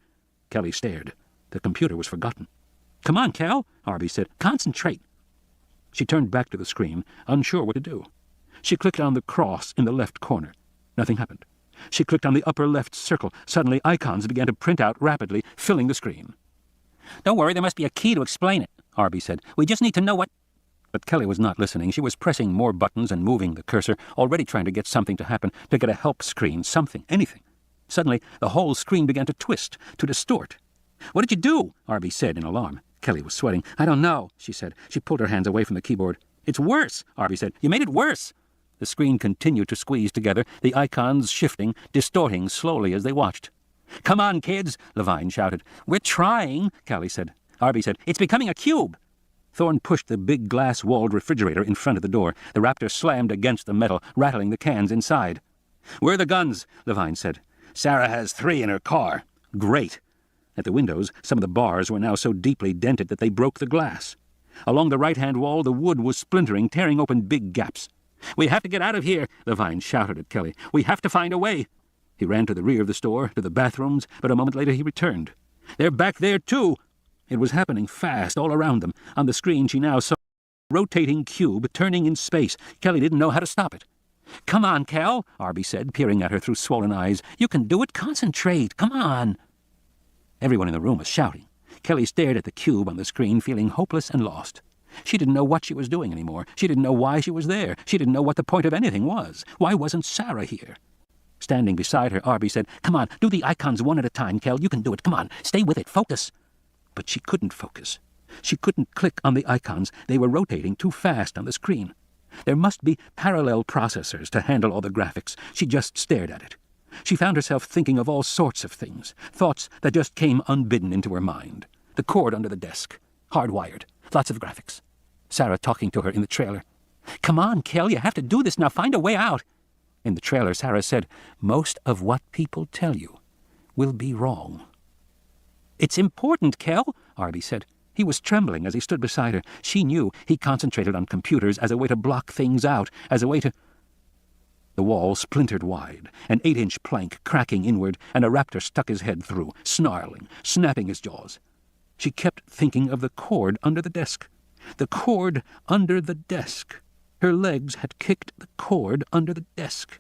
Kelly stared. The computer was forgotten. "Come on, Cal," Arby said. "Concentrate." She turned back to the screen, unsure what to do. She clicked on the cross in the left corner. Nothing happened. She clicked on the upper left circle. Suddenly icons began to print out rapidly, filling the screen. "Don't worry, there must be a key to explain it," Arby said. "We just need to know what—" But Kelly was not listening. She was pressing more buttons and moving the cursor, already trying to get something to happen, to get a help screen, something, anything. Suddenly, the whole screen began to twist, to distort. "What did you do?" Arby said in alarm. Kelly was sweating. "I don't know," she said. She pulled her hands away from the keyboard. "It's worse," Arby said. "You made it worse." The screen continued to squeeze together, the icons shifting, distorting slowly as they watched. "Come on, kids," Levine shouted. "We're trying," Kelly said. Arby said, "It's becoming a cube." Thorne pushed the big glass-walled refrigerator in front of the door. The raptor slammed against the metal, rattling the cans inside. "Where are the guns?" Levine said. "Sarah has 3 in her car." "Great." At the windows, some of the bars were now so deeply dented that they broke the glass. Along the right-hand wall, the wood was splintering, tearing open big gaps. "We have to get out of here," Levine shouted at Kelly. "We have to find a way." He ran to the rear of the store, to the bathrooms, but a moment later he returned. "They're back there, too." It was happening fast, all around them. On the screen she now saw a rotating cube turning in space. Kelly didn't know how to stop it. "Come on, Cal," Arby said, peering at her through swollen eyes. "You can do it. Concentrate. Come on." Everyone in the room was shouting. Kelly stared at the cube on the screen, feeling hopeless and lost. She didn't know what she was doing anymore. She didn't know why she was there. She didn't know what the point of anything was. Why wasn't Sarah here? Standing beside her, Arby said, "Come on, do the icons one at a time, Kel. You can do it. Come on, stay with it. Focus." But she couldn't focus. She couldn't click on the icons. They were rotating too fast on the screen. There must be parallel processors to handle all the graphics. She just stared at it. She found herself thinking of all sorts of things, thoughts that just came unbidden into her mind. The cord under the desk, hardwired, lots of graphics. Sarah talking to her in the trailer. "Come on, Kel, you have to do this now. Find a way out." In the trailer, Sarah said, "Most of what people tell you will be wrong." "It's important, Kel," Arby said. He was trembling as he stood beside her. She knew he concentrated on computers as a way to block things out, as a way to... The wall splintered wide, an 8-inch plank cracking inward, and a raptor stuck his head through, snarling, snapping his jaws. She kept thinking of the cord under the desk. The cord under the desk. Her legs had kicked the cord under the desk.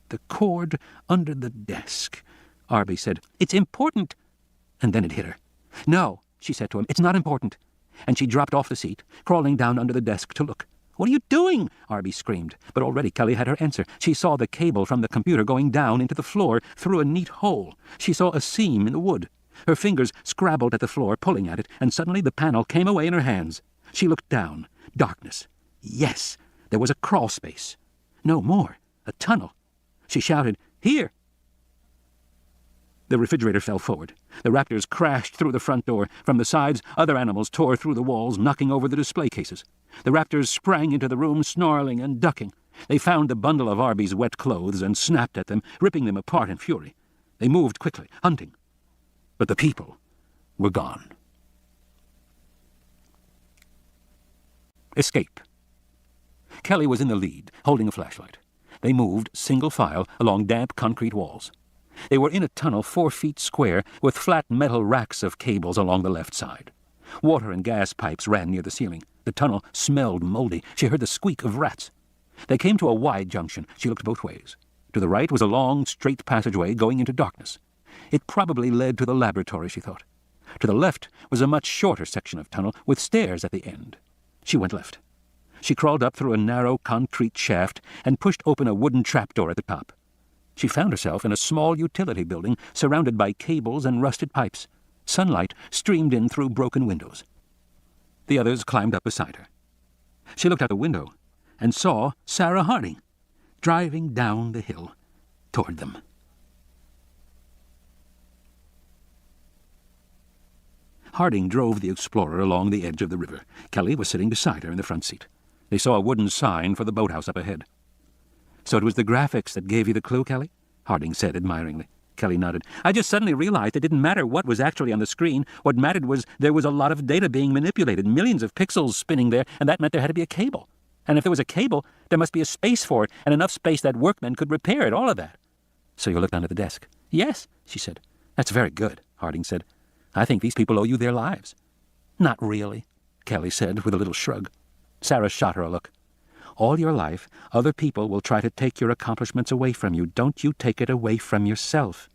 The cord under the desk. Arby said, "It's important." And then it hit her. "No," she said to him, "it's not important." And she dropped off the seat, crawling down under the desk to look. "What are you doing?" Arby screamed. But already Kelly had her answer. She saw the cable from the computer going down into the floor through a neat hole. She saw a seam in the wood. Her fingers scrabbled at the floor, pulling at it, and suddenly the panel came away in her hands. She looked down. Darkness. Yes, there was a crawl space. No more. A tunnel. She shouted, "Here!" The refrigerator fell forward. The raptors crashed through the front door. From the sides, other animals tore through the walls, knocking over the display cases. The raptors sprang into the room, snarling and ducking. They found the bundle of Arby's wet clothes and snapped at them, ripping them apart in fury. They moved quickly, hunting. But the people were gone. Escape. Kelly was in the lead, holding a flashlight. They moved, single file, along damp concrete walls. They were in a tunnel 4 feet square, with flat metal racks of cables along the left side. Water and gas pipes ran near the ceiling. The tunnel smelled moldy. She heard the squeak of rats. They came to a wide junction. She looked both ways. To the right was a long, straight passageway going into darkness. It probably led to the laboratory, she thought. To the left was a much shorter section of tunnel with stairs at the end. She went left. She crawled up through a narrow concrete shaft and pushed open a wooden trapdoor at the top. She found herself in a small utility building surrounded by cables and rusted pipes. Sunlight streamed in through broken windows. The others climbed up beside her. She looked out the window and saw Sarah Harding driving down the hill toward them. Harding drove the Explorer along the edge of the river. Kelly was sitting beside her in the front seat. They saw a wooden sign for the boathouse up ahead. "So it was the graphics that gave you the clue, Kelly?" Harding said admiringly. Kelly nodded. "I just suddenly realized it didn't matter what was actually on the screen. What mattered was there was a lot of data being manipulated, millions of pixels spinning there, and that meant there had to be a cable. And if there was a cable, there must be a space for it, and enough space that workmen could repair it, all of that." "So you looked under the desk?" "Yes," she said. "That's very good," Harding said. "I think these people owe you their lives." "Not really," Kelly said with a little shrug. Sarah shot her a look. "All your life, other people will try to take your accomplishments away from you. Don't you take it away from yourself."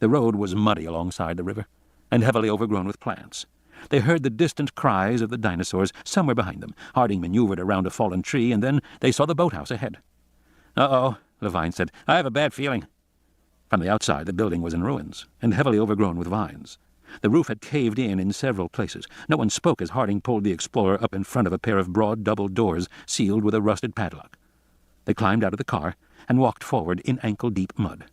The road was muddy alongside the river, and heavily overgrown with plants. They heard the distant cries of the dinosaurs somewhere behind them. Harding maneuvered around a fallen tree, and then they saw the boathouse ahead. "Uh-oh," Levine said. "I have a bad feeling." From the outside, the building was in ruins, and heavily overgrown with vines. The roof had caved in several places. No one spoke as Harding pulled the Explorer up in front of a pair of broad double doors sealed with a rusted padlock. They climbed out of the car and walked forward in ankle-deep mud.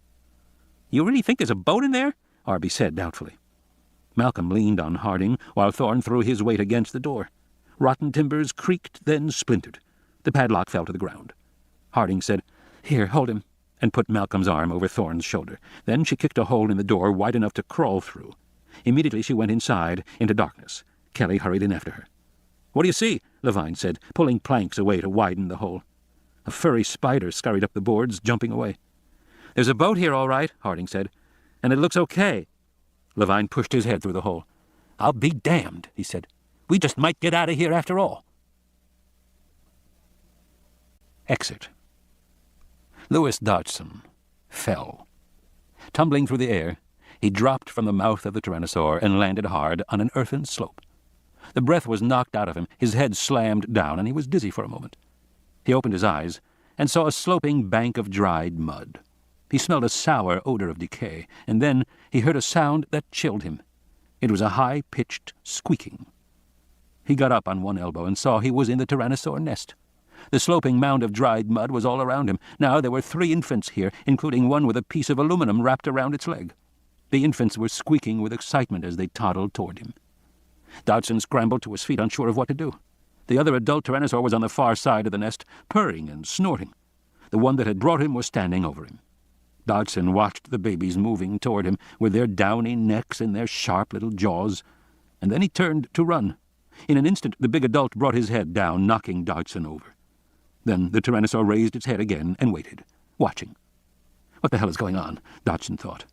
"You really think there's a boat in there?" Arby said doubtfully. Malcolm leaned on Harding while Thorne threw his weight against the door. Rotten timbers creaked, then splintered. The padlock fell to the ground. Harding said, "Here, hold him," and put Malcolm's arm over Thorne's shoulder. Then she kicked a hole in the door wide enough to crawl through. Immediately she went inside, into darkness. Kelly hurried in after her. "What do you see?" Levine said, pulling planks away to widen the hole. A furry spider scurried up the boards, jumping away. "There's a boat here, all right," Harding said, "and it looks okay." Levine pushed his head through the hole. "I'll be damned," he said. "We just might get out of here after all." Exit. Louis Dodgson fell. Tumbling through the air, he dropped from the mouth of the Tyrannosaur and landed hard on an earthen slope. The breath was knocked out of him, his head slammed down, and he was dizzy for a moment. He opened his eyes and saw a sloping bank of dried mud. He smelled a sour odor of decay, and then he heard a sound that chilled him. It was a high-pitched squeaking. He got up on one elbow and saw he was in the Tyrannosaur nest. The sloping mound of dried mud was all around him. Now there were 3 infants here, including one with a piece of aluminum wrapped around its leg. The infants were squeaking with excitement as they toddled toward him. Dodgson scrambled to his feet, unsure of what to do. The other adult Tyrannosaur was on the far side of the nest, purring and snorting. The one that had brought him was standing over him. Dodgson watched the babies moving toward him with their downy necks and their sharp little jaws, and then he turned to run. In an instant, the big adult brought his head down, knocking Dodgson over. Then the Tyrannosaur raised its head again and waited, watching. What the hell is going on? Dodgson thought.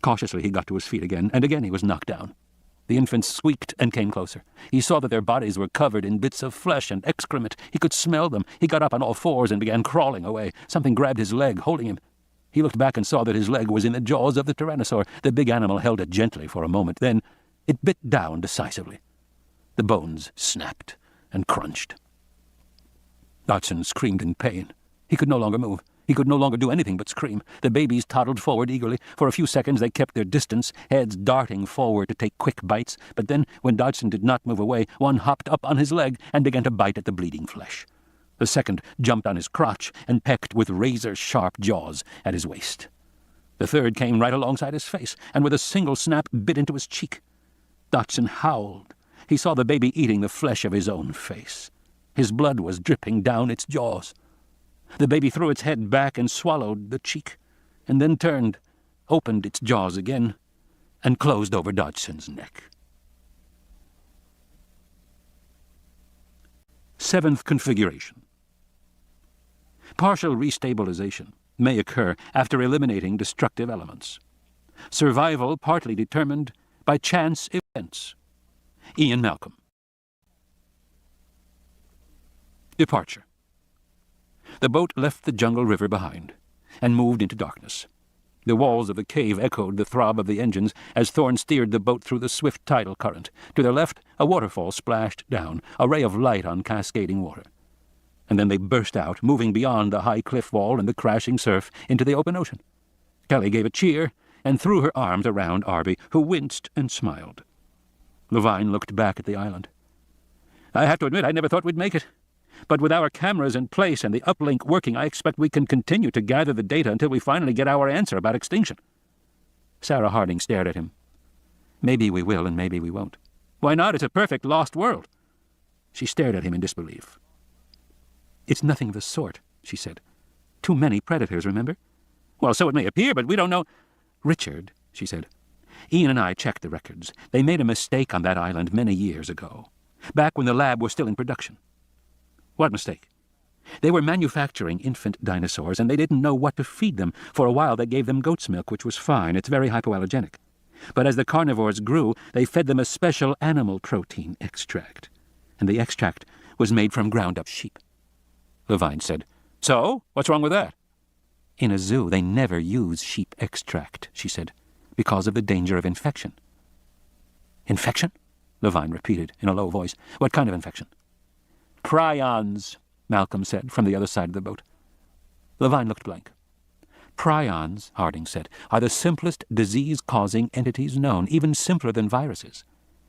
Cautiously he got to his feet again, and again he was knocked down. The infants squeaked and came closer. He saw that their bodies were covered in bits of flesh and excrement. He could smell them. He got up on all fours and began crawling away. Something grabbed his leg, holding him. He looked back and saw that his leg was in the jaws of the Tyrannosaur. The big animal held it gently for a moment. Then it bit down decisively. The bones snapped and crunched. Dodgson screamed in pain. He could no longer move. He could no longer do anything but scream. The babies toddled forward eagerly. For a few seconds they kept their distance, heads darting forward to take quick bites. But then, when Dodgson did not move away, one hopped up on his leg and began to bite at the bleeding flesh. The second jumped on his crotch and pecked with razor-sharp jaws at his waist. The third came right alongside his face, and with a single snap bit into his cheek. Dodgson howled. He saw the baby eating the flesh of his own face. His blood was dripping down its jaws. The baby threw its head back and swallowed the cheek, and then turned, opened its jaws again, and closed over Dodgson's neck. 7th configuration. Partial restabilization may occur after eliminating destructive elements. Survival partly determined by chance events. Ian Malcolm. Departure. The boat left the jungle river behind and moved into darkness. The walls of the cave echoed the throb of the engines as Thorne steered the boat through the swift tidal current. To their left, a waterfall splashed down, a ray of light on cascading water. And then they burst out, moving beyond the high cliff wall and the crashing surf into the open ocean. Kelly gave a cheer and threw her arms around Arby, who winced and smiled. Levine looked back at the island. "I have to admit, I never thought we'd make it. But with our cameras in place and the uplink working, I expect we can continue to gather the data until we finally get our answer about extinction." Sarah Harding stared at him. "Maybe we will and maybe we won't." "Why not? It's a perfect lost world." She stared at him in disbelief. "It's nothing of the sort," she said. "Too many predators, remember?" "Well, so it may appear, but we don't know—" "Richard," she said, "Ian and I checked the records. They made a mistake on that island many years ago, back when the lab was still in production." "What mistake?" "They were manufacturing infant dinosaurs, and they didn't know what to feed them. For a while they gave them goat's milk, which was fine. It's very hypoallergenic. But as the carnivores grew, they fed them a special animal protein extract. And the extract was made from ground-up sheep." Levine said, "So? What's wrong with that?" "In a zoo, they never use sheep extract," she said, "because of the danger of infection." "Infection?" Levine repeated in a low voice. "What kind of infection?" "Prions," Malcolm said from the other side of the boat. Levine looked blank. "Prions," Harding said, "are the simplest disease-causing entities known, even simpler than viruses.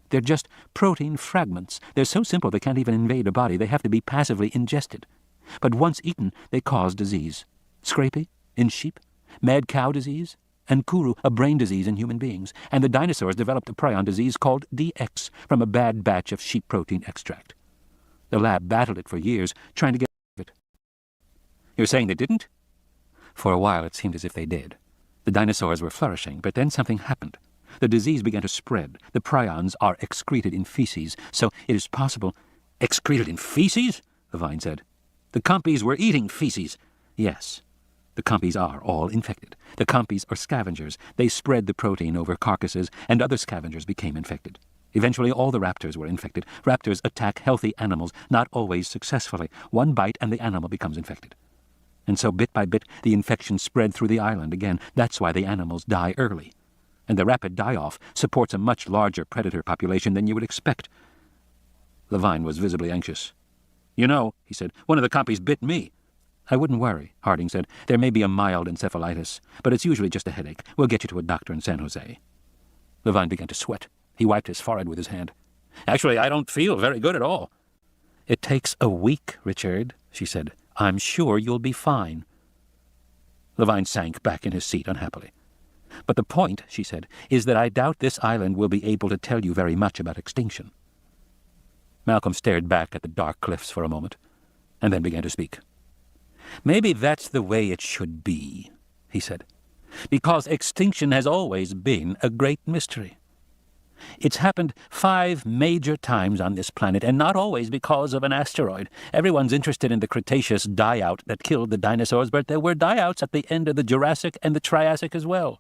They're just protein fragments. They're so simple they can't even invade a body. They have to be passively ingested. But once eaten, they cause disease. Scrapie in sheep, mad cow disease, and Kuru, a brain disease in human beings. And the dinosaurs developed a prion disease called DX from a bad batch of sheep protein extract. The lab battled it for years, trying to get rid of it." "You're saying they didn't?" "For a while it seemed as if they did. The dinosaurs were flourishing, but then something happened. The disease began to spread. The prions are excreted in feces, so it is possible—" "Excreted in feces?" Levine said. "The compies were eating feces." "Yes. The compies are all infected. The compies are scavengers. They spread the protein over carcasses, and other scavengers became infected. Eventually all the raptors were infected. Raptors attack healthy animals, not always successfully. One bite and the animal becomes infected. And so bit by bit the infection spread through the island again. That's why the animals die early. And the rapid die-off supports a much larger predator population than you would expect." Levine was visibly anxious. "You know," he said, "one of the compies bit me." "I wouldn't worry," Harding said. "There may be a mild encephalitis, but it's usually just a headache. We'll get you to a doctor in San Jose." Levine began to sweat. He wiped his forehead with his hand. "Actually, I don't feel very good at all." "It takes a week, Richard," she said. "I'm sure you'll be fine." Levine sank back in his seat unhappily. "But the point," she said, "is that I doubt this island will be able to tell you very much about extinction." Malcolm stared back at the dark cliffs for a moment, and then began to speak. "Maybe that's the way it should be," he said, "because extinction has always been a great mystery. It's happened 5 major times on this planet, and not always because of an asteroid. Everyone's interested in the Cretaceous die-out that killed the dinosaurs, but there were die-outs at the end of the Jurassic and the Triassic as well.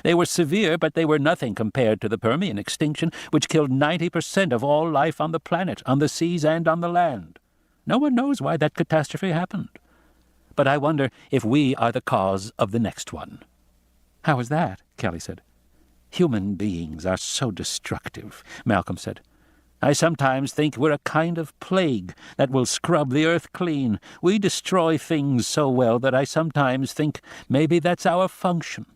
They were severe, but they were nothing compared to the Permian extinction, which killed 90% of all life on the planet, on the seas and on the land. No one knows why that catastrophe happened. But I wonder if we are the cause of the next one." "How is that?" Kelly said. "Human beings are so destructive," Malcolm said. "I sometimes think we're a kind of plague that will scrub the earth clean. We destroy things so well that I sometimes think maybe that's our function.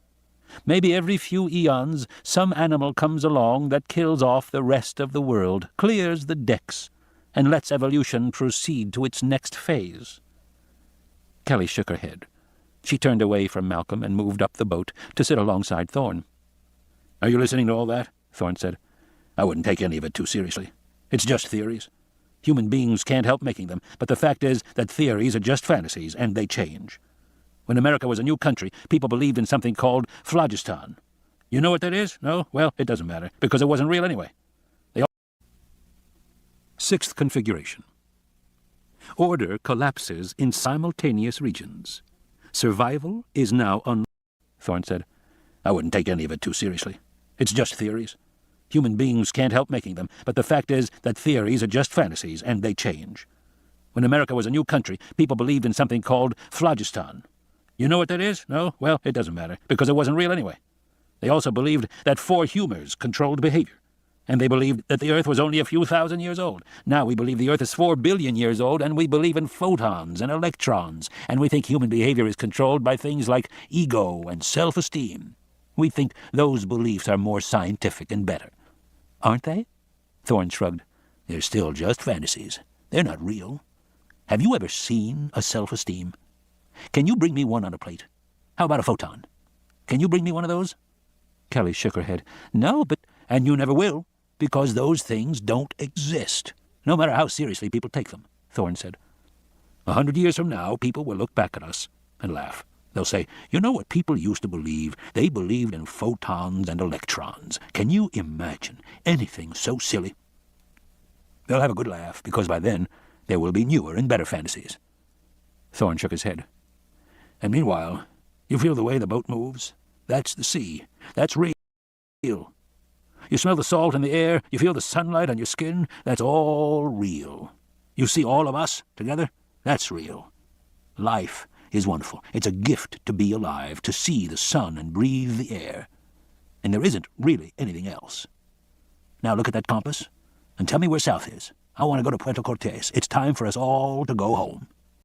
Maybe every few eons some animal comes along that kills off the rest of the world, clears the decks, and lets evolution proceed to its next phase." Kelly shook her head. She turned away from Malcolm and moved up the boat to sit alongside Thorne. "Are you listening to all that?" Thorne said. "I wouldn't take any of it too seriously. It's just theories. Human beings can't help making them, but the fact is that theories are just fantasies, and they change. When America was a new country, people believed in something called phlogiston. You know what that is? No? Well, it doesn't matter, because it wasn't real anyway. Sixth configuration. Order collapses in simultaneous regions. Survival is now Thorne said. "I wouldn't take any of it too seriously. It's just theories. Human beings can't help making them, but the fact is that theories are just fantasies, and they change. When America was a new country, people believed in something called phlogiston. You know what that is? No? Well, it doesn't matter, because it wasn't real anyway. They also believed that 4 humors controlled behavior, and they believed that the Earth was only a few thousand years old. Now we believe the Earth is 4 billion years old, and we believe in photons and electrons, and we think human behavior is controlled by things like ego and self-esteem. We think those beliefs are more scientific and better. Aren't they? Thorne shrugged. They're still just fantasies. They're not real. Have you ever seen a self-esteem? Can you bring me one on a plate? How about a photon? Can you bring me one of those? Kelly shook her head. No, and you never will, because those things don't exist, no matter how seriously people take them, Thorne said. 100 years from now, people will look back at us and laugh. They'll say, you know what people used to believe? They believed in photons and electrons. Can you imagine anything so silly? They'll have a good laugh, because by then there will be newer and better fantasies. Thorne shook his head. And meanwhile, you feel the way the boat moves? That's the sea. That's real. You smell the salt in the air. You feel the sunlight on your skin. That's all real. You see all of us together? That's real. Life is wonderful. It's a gift to be alive, to see the sun and breathe the air. And there isn't really anything else. Now look at that compass and tell me where south is. I want to go to Puerto Cortes. It's time for us all to go home.